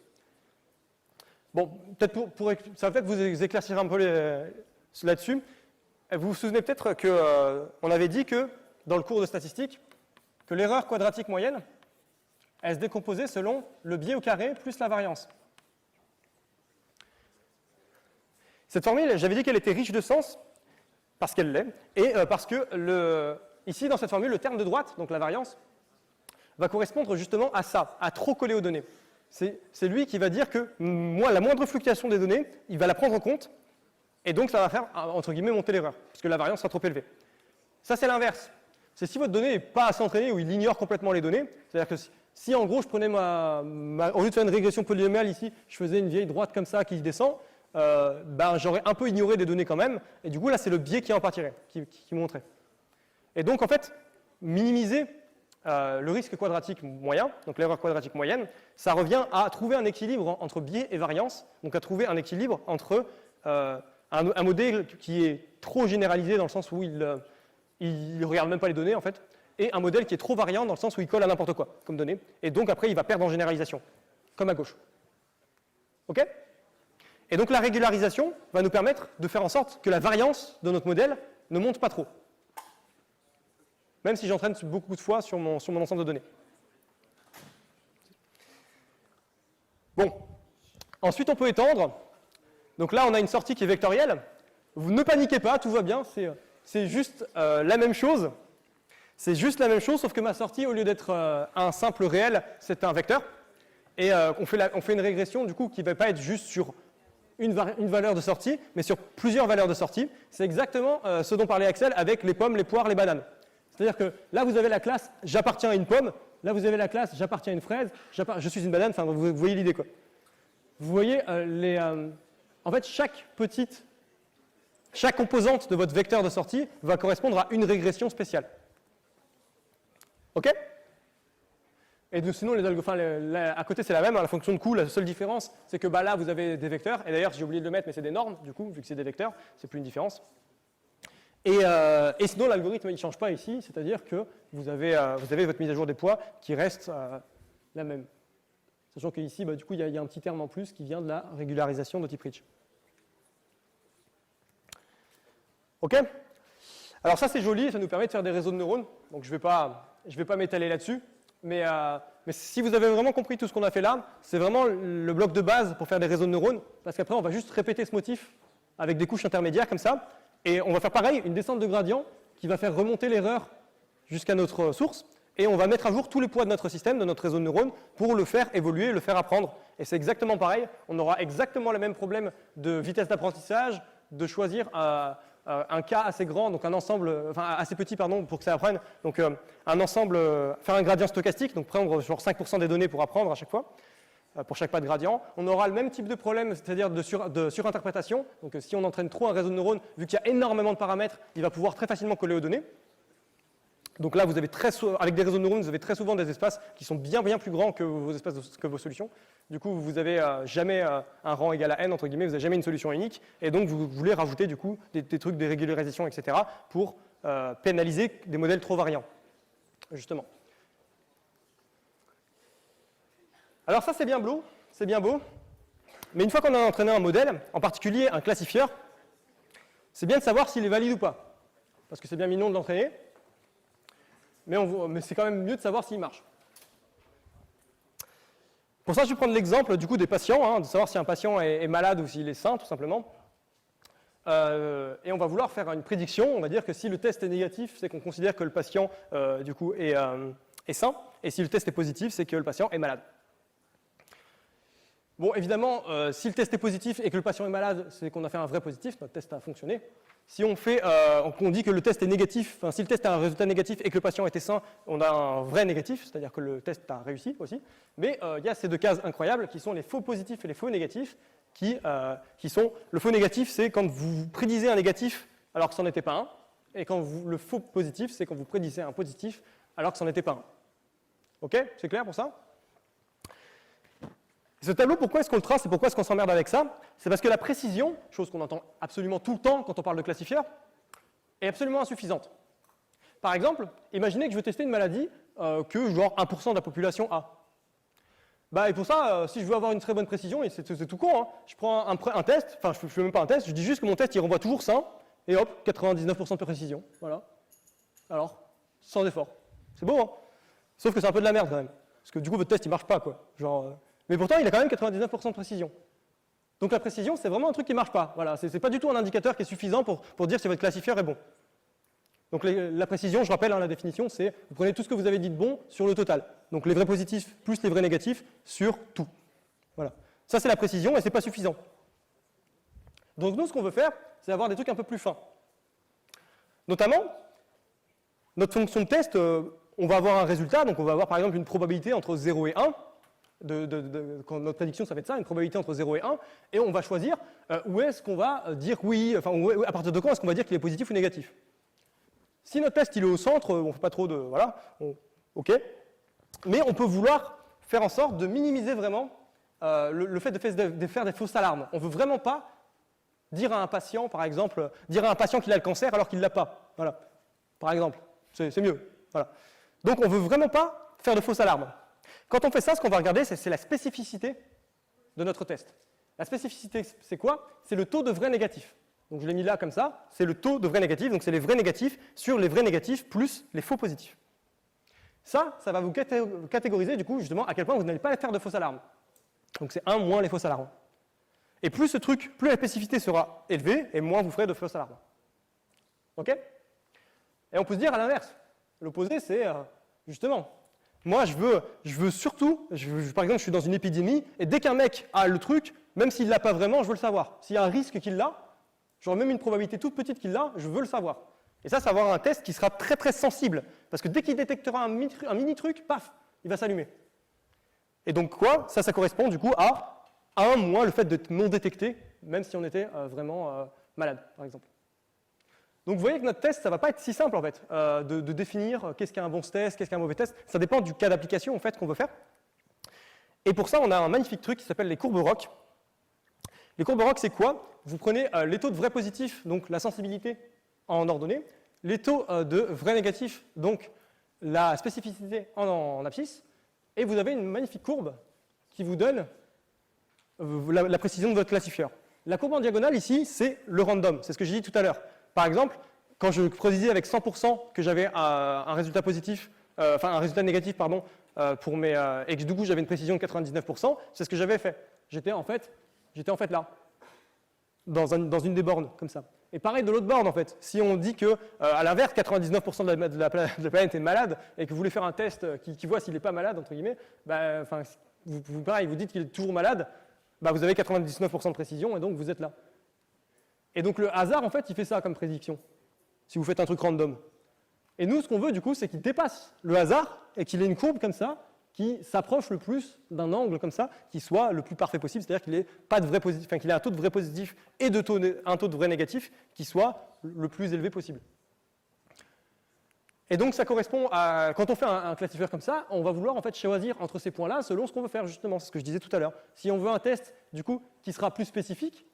Bon, peut-être ça va peut-être vous éclaircir un peu là-dessus. Vous vous souvenez peut-être qu'on avait dit que, dans le cours de statistique, que l'erreur quadratique moyenne, elle se décomposait selon le biais au carré plus la variance. Cette formule, j'avais dit qu'elle était riche de sens, parce qu'elle l'est, et parce que ici, dans cette formule, le terme de droite, donc la variance, va correspondre justement à ça, à trop coller aux données. C'est lui qui va dire que la moindre fluctuation des données, il va la prendre en compte, Et donc, ça va faire, entre guillemets, monter l'erreur, parce que la variance sera trop élevée. Ça, c'est l'inverse. C'est si votre donnée n'est pas assez entraînée ou il ignore complètement les données. C'est-à-dire que si, en gros, je prenais au lieu de faire une régression polynomiale ici, je faisais une vieille droite comme ça qui descend, ben, j'aurais un peu ignoré des données quand même. Et du coup, là, c'est le biais qui en partirait, qui montrait. Et donc, en fait, minimiser le risque quadratique moyen, donc l'erreur quadratique moyenne, ça revient à trouver un équilibre entre biais et variance, donc à trouver un équilibre entre un modèle qui est trop généralisé dans le sens où il ne regarde même pas les données en fait, et un modèle qui est trop variant dans le sens où il colle à n'importe quoi comme données, et donc après il va perdre en généralisation, comme à gauche. Ok? Et donc la régularisation va nous permettre de faire en sorte que la variance de notre modèle ne monte pas trop, même si j'entraîne beaucoup de fois sur mon ensemble de données. Bon, ensuite on peut étendre. Donc là, on a une sortie qui est vectorielle. Vous ne paniquez pas, tout va bien, c'est juste la même chose. C'est juste la même chose, sauf que ma sortie, au lieu d'être un simple réel, c'est un vecteur. Et on fait une régression, du coup, qui ne va pas être juste sur une valeur de sortie, mais sur plusieurs valeurs de sortie. C'est exactement ce dont parlait Axel avec les pommes, les poires, les bananes. C'est-à-dire que là, vous avez la classe « j'appartiens à une pomme », là, vous avez la classe « j'appartiens à une fraise »,« je suis une banane », enfin, vous voyez l'idée, quoi. Vous voyez en fait, chaque composante de votre vecteur de sortie va correspondre à une régression spéciale. OK? Et sinon, à côté, c'est la même. La fonction de coût, la seule différence, c'est que là, vous avez des vecteurs. Et d'ailleurs, j'ai oublié de le mettre, mais c'est des normes, du coup, vu que c'est des vecteurs, c'est plus une différence. Et sinon, l'algorithme, il ne change pas ici. C'est-à-dire que vous avez votre mise à jour des poids qui reste la même. Sachant qu'ici, du coup, il y a un petit terme en plus qui vient de la régularisation de type Rich. OK? Alors ça, c'est joli, ça nous permet de faire des réseaux de neurones. Donc je vais pas m'étaler là-dessus. Mais si vous avez vraiment compris tout ce qu'on a fait là, c'est vraiment le bloc de base pour faire des réseaux de neurones. Parce qu'après, on va juste répéter ce motif avec des couches intermédiaires comme ça. Et on va faire pareil, une descente de gradient qui va faire remonter l'erreur jusqu'à notre source. Et on va mettre à jour tous les poids de notre système, de notre réseau de neurones, pour le faire évoluer, le faire apprendre. Et c'est exactement pareil. On aura exactement le même problème de vitesse d'apprentissage, de choisir un cas assez grand, donc un ensemble, enfin assez petit, pardon, pour que ça apprenne. Donc un ensemble, faire un gradient stochastique, donc prendre genre 5% des données pour apprendre à chaque fois, pour chaque pas de gradient. On aura le même type de problème, c'est-à-dire de surinterprétation. Donc si on entraîne trop un réseau de neurones, vu qu'il y a énormément de paramètres, il va pouvoir très facilement coller aux données. Donc là, avec des réseaux de neurones, vous avez très souvent des espaces qui sont bien plus grands que vos solutions. Du coup, vous n'avez jamais un rang égal à n, entre guillemets, vous n'avez jamais une solution unique. Et donc, vous voulez rajouter du coup des trucs de régularisation, etc. pour pénaliser des modèles trop variants, justement. Alors ça, c'est bien beau. Mais une fois qu'on a entraîné un modèle, en particulier un classifieur, c'est bien de savoir s'il est valide ou pas. Parce que c'est bien mignon de l'entraîner. Mais c'est quand même mieux de savoir s'il marche. Pour ça, je vais prendre l'exemple du coup des patients, de savoir si un patient est malade ou s'il est sain, tout simplement. Et on va vouloir faire une prédiction. On va dire que si le test est négatif, c'est qu'on considère que le patient du coup est sain. Et si le test est positif, c'est que le patient est malade. Bon, évidemment, si le test est positif et que le patient est malade, c'est qu'on a fait un vrai positif, notre test a fonctionné. Si on dit que le test est négatif, enfin si le test a un résultat négatif et que le patient était sain, on a un vrai négatif, c'est-à-dire que le test a réussi aussi. Mais il y a ces deux cases incroyables qui sont les faux positifs et les faux négatifs, qui sont le faux négatif, c'est quand vous prédisez un négatif alors que ce n'en était pas un, et le faux positif, c'est quand vous prédisez un positif alors que ce n'en était pas un. Ok? C'est clair pour ça? Ce tableau, pourquoi est-ce qu'on le trace et pourquoi est-ce qu'on s'emmerde avec ça? C'est parce que la précision, chose qu'on entend absolument tout le temps quand on parle de classifieur, est absolument insuffisante. Par exemple, imaginez que je veux tester une maladie que genre 1% de la population a. Et pour ça, si je veux avoir une très bonne précision, et c'est tout con, je prends un test, enfin je ne fais même pas un test, je dis juste que mon test il renvoie toujours sain, et hop, 99% de précision. Voilà. Alors, sans effort. C'est beau, hein? Sauf que c'est un peu de la merde quand même. Parce que du coup, votre test il marche pas, quoi. Mais pourtant, il a quand même 99% de précision. Donc la précision, c'est vraiment un truc qui ne marche pas. Voilà, c'est pas du tout un indicateur qui est suffisant pour dire si votre classifieur est bon. Donc la précision, je rappelle la définition, c'est vous prenez tout ce que vous avez dit de bon sur le total. Donc les vrais positifs plus les vrais négatifs sur tout. Voilà. Ça, c'est la précision et ce n'est pas suffisant. Donc nous, ce qu'on veut faire, c'est avoir des trucs un peu plus fins. Notamment, notre fonction de test, on va avoir un résultat, donc on va avoir par exemple une probabilité entre 0 et 1. Quand notre prédiction, ça va être ça, une probabilité entre 0 et 1, et on va choisir où est-ce qu'on va dire oui, enfin à partir de quand est-ce qu'on va dire qu'il est positif ou négatif. Si notre test il est au centre, on ne fait pas trop de... Voilà, ok. Mais on peut vouloir faire en sorte de minimiser vraiment le fait de faire des fausses alarmes. On ne veut vraiment pas dire à un patient, par exemple, dire à un patient qu'il a le cancer alors qu'il ne l'a pas. Voilà. Par exemple, c'est mieux. Voilà. Donc on ne veut vraiment pas faire de fausses alarmes. Quand on fait ça, ce qu'on va regarder, c'est la spécificité de notre test. La spécificité, c'est quoi? C'est le taux de vrai négatif. Donc je l'ai mis là comme ça, c'est le taux de vrai négatif, donc c'est les vrais négatifs sur les vrais négatifs plus les faux positifs. Ça va vous catégoriser du coup justement à quel point vous n'allez pas faire de fausses alarmes. Donc c'est 1 moins les fausses alarmes. Et plus ce truc, plus la spécificité sera élevée, et moins vous ferez de fausses alarmes. Ok? Et on peut se dire à l'inverse. L'opposé, c'est justement, moi je veux surtout, par exemple je suis dans une épidémie, et dès qu'un mec a le truc, même s'il ne l'a pas vraiment, je veux le savoir. S'il y a un risque qu'il l'a, genre même une probabilité toute petite qu'il l'a, je veux le savoir. Et ça va avoir un test qui sera très très sensible, parce que dès qu'il détectera un mini truc, paf, il va s'allumer. Et donc quoi? Ça correspond du coup à 1 moins le fait d'être non détecté, même si on était vraiment malade, par exemple. Donc vous voyez que notre test, ça ne va pas être si simple en fait, de définir qu'est-ce qu'un bon test, qu'est-ce qu'un mauvais test. Ça dépend du cas d'application en fait qu'on veut faire. Et pour ça, on a un magnifique truc qui s'appelle les courbes ROC. Les courbes ROC, c'est quoi? Vous prenez les taux de vrai positif, donc la sensibilité en ordonnée, les taux de vrai négatif, donc la spécificité en abscisse, et vous avez une magnifique courbe qui vous donne la précision de votre classifieur. La courbe en diagonale ici, c'est le random, c'est ce que j'ai dit tout à l'heure. Par exemple, quand je prédisais avec 100% que j'avais un résultat positif, un résultat négatif, pardon, pour mes et que du coup j'avais une précision de 99%, c'est ce que j'avais fait. J'étais en fait là, dans une des bornes comme ça. Et pareil de l'autre borne en fait. Si on dit que à l'inverse, 99% de la planète est malade et que vous voulez faire un test qui voit s'il n'est pas malade entre guillemets, pareil, vous dites qu'il est toujours malade, vous avez 99% de précision et donc vous êtes là. Et donc le hasard, en fait, il fait ça comme prédiction, si vous faites un truc random. Et nous, ce qu'on veut, du coup, c'est qu'il dépasse le hasard et qu'il ait une courbe comme ça, qui s'approche le plus d'un angle comme ça, qui soit le plus parfait possible, c'est-à-dire qu'il ait pas de vrai positif, qu'il ait un taux de vrai positif et un taux de vrai négatif qui soit le plus élevé possible. Et donc ça correspond à, quand on fait un classifieur comme ça, on va vouloir en fait choisir entre ces points-là selon ce qu'on veut faire, justement, c'est ce que je disais tout à l'heure. Si on veut un test, du coup, qui sera plus spécifique,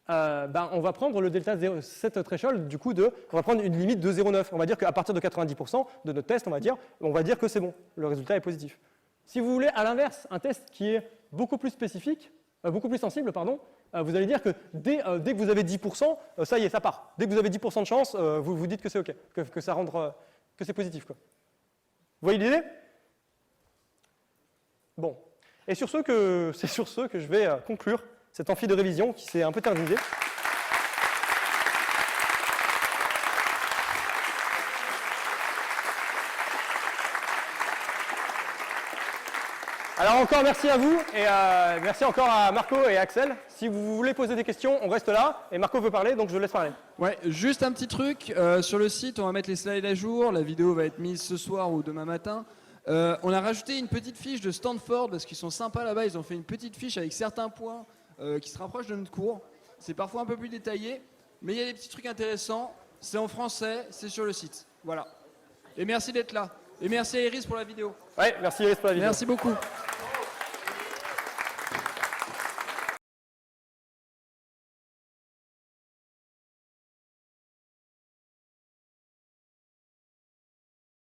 on va prendre le delta 0, cette threshold, du coup, on va prendre une limite de 0,9. On va dire qu'à partir de 90% de notre test, on va dire que c'est bon, le résultat est positif. Si vous voulez, à l'inverse, un test qui est beaucoup plus spécifique, beaucoup plus sensible, pardon, vous allez dire que dès que vous avez 10%, ça y est, ça part. Dès que vous avez 10% de chance, vous vous dites que c'est OK, que ça rentre, que c'est positif, quoi. Vous voyez l'idée? Bon. Et c'est sur ce que je vais conclure cette amphi de révision qui s'est un peu terminée. Alors encore merci à vous et merci encore à Marco et Axel. Si vous voulez poser des questions, on reste là et Marco veut parler donc je le laisse parler. Ouais, juste un petit truc, sur le site on va mettre les slides à jour, la vidéo va être mise ce soir ou demain matin. On a rajouté une petite fiche de Stanford parce qu'ils sont sympas là-bas, ils ont fait une petite fiche avec certains points qui se rapprochent de notre cours. C'est parfois un peu plus détaillé, mais il y a des petits trucs intéressants, c'est en français, c'est sur le site. Voilà. Et merci d'être là. Et merci à Iris pour la vidéo. Ouais, merci Iris pour la vidéo. Merci beaucoup.